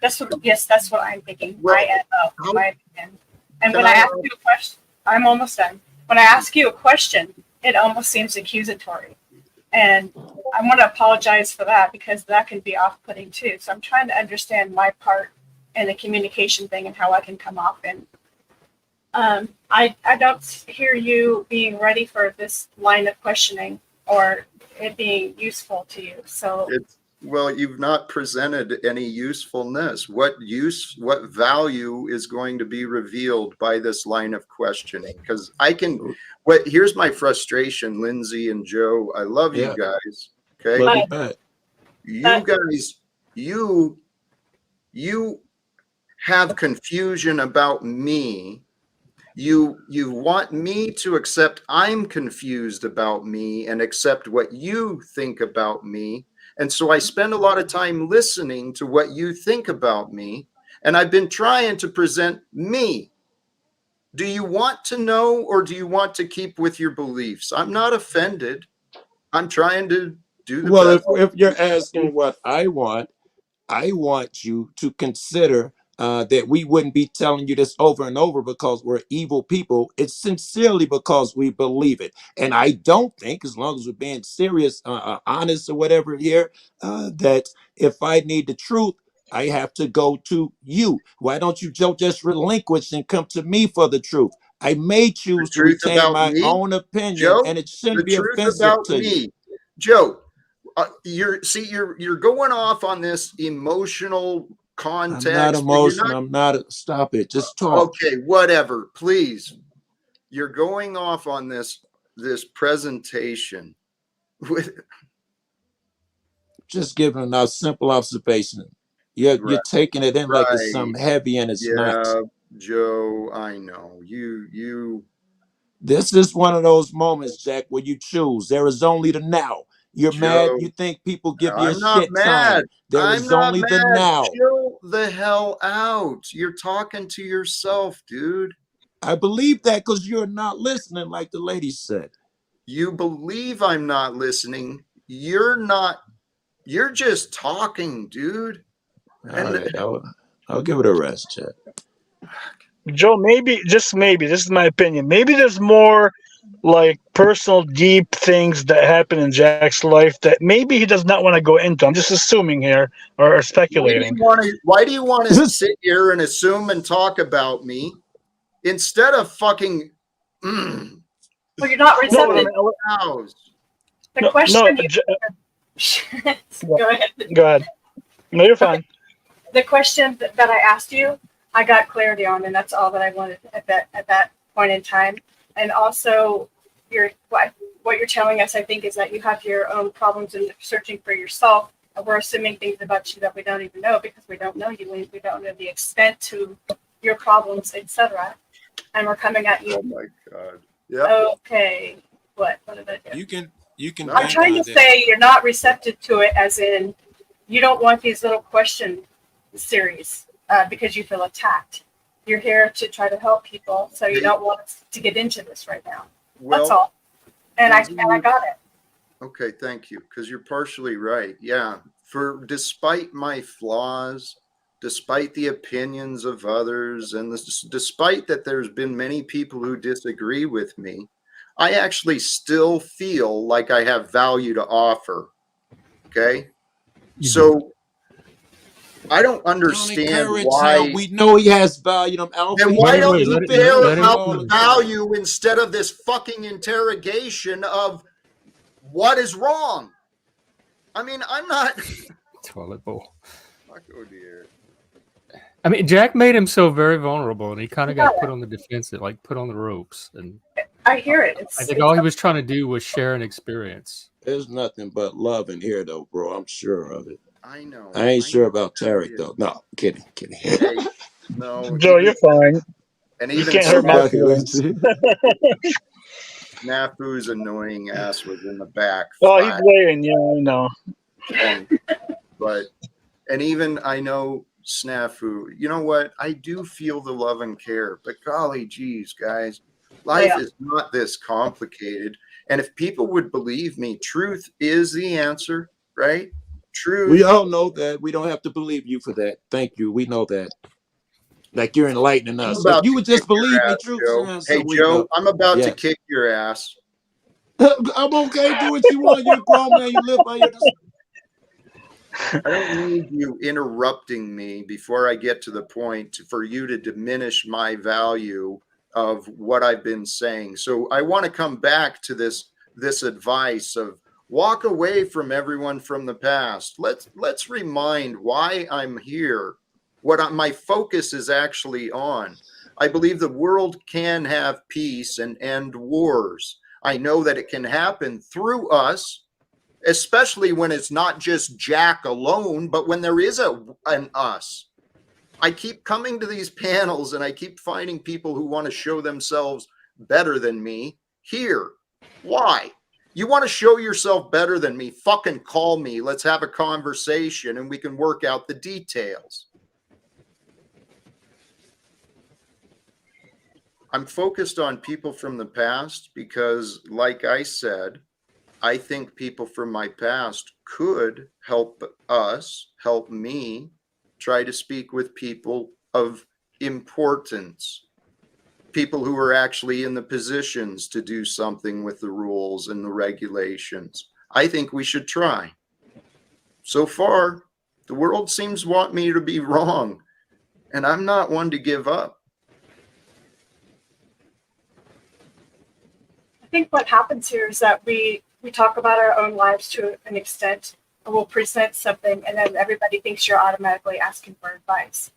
[SPEAKER 4] That's what I'm thinking.
[SPEAKER 1] Well,
[SPEAKER 4] In my opinion. And
[SPEAKER 1] can
[SPEAKER 4] when I
[SPEAKER 1] I
[SPEAKER 4] ask you a question, I'm almost done. When I ask you a question, it almost seems accusatory. And I want to apologize for that because that can be off-putting too. So I'm trying to understand my part in the communication thing and how I can come off. And I don't hear you being ready for this line of questioning or it being useful to you. So
[SPEAKER 1] Well, you've not presented any usefulness. What value is going to be revealed by this line of questioning? Because here's my frustration, Lindsay and Joe. I love you
[SPEAKER 7] Yeah,
[SPEAKER 1] guys. Okay.
[SPEAKER 7] love you back.
[SPEAKER 1] You guys, you have confusion about me You want me to accept I'm confused about me and accept what you think about me. And so I spend a lot of time listening to what you think about me. And I've been trying to present me. Do you want to know, or do you want to keep with your beliefs? I'm not offended. I'm trying to do the
[SPEAKER 7] Well,
[SPEAKER 1] best.
[SPEAKER 7] if you're asking what I want you to consider that we wouldn't be telling you this over and over because we're evil people. It's sincerely because we believe it. And I don't think, as long as we're being serious, honest, or whatever here, that if I need the truth, I have to go to you. Why don't you, Joe, just relinquish and come to me for the truth? I may
[SPEAKER 1] The
[SPEAKER 7] choose to
[SPEAKER 1] truth
[SPEAKER 7] retain
[SPEAKER 1] about
[SPEAKER 7] my
[SPEAKER 1] me,
[SPEAKER 7] own opinion,
[SPEAKER 1] Joe,
[SPEAKER 7] and it
[SPEAKER 1] the
[SPEAKER 7] shouldn't be
[SPEAKER 1] truth
[SPEAKER 7] offensive
[SPEAKER 1] about
[SPEAKER 7] to you.
[SPEAKER 1] me. Joe, you're going off on this emotional
[SPEAKER 7] I'm not
[SPEAKER 1] context, and you're
[SPEAKER 7] emotional.
[SPEAKER 1] not
[SPEAKER 7] I'm not. Stop it. Just talk.
[SPEAKER 1] okay. Whatever, please. You're going off on this presentation with
[SPEAKER 7] Just giving a simple observation. You're
[SPEAKER 1] right,
[SPEAKER 7] taking it in like it's
[SPEAKER 1] right.
[SPEAKER 7] something heavy, and it's not.
[SPEAKER 1] Yeah, Joe. I know you.
[SPEAKER 7] This is one of those moments, Jack, where you choose. There is only the now. You're mad.
[SPEAKER 1] Joe.
[SPEAKER 7] You think people give you a
[SPEAKER 1] I'm not
[SPEAKER 7] shit
[SPEAKER 1] mad.
[SPEAKER 7] time. There
[SPEAKER 1] I'm
[SPEAKER 7] is
[SPEAKER 1] not
[SPEAKER 7] only the
[SPEAKER 1] mad.
[SPEAKER 7] now.
[SPEAKER 1] Chill the hell out. You're talking to yourself, dude.
[SPEAKER 7] I believe that because you're not listening, like the lady said.
[SPEAKER 1] You believe I'm not listening. You're not. You're just talking, dude.
[SPEAKER 7] All
[SPEAKER 1] And
[SPEAKER 7] right, I'll give it a rest, Jack.
[SPEAKER 2] Joe, maybe, just maybe, this is my opinion. Maybe there's more like personal, deep things that happen in Jack's life that maybe he does not want to go into. I'm just assuming here or speculating.
[SPEAKER 1] why do you want to sit here and assume and talk about me instead of fucking
[SPEAKER 4] Well, you're not
[SPEAKER 2] No, but I
[SPEAKER 4] receptive.
[SPEAKER 2] mean,
[SPEAKER 1] house?
[SPEAKER 4] The
[SPEAKER 2] no,
[SPEAKER 4] question
[SPEAKER 2] no,
[SPEAKER 4] you go ahead.
[SPEAKER 2] go ahead. No, you're fine.
[SPEAKER 4] The question that I asked you, I got clarity on, and that's all that I wanted at that point in time. And also, what you're telling us, I think, is that you have your own problems in searching for yourself. And we're assuming things about you that we don't even know because we don't know you. We don't know the extent to your problems, etc. And we're coming at you.
[SPEAKER 1] Oh my god. Yeah.
[SPEAKER 4] Okay, what did I do?
[SPEAKER 7] You can.
[SPEAKER 4] I'm trying to say you're not receptive to it, as in you don't want these little question series because you feel attacked. You're here to try to help people, so you don't want us to get into this right now. That's all. And I got it.
[SPEAKER 1] Okay, thank you, because you're partially right. Yeah, for despite my flaws, despite the opinions of others, and despite that there's been many people who disagree with me, I actually still feel like I have value to offer. Okay, so I don't understand why.
[SPEAKER 7] We know he has value.
[SPEAKER 1] Then why don't you care
[SPEAKER 6] let him
[SPEAKER 1] about the
[SPEAKER 6] finish.
[SPEAKER 1] value instead of this fucking interrogation of what is wrong? I mean, I'm not.
[SPEAKER 6] Toilet bowl.
[SPEAKER 1] Oh dear.
[SPEAKER 6] I mean, Jack made himself very vulnerable, and he kind of got put on the defensive, like put on the ropes. And
[SPEAKER 4] I hear it.
[SPEAKER 6] I think all he was trying to do was share an experience.
[SPEAKER 7] There's nothing but love in here, though, bro. I'm sure of it.
[SPEAKER 1] I know.
[SPEAKER 7] I ain't sure about Tarek, though. No, kidding.
[SPEAKER 1] Hey, no,
[SPEAKER 2] Joe, you're fine.
[SPEAKER 1] And
[SPEAKER 2] You
[SPEAKER 1] even
[SPEAKER 2] can't hurt my
[SPEAKER 1] Snafu's
[SPEAKER 2] feelings.
[SPEAKER 1] annoying ass was in the back.
[SPEAKER 2] Oh, he's waiting. Yeah, I know.
[SPEAKER 1] But and even I know Snafu. You know what? I do feel the love and care, but golly geez, guys, life is not this complicated. And if people would believe me, truth is the answer, right? Truth.
[SPEAKER 7] We all know that. We don't have to believe you for that. Thank you. We know that. Like you're enlightening us. If you would just believe me, truth is the answer.
[SPEAKER 1] Hey, Joe, I'm about to
[SPEAKER 7] Yes.
[SPEAKER 1] kick your ass.
[SPEAKER 7] I'm okay. Do what you want. You're a grown man. You live by your.
[SPEAKER 1] I don't need you interrupting me before I get to the point for you to diminish my value of what I've been saying. So I want to come back to this advice of walk away from everyone from the past. Let's remind why I'm here, what my focus is actually on. I believe the world can have peace and end wars. I know that it can happen through us, especially when it's not just Jack alone, but when there is an us. I keep coming to these panels and I keep finding people who want to show themselves better than me here. Why? You want to show yourself better than me? Fucking call me. Let's have a conversation and we can work out the details. I'm focused on people from the past because, like I said, I think people from my past could help us, help me try to speak with people of importance, people who are actually in the positions to do something with the rules and the regulations. I think we should try. So far, the world seems to want me to be wrong, and I'm not one to give up.
[SPEAKER 4] I think what happens here is that we talk about our own lives to an extent, and we'll present something, and then everybody thinks you're automatically asking for advice.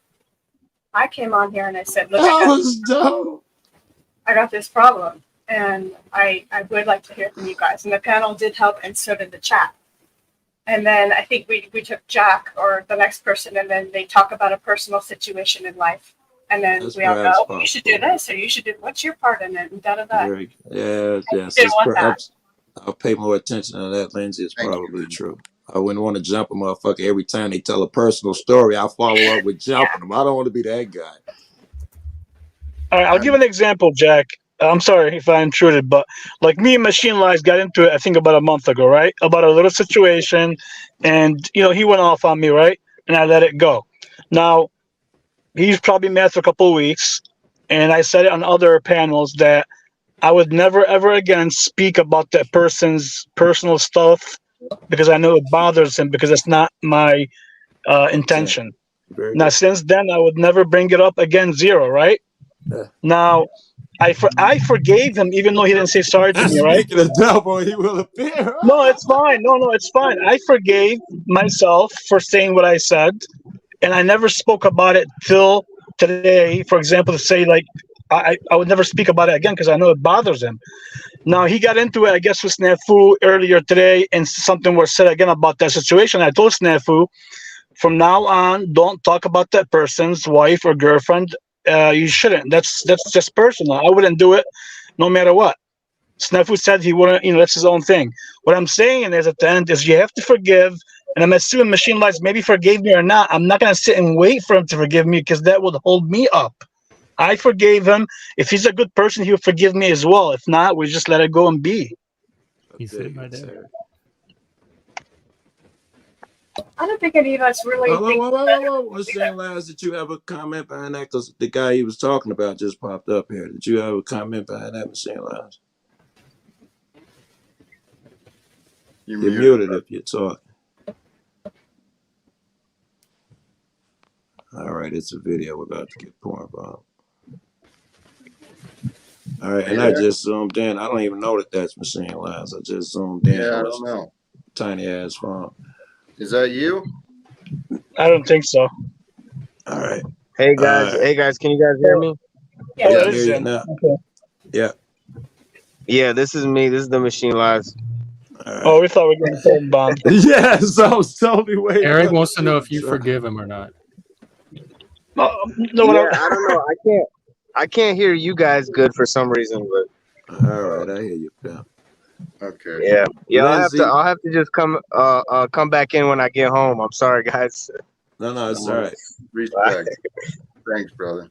[SPEAKER 4] I came on here and I said, look, I got this problem, and I would like to hear from you guys. And the panel did help, and so did the chat. And then I think we took Jack or the next person, and then they talk about a personal situation in life. And then we all go, oh, you should do this, or you should do, what's your part in it, and da-da-da.
[SPEAKER 7] Yes. I'll pay more attention to that, Lindsay. It's probably true. I wouldn't want to jump a motherfucker every time they tell a personal story. I'll follow up with jumping them. I don't want to be that guy.
[SPEAKER 2] All right, I'll give an example, Jack. I'm sorry if I intruded, but like me and Machine Lies got into it, I think about a month ago, right? About a little situation, and he went off on me, right? And I let it go. Now, he's probably mad for a couple of weeks, and I said it on other panels that I would never ever again speak about that person's personal stuff because I know it bothers him because it's not my intention. Now, since then, I would never bring it up again. Zero, right? Now, I forgave him even though he didn't say sorry to me, right?
[SPEAKER 7] Speaking of devil, he will appear.
[SPEAKER 2] No, it's fine. No, it's fine. I forgave myself for saying what I said, and I never spoke about it till today. For example, to say like I would never speak about it again because I know it bothers him. Now he got into it, I guess, with Snafu earlier today, and something was said again about that situation. I told Snafu, from now on, don't talk about that person's wife or girlfriend. You shouldn't. That's just personal. I wouldn't do it, no matter what. Snafu said he wouldn't. That's his own thing. What I'm saying is, at the end, is you have to forgive. And I'm assuming Machine Lies maybe forgave me or not. I'm not gonna sit and wait for him to forgive me because that would hold me up. I forgave him. If he's a good person, he'll forgive me as well. If not, we just let it go and be.
[SPEAKER 6] He's sitting right there.
[SPEAKER 4] I don't think any of us really think
[SPEAKER 7] What's saying, Laz, did you have a comment behind that? Because the guy he was talking about just popped up here. Did you have a comment behind that, Machine Laz? You're muted if you're talking. All right, it's a video we're about to get porn about. All right, and I just zoomed in. I don't even know that that's Machine Laz. I just zoomed in.
[SPEAKER 1] Yeah, I don't know.
[SPEAKER 7] Tiny ass phone.
[SPEAKER 1] Is that you?
[SPEAKER 2] I don't think so.
[SPEAKER 7] All right.
[SPEAKER 8] Hey guys, can you guys hear me?
[SPEAKER 4] Yeah,
[SPEAKER 7] I hear you now.
[SPEAKER 2] Okay.
[SPEAKER 7] Yeah.
[SPEAKER 8] Yeah, this is me. This is the Machine Lies.
[SPEAKER 7] Right.
[SPEAKER 2] Oh, we thought we were getting phone bombed.
[SPEAKER 7] Yes, I was totally waiting.
[SPEAKER 6] Eric wants to know if you forgive him or not.
[SPEAKER 2] No,
[SPEAKER 8] Yeah, I don't know. I can't hear you guys good for some reason, but
[SPEAKER 7] all right, I hear you, pal.
[SPEAKER 1] Okay.
[SPEAKER 8] Yeah.
[SPEAKER 7] Lindsay,
[SPEAKER 8] I'll have to just come back in when I get home. I'm sorry, guys.
[SPEAKER 7] No, it's all right.
[SPEAKER 1] Respect. Thanks, brother.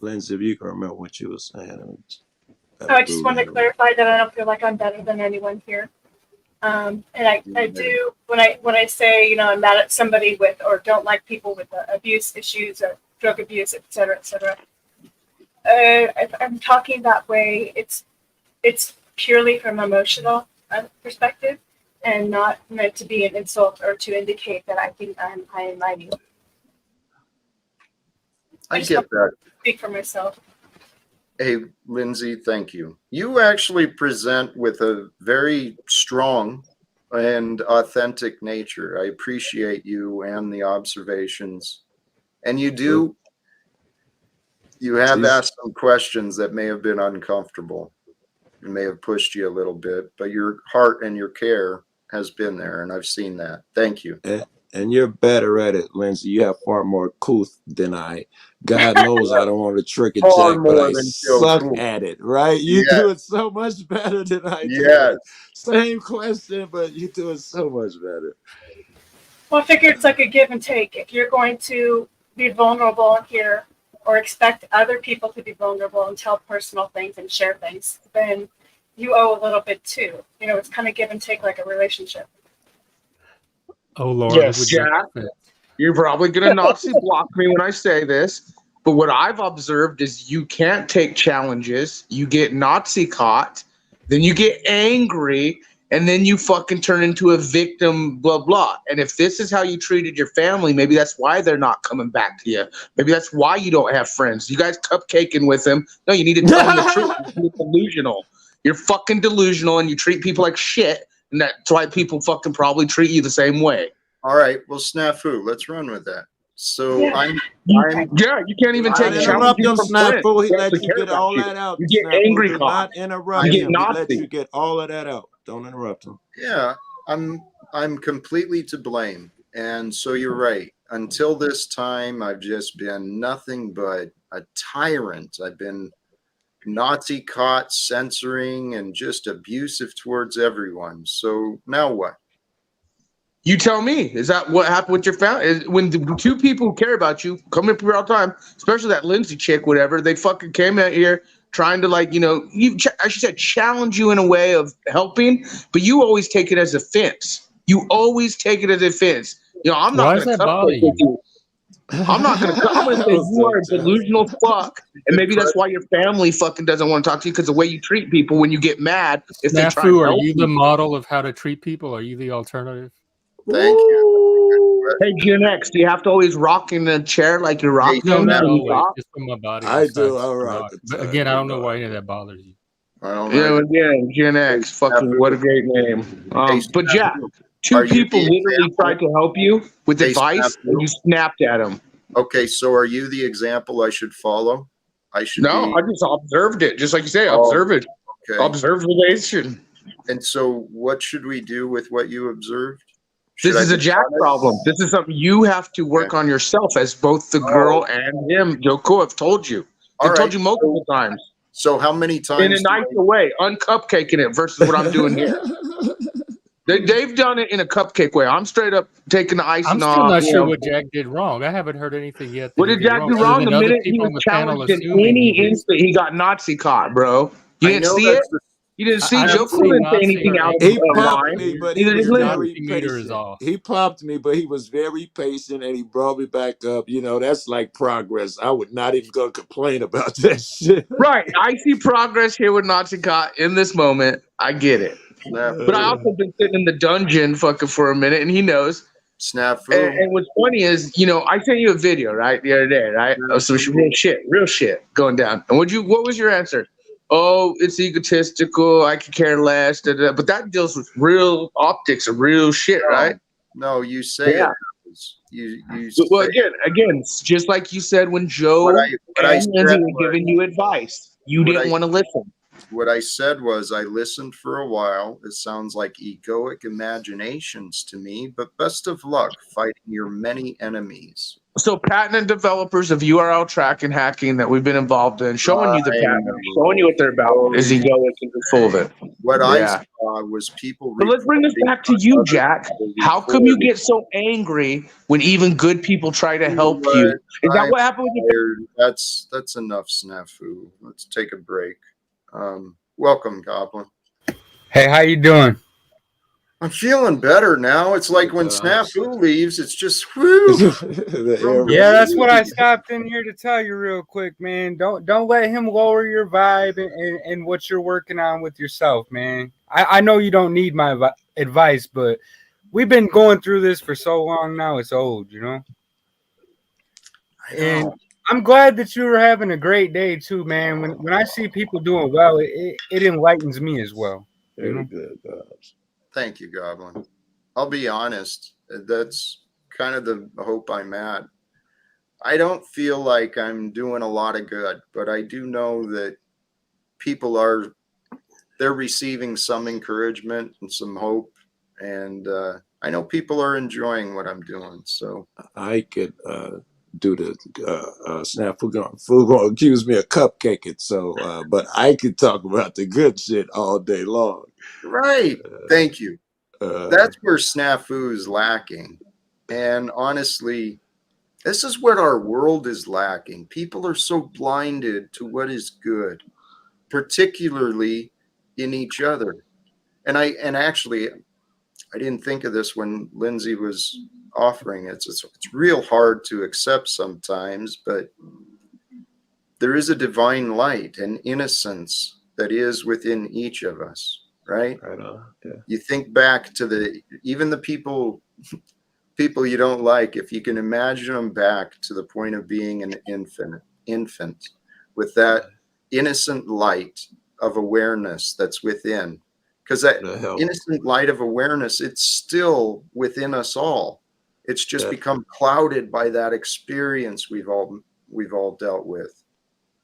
[SPEAKER 7] Lindsay, if you can remember what you were saying.
[SPEAKER 4] I just want to clarify that I don't feel like I'm better than anyone here. And I do when I say I'm mad at somebody with or don't like people with abuse issues or drug abuse, et cetera, et cetera. If I'm talking that way, it's purely from emotional perspective and not meant to be an insult or to indicate that I think I am mighty.
[SPEAKER 1] I get that.
[SPEAKER 4] Speak for myself.
[SPEAKER 1] Hey, Lindsay, thank you. You actually present with a very strong and authentic nature. I appreciate you and the observations. And you have asked some questions that may have been uncomfortable and may have pushed you a little bit, but your heart and your care has been there, and I've seen that. Thank you.
[SPEAKER 7] And you're better at it, Lindsay. You have far more couth than I. God knows I don't want to trick a
[SPEAKER 1] Far
[SPEAKER 7] Jack, but
[SPEAKER 1] more
[SPEAKER 7] I
[SPEAKER 1] than
[SPEAKER 7] suck
[SPEAKER 1] Joe.
[SPEAKER 7] at it, right? You
[SPEAKER 1] Yes.
[SPEAKER 7] do it so much better than I do
[SPEAKER 1] Yes.
[SPEAKER 7] it. Same question, but you do it so much better.
[SPEAKER 4] Well, I figure it's like a give and take. If you're going to be vulnerable here or expect other people to be vulnerable and tell personal things and share things, then you owe a little bit too. You know, it's kind of give and take like a relationship.
[SPEAKER 6] Oh Lord,
[SPEAKER 9] Yes,
[SPEAKER 6] look what
[SPEAKER 9] Jack.
[SPEAKER 6] said.
[SPEAKER 9] You're probably going to Nazi block me when I say this, but what I've observed is you can't take challenges. You get Nazi caught, then you get angry, and then you fucking turn into a victim, blah, blah. And if this is how you treated your family, maybe that's why they're not coming back to you. Maybe that's why you don't have friends. You guys cupcaking with them. No, you need to tell them the truth. You're delusional. You're fucking delusional, and you treat people like shit, and that's why people fucking probably treat you the same way.
[SPEAKER 1] All right. Well, snafu. Let's run with that. So
[SPEAKER 4] Yeah.
[SPEAKER 1] I'm
[SPEAKER 9] Yeah, you can't even
[SPEAKER 7] Do
[SPEAKER 9] take
[SPEAKER 7] not interrupt
[SPEAKER 9] challenges
[SPEAKER 7] him,
[SPEAKER 9] from friends
[SPEAKER 7] Snafu. He
[SPEAKER 9] who
[SPEAKER 7] let
[SPEAKER 9] actually
[SPEAKER 7] you
[SPEAKER 9] care
[SPEAKER 7] get
[SPEAKER 9] about
[SPEAKER 7] all
[SPEAKER 9] you.
[SPEAKER 7] that out.
[SPEAKER 9] You get
[SPEAKER 7] Snafu,
[SPEAKER 9] angry
[SPEAKER 7] do
[SPEAKER 9] caught.
[SPEAKER 7] not interrupt
[SPEAKER 9] You get
[SPEAKER 7] him. He let
[SPEAKER 9] Nazi.
[SPEAKER 7] you get all of that out. Don't interrupt him.
[SPEAKER 1] yeah. I'm completely to blame. And so you're right. Until this time, I've just been nothing but a tyrant. I've been Nazi caught, censoring, and just abusive towards everyone. So now what?
[SPEAKER 9] You tell me. Is that what happened with your family? Is when the two people who care about you come up here all the time, especially that Lindsay chick, whatever, they fucking came out here trying to I should say challenge you in a way of helping, but you always take it as offense. You always take it as offense. You know, I'm not
[SPEAKER 6] Why
[SPEAKER 9] going
[SPEAKER 6] does
[SPEAKER 9] to
[SPEAKER 6] that bother
[SPEAKER 9] cupcake with
[SPEAKER 6] you?
[SPEAKER 9] you. I'm not going to. I'm going to
[SPEAKER 7] That
[SPEAKER 9] say
[SPEAKER 7] was
[SPEAKER 9] you are a
[SPEAKER 7] fantastic.
[SPEAKER 9] delusional fuck, and maybe that's why your family fucking doesn't want to talk to you because the way you treat people when you get mad if they try and
[SPEAKER 6] Snafu, are
[SPEAKER 9] help
[SPEAKER 6] you
[SPEAKER 9] you.
[SPEAKER 6] the model of how to treat people? Are you the alternative?
[SPEAKER 1] Thank you.
[SPEAKER 9] Hey, Gen X, do you have to always rock in a chair like you're
[SPEAKER 1] Hey,
[SPEAKER 9] rocking
[SPEAKER 6] No,
[SPEAKER 9] them
[SPEAKER 6] not
[SPEAKER 9] when you
[SPEAKER 6] always.
[SPEAKER 9] talk?
[SPEAKER 6] Just from my body.
[SPEAKER 7] I do
[SPEAKER 6] Besides
[SPEAKER 7] all
[SPEAKER 6] the
[SPEAKER 7] right.
[SPEAKER 6] rock.
[SPEAKER 7] The
[SPEAKER 6] But
[SPEAKER 7] time,
[SPEAKER 6] again, I don't know
[SPEAKER 7] but
[SPEAKER 6] why any of that bothers you.
[SPEAKER 1] I don't
[SPEAKER 9] Yeah,
[SPEAKER 1] know.
[SPEAKER 9] again, Gen X, fucking what a great name.
[SPEAKER 1] Hey,
[SPEAKER 9] But Jack,
[SPEAKER 1] Snafu,
[SPEAKER 9] two
[SPEAKER 1] are you
[SPEAKER 9] people
[SPEAKER 1] the
[SPEAKER 9] literally
[SPEAKER 1] example?
[SPEAKER 9] tried to help you with
[SPEAKER 1] Hey,
[SPEAKER 9] advice, and
[SPEAKER 1] Snafu.
[SPEAKER 9] you snapped at them.
[SPEAKER 1] Okay, so are you the example I should follow? I should
[SPEAKER 9] No,
[SPEAKER 1] be.
[SPEAKER 9] I just observed it, just like you say,
[SPEAKER 1] Oh,
[SPEAKER 9] observe it,
[SPEAKER 1] okay.
[SPEAKER 9] observation.
[SPEAKER 1] And so, what should we do with what you observed? Should
[SPEAKER 9] This
[SPEAKER 1] I
[SPEAKER 9] is a
[SPEAKER 1] be
[SPEAKER 9] Jack
[SPEAKER 1] honest?
[SPEAKER 9] problem. This is something you have to work on yourself, as both the girl and him, Yoko, have told you.
[SPEAKER 1] All
[SPEAKER 9] They've told
[SPEAKER 1] right.
[SPEAKER 9] you multiple times
[SPEAKER 1] So, how many
[SPEAKER 9] in a
[SPEAKER 1] times?
[SPEAKER 9] nicer way, uncupcaking it versus what I'm doing here. They've done it in a cupcake way. I'm straight up taking the icing
[SPEAKER 6] I'm still
[SPEAKER 9] off.
[SPEAKER 6] not
[SPEAKER 9] you
[SPEAKER 6] sure
[SPEAKER 9] know.
[SPEAKER 6] what Jack did wrong. I haven't heard anything yet that
[SPEAKER 9] What
[SPEAKER 6] he
[SPEAKER 9] did
[SPEAKER 6] did
[SPEAKER 9] Jack
[SPEAKER 6] wrong,
[SPEAKER 9] do
[SPEAKER 6] other
[SPEAKER 9] wrong?
[SPEAKER 6] than
[SPEAKER 9] The
[SPEAKER 6] other
[SPEAKER 9] minute he
[SPEAKER 6] people
[SPEAKER 9] was
[SPEAKER 6] on the panel
[SPEAKER 9] challenged in
[SPEAKER 6] assuming he
[SPEAKER 9] any
[SPEAKER 6] did.
[SPEAKER 9] instant, he got Nazi caught, bro. You
[SPEAKER 1] I
[SPEAKER 9] didn't
[SPEAKER 1] know
[SPEAKER 9] see
[SPEAKER 1] that's
[SPEAKER 9] it? You didn't see?
[SPEAKER 6] I don't
[SPEAKER 9] Joko
[SPEAKER 6] see
[SPEAKER 9] didn't say
[SPEAKER 6] Nazi
[SPEAKER 9] anything
[SPEAKER 6] or
[SPEAKER 9] out
[SPEAKER 7] he
[SPEAKER 9] of
[SPEAKER 6] angry.
[SPEAKER 7] popped
[SPEAKER 9] line.
[SPEAKER 7] me, but he
[SPEAKER 9] Neither did
[SPEAKER 7] was
[SPEAKER 6] Your
[SPEAKER 9] Lindsay.
[SPEAKER 7] very
[SPEAKER 6] Nazi meter is
[SPEAKER 7] patient.
[SPEAKER 6] off.
[SPEAKER 7] He popped me, but he was very patient and he brought me back up. You know, that's like progress. I would not even go complain about that shit.
[SPEAKER 9] Right. I see progress here with Nazi caught in this moment. I get it. But I
[SPEAKER 1] snafu.
[SPEAKER 9] also been sitting in the dungeon fucking for a minute, and he knows.
[SPEAKER 1] Snafu.
[SPEAKER 9] And what's funny is, you know, I sent you a video, right, the other day, right? Of some real shit going down. And what was your answer? Oh, it's egotistical. I could care less. Da, da. But that deals with real optics of real shit, right?
[SPEAKER 1] No, you say
[SPEAKER 9] Yeah.
[SPEAKER 1] it. You
[SPEAKER 9] Well,
[SPEAKER 1] say
[SPEAKER 9] again, it's just like you said when Joe
[SPEAKER 1] what I
[SPEAKER 9] and Lindsay
[SPEAKER 1] said
[SPEAKER 9] were
[SPEAKER 1] was
[SPEAKER 9] giving you advice, you
[SPEAKER 1] what
[SPEAKER 9] didn't
[SPEAKER 1] I
[SPEAKER 9] want to listen.
[SPEAKER 1] what I said was I listened for a while. It sounds like egoic imaginations to me, but best of luck fighting your many enemies.
[SPEAKER 9] So patent developers of URL tracking hacking that we've been involved in, showing you the
[SPEAKER 1] I
[SPEAKER 9] patent,
[SPEAKER 1] know.
[SPEAKER 9] showing you what they're about, is egoic and full of it.
[SPEAKER 1] What I
[SPEAKER 9] Yeah.
[SPEAKER 1] saw was people
[SPEAKER 9] But let's bring this
[SPEAKER 1] reporting
[SPEAKER 9] back to
[SPEAKER 1] on
[SPEAKER 9] you,
[SPEAKER 1] other
[SPEAKER 9] Jack.
[SPEAKER 1] people
[SPEAKER 9] How come you
[SPEAKER 1] reporting.
[SPEAKER 9] get so angry when even good people try to
[SPEAKER 1] You know
[SPEAKER 9] help
[SPEAKER 1] what?
[SPEAKER 9] you? Is that
[SPEAKER 1] I'm
[SPEAKER 9] what happened with you?
[SPEAKER 1] tired. That's enough snafu. Let's take a break. Welcome, Goblin.
[SPEAKER 10] Hey, how you doing?
[SPEAKER 1] I'm feeling better now. It's like when Snafu leaves, it's just whoo.
[SPEAKER 7] The air
[SPEAKER 10] Yeah, that's
[SPEAKER 7] was
[SPEAKER 10] what I stopped in here to tell you real quick, man. Don't let him lower your vibe and what you're working on with yourself, man. I know you don't need my advice, but we've been going through this for so long now. It's old, you know. And I'm glad that you were having a great day too, man. When I see people doing well, it enlightens me as well. You
[SPEAKER 7] very
[SPEAKER 10] know?
[SPEAKER 7] good, Bobs.
[SPEAKER 1] Thank you, Goblin. I'll be honest. That's kind of the hope I'm at. I don't feel like I'm doing a lot of good, but I do know that people they're receiving some encouragement and some hope. And I know people are enjoying what I'm doing. So
[SPEAKER 7] I could do the snap. Food gonna accuse me of cupcaking. So, but I could talk about the good shit all day long.
[SPEAKER 1] right. Thank you.
[SPEAKER 7] Uh,
[SPEAKER 1] That's where snafu is lacking. And honestly, this is what our world is lacking. People are so blinded to what is good, particularly in each other. And actually, I didn't think of this when Lindsay was offering it. It's real hard to accept sometimes, but there is a divine light and innocence that is within each of us, right?
[SPEAKER 7] right on. Yeah.
[SPEAKER 1] You think back to even the people you don't like, if you can imagine them back to the point of being an infant with that innocent light of awareness that's within, because that innocent light of awareness, it's still within us all. It's just become clouded by that experience we've all dealt with.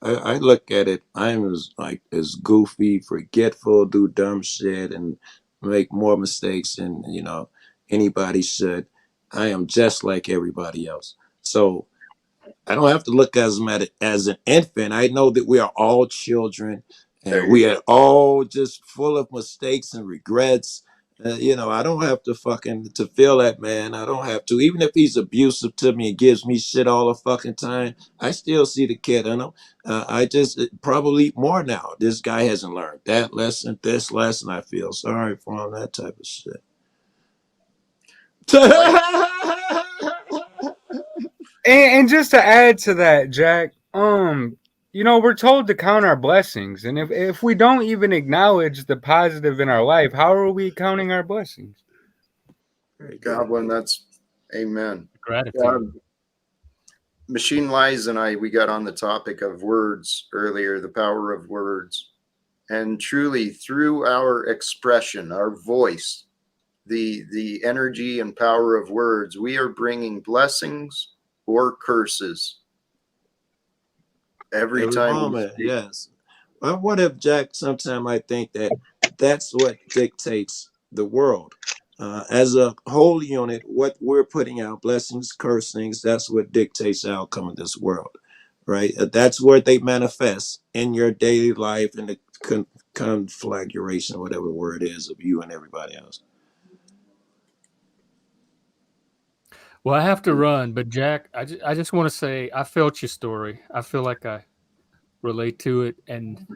[SPEAKER 7] I look at it, I'm as goofy, forgetful, do dumb shit, and make more mistakes than anybody should. I am just like everybody else. So I don't have to look at it as an infant. I know that we are all children, and we are all just full of mistakes and regrets. I don't have to to feel that man. I don't have to. Even if he's abusive to me and gives me shit all the fucking time, I still see the kid in him. I just probably more now. This guy hasn't learned that lesson, this lesson. I feel sorry for him, that type of shit.
[SPEAKER 10] And just to add to that, Jack, we're told to count our blessings, and if we don't even acknowledge the positive in our life, how are we counting our blessings?
[SPEAKER 1] Goblin, that's amen.
[SPEAKER 6] Gratitude.
[SPEAKER 1] Machine Lies and we got on the topic of words earlier, the power of words, and truly through our expression, our voice, the energy and power of words, we are bringing blessings or curses every time
[SPEAKER 7] moment. Yes. Well, what if, Jack, sometimes I think that's what dictates the world. As a whole unit, what we're putting out, blessings, cursings, that's what dictates the outcome of this world, right? That's where they manifest in your daily life and the conflagration, whatever the word is, of you and everybody else.
[SPEAKER 6] Well, I have to run, but Jack, I just want to say I felt your story. I feel like I relate to it, and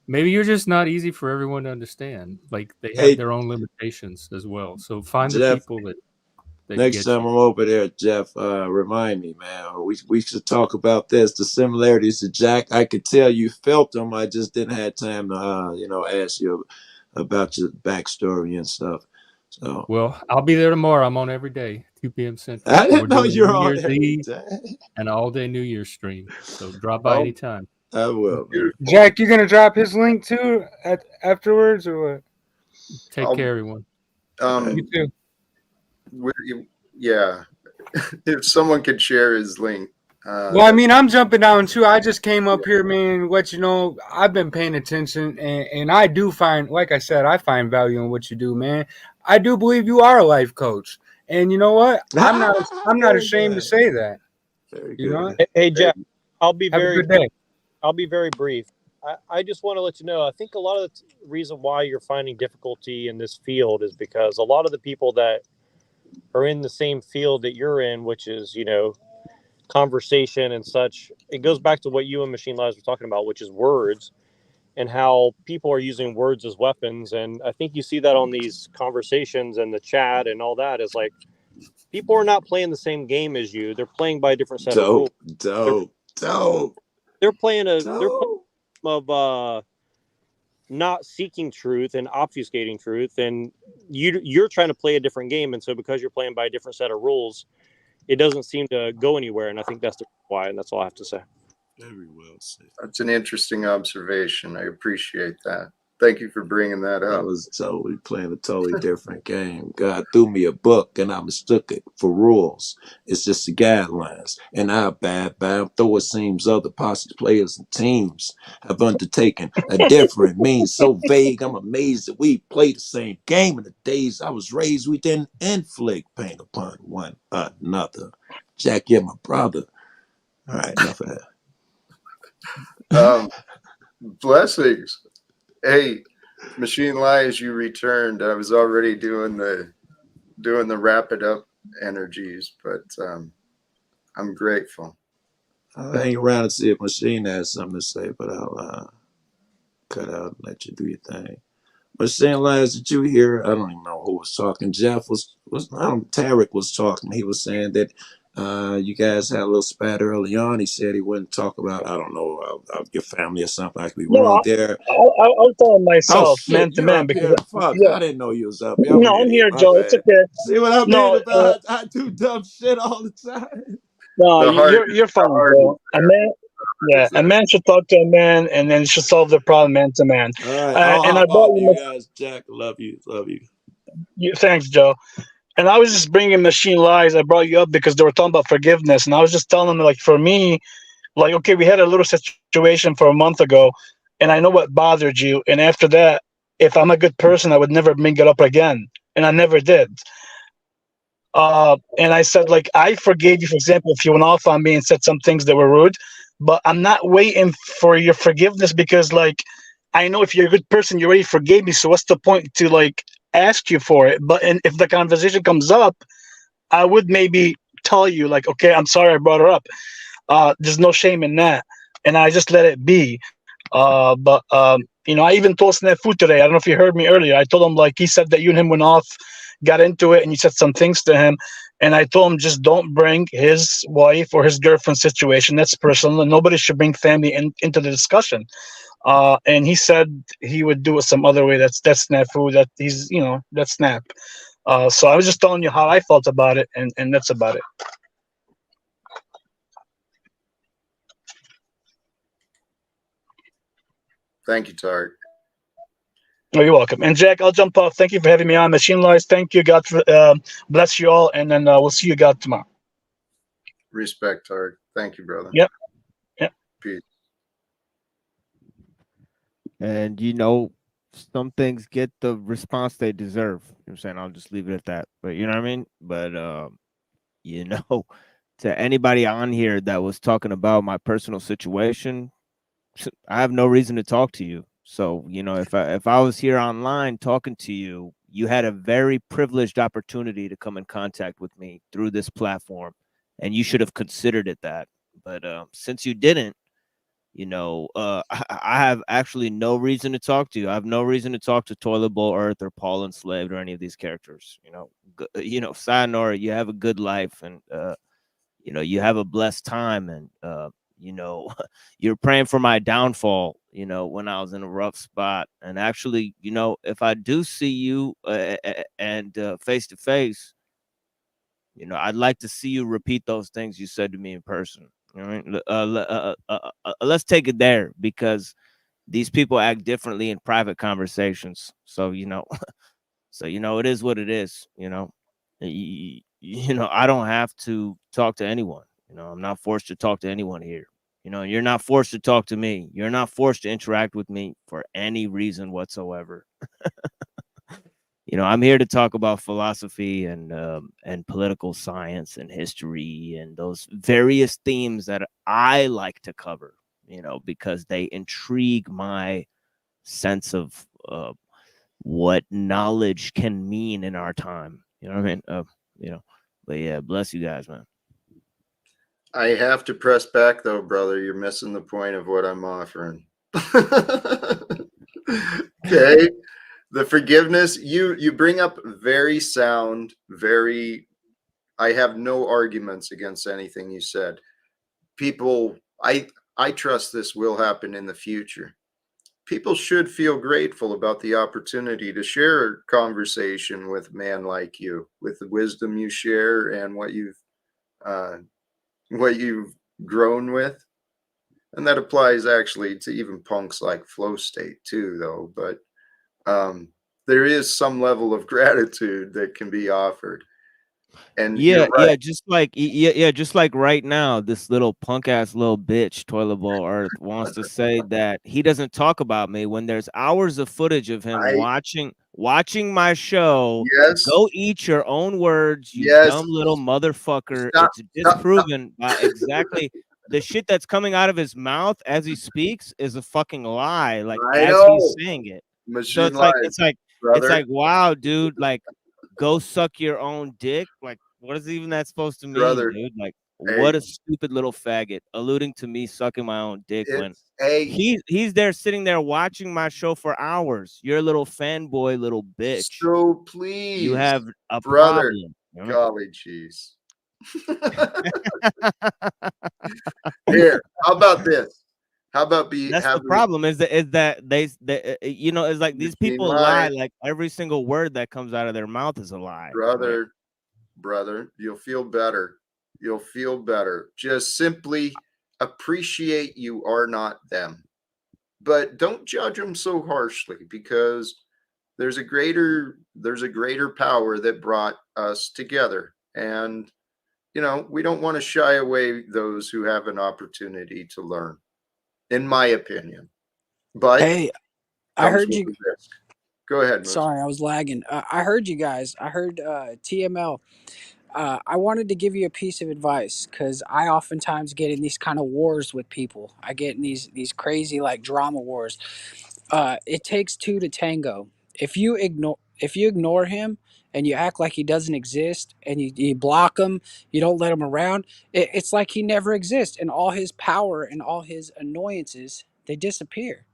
[SPEAKER 6] maybe you're just not easy for everyone to understand. Like they have their own limitations as well. So find the people that
[SPEAKER 7] next time I'm over there, Jeff, remind me, man. We should talk about this. The similarities to Jack, I could tell you felt them. I just didn't have time to, ask you about your backstory and stuff. So,
[SPEAKER 6] well, I'll be there tomorrow. I'm on every day, 2 p.m. Central.
[SPEAKER 7] I didn't know you were on every day.
[SPEAKER 6] An all-day New Year's stream. So drop by anytime.
[SPEAKER 7] I will. Man.
[SPEAKER 10] Jack, you gonna drop his link too afterwards, or what?
[SPEAKER 6] Take care, everyone.
[SPEAKER 10] You too.
[SPEAKER 1] Yeah, if someone could share his link.
[SPEAKER 10] Well, I mean, I'm jumping down too. I just came up here, man. Let you know, I've been paying attention, and I do find, like I said, I find value in what you do, man. I do believe you are a life coach, and you know what? I'm not ashamed to say that. You know.
[SPEAKER 11] Hey, Jeff, I'll be
[SPEAKER 10] Have a good day.
[SPEAKER 11] I'll be very brief. I just want to let you know, I think a lot of the reason why you're finding difficulty in this field is because a lot of the people that are in the same field that you're in, which is, conversation and such, it goes back to what you and Machine Lies were talking about, which is words and how people are using words as weapons. And I think you see that on these conversations and the chat and all that is like, people are not playing the same game as you. They're playing by a different set of rules. They're playing of not seeking truth and obfuscating truth, and you're trying to play a different game, and so because you're playing by a different set of rules, it doesn't seem to go anywhere, and I think that's the why, and that's all I have to say.
[SPEAKER 7] Very well said.
[SPEAKER 1] That's an interesting observation. I appreciate that. Thank you for bringing that
[SPEAKER 7] I
[SPEAKER 1] up.
[SPEAKER 7] was totally playing a totally different game. God threw me a book and I mistook it for rules. It's just the guidelines. And I bad, though it seems other posse players and teams have undertaken a different means so vague. I'm amazed that we play the same game in the days I was raised. We didn't inflict pain upon one another. Jack, you're my brother. All right, enough of that.
[SPEAKER 1] Blessings. Hey, Machine Lies, you returned. I was already doing the wrap it up energies, but I'm grateful.
[SPEAKER 7] I'll hang around and see if Machine has something to say, but I'll cut out and let you do your thing. Machine Lies, did you hear? I don't even know who was talking. Jeff was Tarek was talking. He was saying that you guys had a little spat early on. He said he wouldn't talk about, I don't know, your family or something. I could be wrong there.
[SPEAKER 12] I'll tell him
[SPEAKER 7] Oh
[SPEAKER 12] myself, man
[SPEAKER 7] shit,
[SPEAKER 12] to
[SPEAKER 7] you're
[SPEAKER 12] man,
[SPEAKER 7] up
[SPEAKER 12] because
[SPEAKER 7] here. Fuck,
[SPEAKER 12] yeah,
[SPEAKER 7] I didn't know you was up here. I'm an
[SPEAKER 12] no, I'm
[SPEAKER 7] idiot.
[SPEAKER 12] here,
[SPEAKER 7] My
[SPEAKER 12] Joe. It's
[SPEAKER 7] bad.
[SPEAKER 12] okay.
[SPEAKER 7] See what I mean
[SPEAKER 12] No,
[SPEAKER 7] about I do dumb shit all the time.
[SPEAKER 12] no,
[SPEAKER 1] The heart,
[SPEAKER 12] you're fine,
[SPEAKER 1] the heart
[SPEAKER 12] Joe.
[SPEAKER 1] is
[SPEAKER 12] A
[SPEAKER 1] there.
[SPEAKER 12] man, yeah, a man should talk to a man, and then should solve the problem man to man.
[SPEAKER 7] All right, I'll
[SPEAKER 12] And I
[SPEAKER 7] hop
[SPEAKER 12] brought
[SPEAKER 7] off you
[SPEAKER 12] you,
[SPEAKER 7] guys. Jack, love you.
[SPEAKER 12] thanks, Joe. And I was just bringing Machine Lies. I brought you up because they were talking about forgiveness, and I was just telling them, like, for me, like, okay, we had a little situation for a month ago, and I know what bothered you. And after that, if I'm a good person, I would never bring it up again, and I never did. And I said, like, I forgave you, for example, if you went off on me and said some things that were rude, but I'm not waiting for your forgiveness because, like, I know if you're a good person, you already forgave me. So what's the point to, like, ask you for it? But and if the conversation comes up, I would maybe tell you, like, okay, I'm sorry I brought her up. There's no shame in that, and I just let it be. But I even told Snafu today. I don't know if you heard me earlier. I told him, like, he said that you and him went off, got into it, and you said some things to him, and I told him just don't bring his wife or his girlfriend situation. That's personal, and nobody should bring family into the discussion. And he said he would do it some other way. That's Snafu. That he's that's Snap. So I was just telling you how I felt about it, and that's about it.
[SPEAKER 1] Thank you, Tarek.
[SPEAKER 12] Oh, you're welcome. And Jack, I'll jump off. Thank you for having me on. Machine Lies, thank you. God bless you all. And then we'll see you God tomorrow.
[SPEAKER 1] Respect, Tarek. Thank you, brother.
[SPEAKER 12] Yep. Yep.
[SPEAKER 1] Peace.
[SPEAKER 3] And some things get the response they deserve. You know what I'm saying? I'll just leave it at that. But you know what I mean? But to anybody on here that was talking about my personal situation, I have no reason to talk to you. So, if I was here online talking to you, you had a very privileged opportunity to come in contact with me through this platform, and you should have considered it that. But since you didn't, I have actually no reason to talk to you. I have no reason to talk to Toilet Bowl Earth or Paul Enslaved or any of these characters. Sayonara, you have a good life, and you have a blessed time, and you're praying for my downfall, when I was in a rough spot. And actually, if I do see you and face to face, I'd like to see you repeat those things you said to me in person. All right. Let's take it there, because these people act differently in private conversations. So, it is what it is. I don't have to talk to anyone. I'm not forced to talk to anyone here. You're not forced to talk to me. You're not forced to interact with me for any reason whatsoever. I'm here to talk about philosophy and political science and history and those various themes that I like to cover, because they intrigue my sense of what knowledge can mean in our time. You know what I mean? But yeah, bless you guys, man.
[SPEAKER 1] I have to press back though, brother. You're missing the point of what I'm offering. Okay. The forgiveness, you bring up very sound, I have no arguments against anything you said. People, I trust this will happen in the future. People should feel grateful about the opportunity to share a conversation with a man like you, with the wisdom you share and what you've grown with. And that applies actually to even punks like Flow State too, though. But there is some level of gratitude that can be offered. And
[SPEAKER 3] Yeah,
[SPEAKER 1] you're right.
[SPEAKER 3] just like right now, this little punk ass little bitch, Toilet Bowl Earth, wants to say that he doesn't talk about me when there's hours of footage of him watching my show.
[SPEAKER 1] Yes.
[SPEAKER 3] Go eat your own words, you
[SPEAKER 1] Yes.
[SPEAKER 3] dumb little motherfucker.
[SPEAKER 1] Stop,
[SPEAKER 3] It's disproven by exactly the shit that's coming out of his mouth as he speaks is a fucking lie. Like
[SPEAKER 1] I
[SPEAKER 3] as
[SPEAKER 1] know.
[SPEAKER 3] he's saying it.
[SPEAKER 1] Machine
[SPEAKER 3] So
[SPEAKER 1] lies,
[SPEAKER 3] it's like
[SPEAKER 1] brother.
[SPEAKER 3] wow, dude, like go suck your own dick. Like, what is even that supposed to mean,
[SPEAKER 1] Brother,
[SPEAKER 3] dude? Like,
[SPEAKER 1] hey.
[SPEAKER 3] what a stupid little faggot, alluding to me sucking my own dick when
[SPEAKER 1] Hey,
[SPEAKER 3] he's there sitting there watching my show for hours. You're a little fanboy, little bitch.
[SPEAKER 1] so please,
[SPEAKER 3] You have a
[SPEAKER 1] brother,
[SPEAKER 3] problem.
[SPEAKER 1] golly jeez. Here, how about this? How about
[SPEAKER 3] That's the problem is that they you know, it's like these people lie like every single word that comes out of their mouth is a lie.
[SPEAKER 1] Brother,
[SPEAKER 3] right?
[SPEAKER 1] brother, you'll feel better. You'll feel better. Just simply appreciate you are not them. But don't judge them so harshly, because there's a greater power that brought us together. And you know, we don't want to shy away those who have an opportunity to learn, in my opinion. But
[SPEAKER 13] Hey, I heard
[SPEAKER 1] with
[SPEAKER 13] you.
[SPEAKER 1] the risk. Go ahead, Moose.
[SPEAKER 13] Sorry, I was lagging. I heard you guys. I heard TML. I wanted to give you a piece of advice because I oftentimes get in these kind of wars with people. I get in these crazy like drama wars. It takes two to tango. If you ignore him and you act like he doesn't exist and you block him, you don't let him around. It's like he never exists, and all his power and all his annoyances they disappear.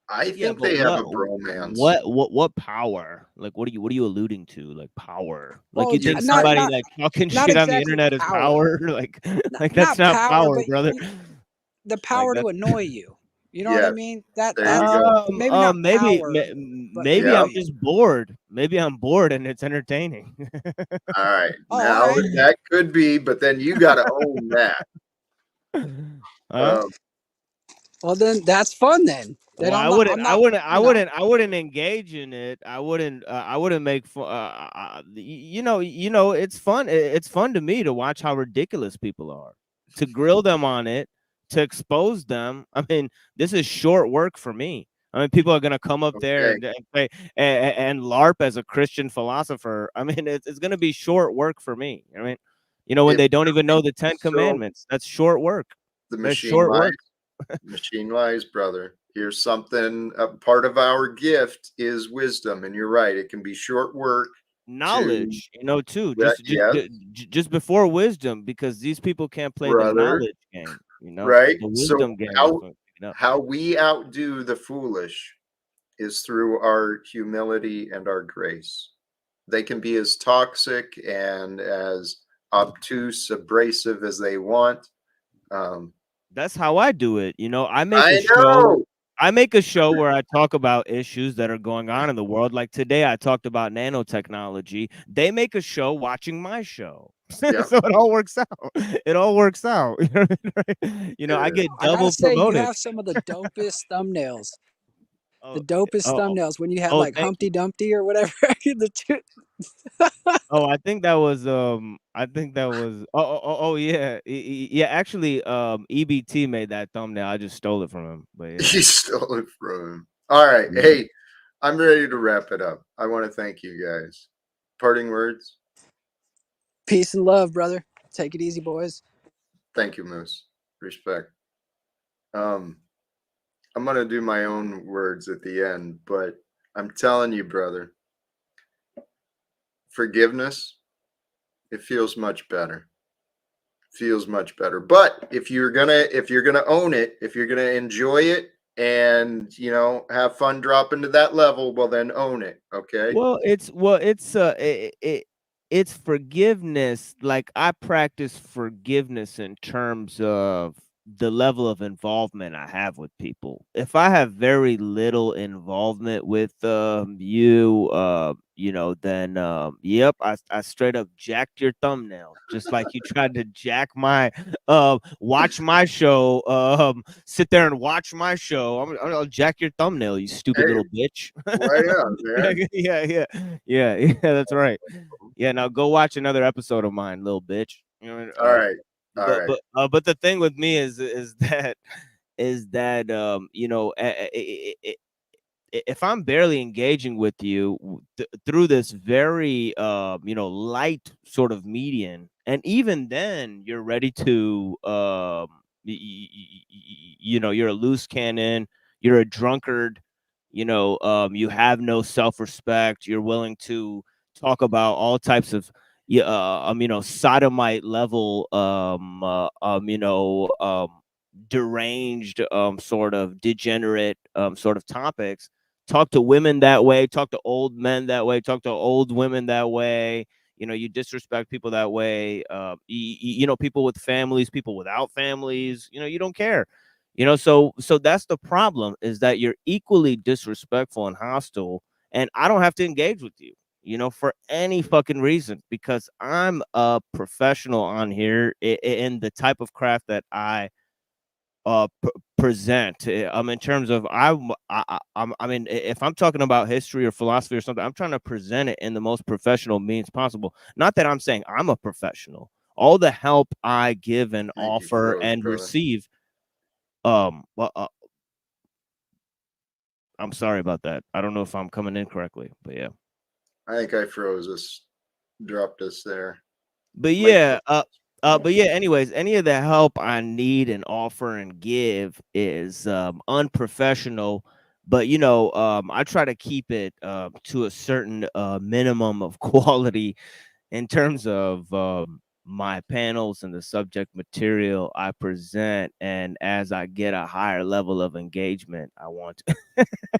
[SPEAKER 1] I
[SPEAKER 3] Yeah,
[SPEAKER 1] think
[SPEAKER 3] but
[SPEAKER 1] they have a bromance.
[SPEAKER 3] what power? Like, what are you alluding to? Like power? Like
[SPEAKER 13] Well,
[SPEAKER 3] you think
[SPEAKER 13] not
[SPEAKER 3] somebody
[SPEAKER 13] not
[SPEAKER 3] like talking
[SPEAKER 13] not
[SPEAKER 3] shit on the
[SPEAKER 13] exactly
[SPEAKER 3] internet is power? Like that's
[SPEAKER 13] not
[SPEAKER 3] not
[SPEAKER 13] power,
[SPEAKER 3] power,
[SPEAKER 13] but
[SPEAKER 3] brother.
[SPEAKER 13] the
[SPEAKER 3] Like
[SPEAKER 13] power to
[SPEAKER 3] that's
[SPEAKER 13] annoy you. You know what I
[SPEAKER 1] Yes,
[SPEAKER 13] mean?
[SPEAKER 1] there you go.
[SPEAKER 13] Maybe not power, but
[SPEAKER 3] maybe
[SPEAKER 13] annoy
[SPEAKER 3] I'm
[SPEAKER 13] you.
[SPEAKER 3] just bored. Maybe I'm bored and it's entertaining.
[SPEAKER 1] All right.
[SPEAKER 13] Oh, all
[SPEAKER 1] Now
[SPEAKER 13] right.
[SPEAKER 1] that could be, but then you got to own that.
[SPEAKER 3] Huh?
[SPEAKER 13] Well, then that's fun. Then
[SPEAKER 3] Well,
[SPEAKER 13] I'm not. I'm not. You know.
[SPEAKER 3] I wouldn't engage in it. I wouldn't make fun. You know, it's fun. It's fun to me to watch how ridiculous people are. To grill them on it, to expose them. I mean, this is short work for me. I mean, people are gonna come up there
[SPEAKER 1] Okay.
[SPEAKER 3] and say and LARP as a Christian philosopher. I mean, it's gonna be short work for me. I mean, you know, when they don't even know the 10 Commandments, that's short work.
[SPEAKER 1] The
[SPEAKER 3] That's
[SPEAKER 1] machine
[SPEAKER 3] short
[SPEAKER 1] lies.
[SPEAKER 3] work.
[SPEAKER 1] Machine lies, brother. Here's something. A part of our gift is wisdom, and you're right. It can be short work.
[SPEAKER 3] Knowledge, you know, too.
[SPEAKER 1] Yes,
[SPEAKER 3] Just before wisdom, because these people can't play the
[SPEAKER 1] brother.
[SPEAKER 3] knowledge game. You know,
[SPEAKER 1] Right.
[SPEAKER 3] the
[SPEAKER 1] So
[SPEAKER 3] wisdom game is what,
[SPEAKER 1] how we outdo the foolish is through our humility and our grace. They can be as toxic and as obtuse, abrasive as they want.
[SPEAKER 3] That's how I do it. You know, I
[SPEAKER 1] know.
[SPEAKER 3] make a show where I talk about issues that are going on in the world. Like today, I talked about nanotechnology. They make a show watching my show.
[SPEAKER 1] Yeah.
[SPEAKER 3] So it all works out. It all works out. You know, I get
[SPEAKER 13] I gotta
[SPEAKER 3] double
[SPEAKER 13] say, you
[SPEAKER 3] promoted.
[SPEAKER 13] have some of the dopest thumbnails. The
[SPEAKER 3] Oh,
[SPEAKER 13] dopest thumbnails when you had like
[SPEAKER 3] thank
[SPEAKER 13] Humpty Dumpty or whatever. the two.
[SPEAKER 3] Oh, I think that was yeah. Yeah, actually EBT made that thumbnail. I just stole it from him. But yeah.
[SPEAKER 1] He stole it from him. All right.
[SPEAKER 3] Yeah.
[SPEAKER 1] Hey, I'm ready to wrap it up. I want to thank you guys. Parting words.
[SPEAKER 13] Peace and love, brother. Take it easy, boys.
[SPEAKER 1] Thank you, Moose. Respect. I'm gonna do my own words at the end, but I'm telling you, brother, forgiveness, it feels much better. Feels much better. But if you're gonna own it, if you're gonna enjoy it and you know have fun dropping to that level, well then own it. Okay.
[SPEAKER 3] It's forgiveness. Like I practice forgiveness in terms of the level of involvement I have with people. If I have very little involvement with you, then yep, I straight up jacked your thumbnail, just like you tried to jack my watch my show, sit there and watch my show. I'll jack your thumbnail, you stupid
[SPEAKER 1] Hey,
[SPEAKER 3] little bitch.
[SPEAKER 1] right on, man.
[SPEAKER 3] Yeah, that's right. Yeah, now go watch another episode of mine, little bitch. You know,
[SPEAKER 1] All right. All right.
[SPEAKER 3] but the thing with me is that if I'm barely engaging with you through this very light sort of median, and even then you're ready to you're a loose cannon, you're a drunkard, you have no self-respect, you're willing to talk about all types of sodomite level deranged sort of degenerate sort of topics. Talk to women that way, talk to old men that way, talk to old women that way. You disrespect people that way. People with families, people without families, you don't care. So that's the problem, is that you're equally disrespectful and hostile, and I don't have to engage with you, for any fucking reason, because I'm a professional on here in the type of craft that I present. In terms of I mean, if I'm talking about history or philosophy or something, I'm trying to present it in the most professional means possible. Not that I'm saying I'm a professional. All the help I give and offer and receive, well, I'm sorry about that. I don't know if I'm coming in correctly, but yeah.
[SPEAKER 1] I think I froze us, dropped us there.
[SPEAKER 3] But yeah, anyways, any of the help I need and offer and give is unprofessional, but I try to keep it to a certain minimum of quality in terms of my panels and the subject material I present. And as I get a higher level of engagement, I want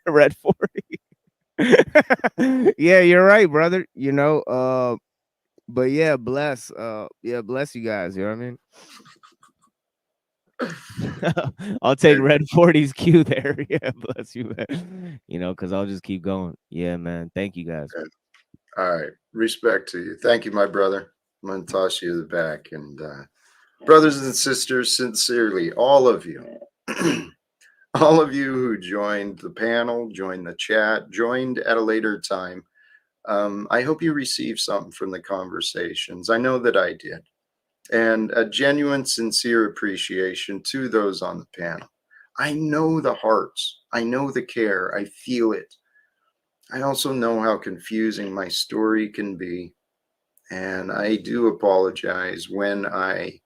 [SPEAKER 3] Red 40. Yeah, you're right, brother. But yeah, bless you guys, you know what I mean? I'll take Red 40's cue there. Yeah, bless you, man. Because I'll just keep going. Yeah, man. Thank you guys.
[SPEAKER 1] All right. Respect to you. Thank you, my brother. I'm going to toss you the back. And brothers and sisters, sincerely, all of you, all of you who joined the panel, joined the chat, joined at a later time, I hope you received something from the conversations. I know that I did. And a genuine, sincere appreciation to those on the panel. I know the hearts. I know the care. I feel it. I also know how confusing my story can be. And I do apologize when I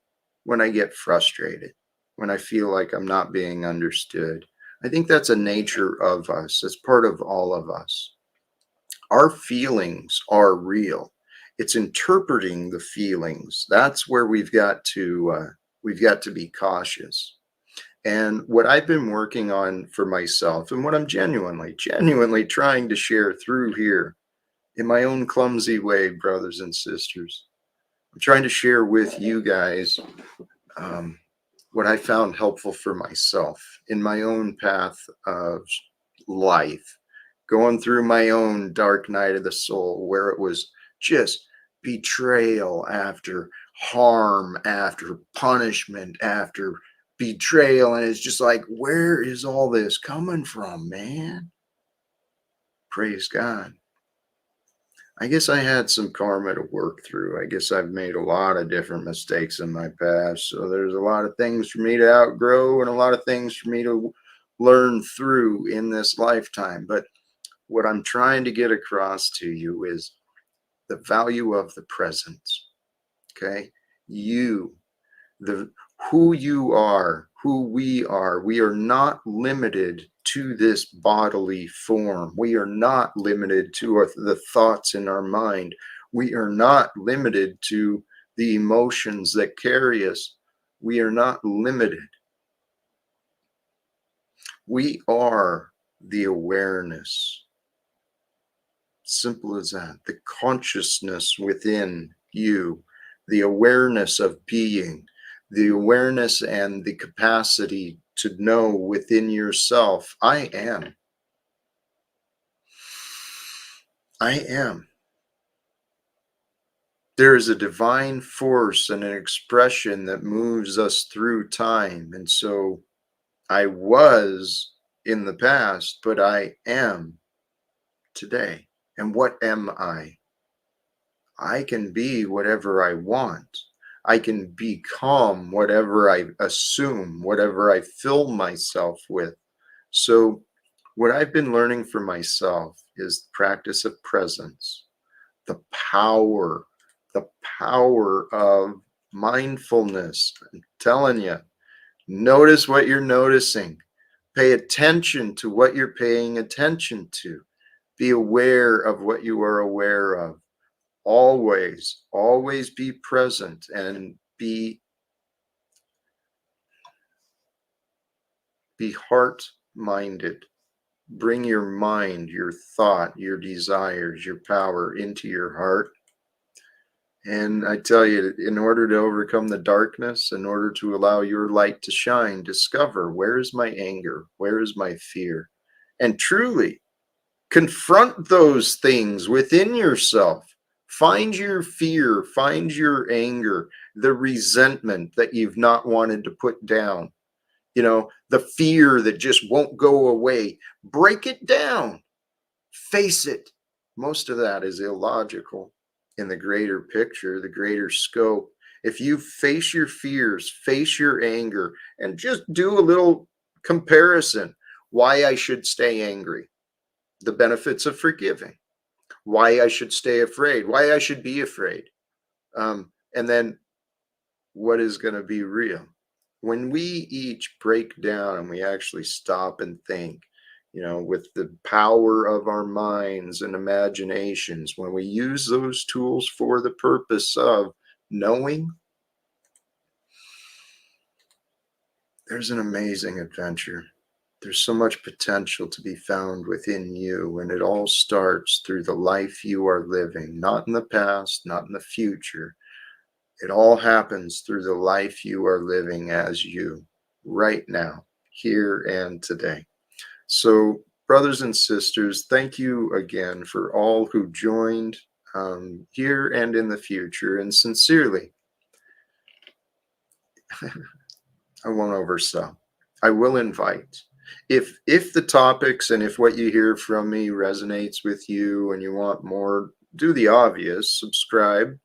[SPEAKER 1] get frustrated, when I feel like I'm not being understood. I think that's a nature of us. It's part of all of us. Our feelings are real. It's interpreting the feelings. That's where we've got to be cautious. And what I've been working on for myself, and what I'm genuinely trying to share through here in my own clumsy way, brothers and sisters, I'm trying to share with you guys what I found helpful for myself in my own path of life, going through my own dark night of the soul, where it was just betrayal after harm, after punishment, after betrayal. And it's just like, where is all this coming from, man? Praise God. I guess I had some karma to work through. I guess I've made a lot of different mistakes in my past. So there's a lot of things for me to outgrow and a lot of things for me to learn through in this lifetime. But what I'm trying to get across to you is the value of the present. Okay? Who you are, who we are not limited to this bodily form. We are not limited to the thoughts in our mind. We are not limited to the emotions that carry us. We are not limited. We are the awareness. Simple as that. The consciousness within you, the awareness of being, the awareness and the capacity to know within yourself, I am. I am. There is a divine force and an expression that moves us through time. And so I was in the past, but I am today. And what am I? I can be whatever I want. I can become whatever I assume, whatever I fill myself with. So what I've been learning for myself is the practice of presence, the power of mindfulness. I'm telling you, notice what you're noticing. Pay attention to what you're paying attention to. Be aware of what you are aware of. Always be present and be heart-minded. Bring your mind, your thought, your desires, your power into your heart. And I tell you, in order to overcome the darkness, in order to allow your light to shine, discover, where is my anger? Where is my fear? And truly confront those things within yourself. Find your fear, find your anger, the resentment that you've not wanted to put down. You know, the fear that just won't go away. Break it down. Face it. Most of that is illogical in the greater picture, the greater scope. If you face your fears, face your anger, and just do a little comparison, why I should stay angry, the benefits of forgiving, why I should stay afraid, why I should be afraid, and then what is going to be real. When we each break down and we actually stop and think, you know, with the power of our minds and imaginations, when we use those tools for the purpose of knowing, there's an amazing adventure. There's so much potential to be found within you, and it all starts through the life you are living, not in the past, not in the future. It all happens through the life you are living as you, right now, here and today. So, brothers and sisters, thank you again for all who joined here and in the future. And sincerely, I won't oversell. I will invite. If the topics and if what you hear from me resonates with you and you want more, do the obvious, subscribe,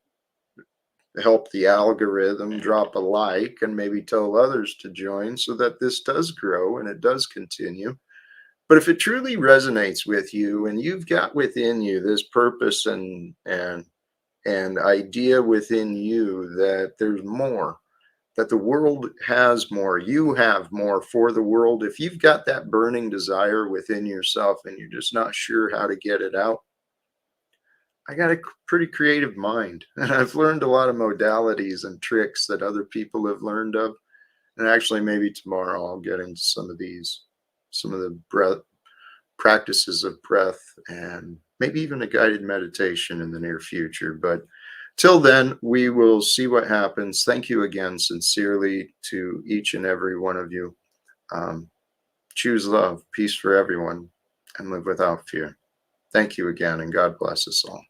[SPEAKER 1] help the algorithm, drop a like, and maybe tell others to join so that this does grow and it does continue. But if it truly resonates with you and you've got within you this purpose and idea within you that there's more, that the world has more, you have more for the world. If you've got that burning desire within yourself and you're just not sure how to get it out, I got a pretty creative mind, and I've learned a lot of modalities and tricks that other people have learned of. And actually, maybe tomorrow I'll get into some of the breath practices of breath, and maybe even a guided meditation in the near future. But till then, we will see what happens. Thank you again, sincerely, to each and every one of you. Choose love, peace for everyone, and live without fear. Thank you again, and God bless us all.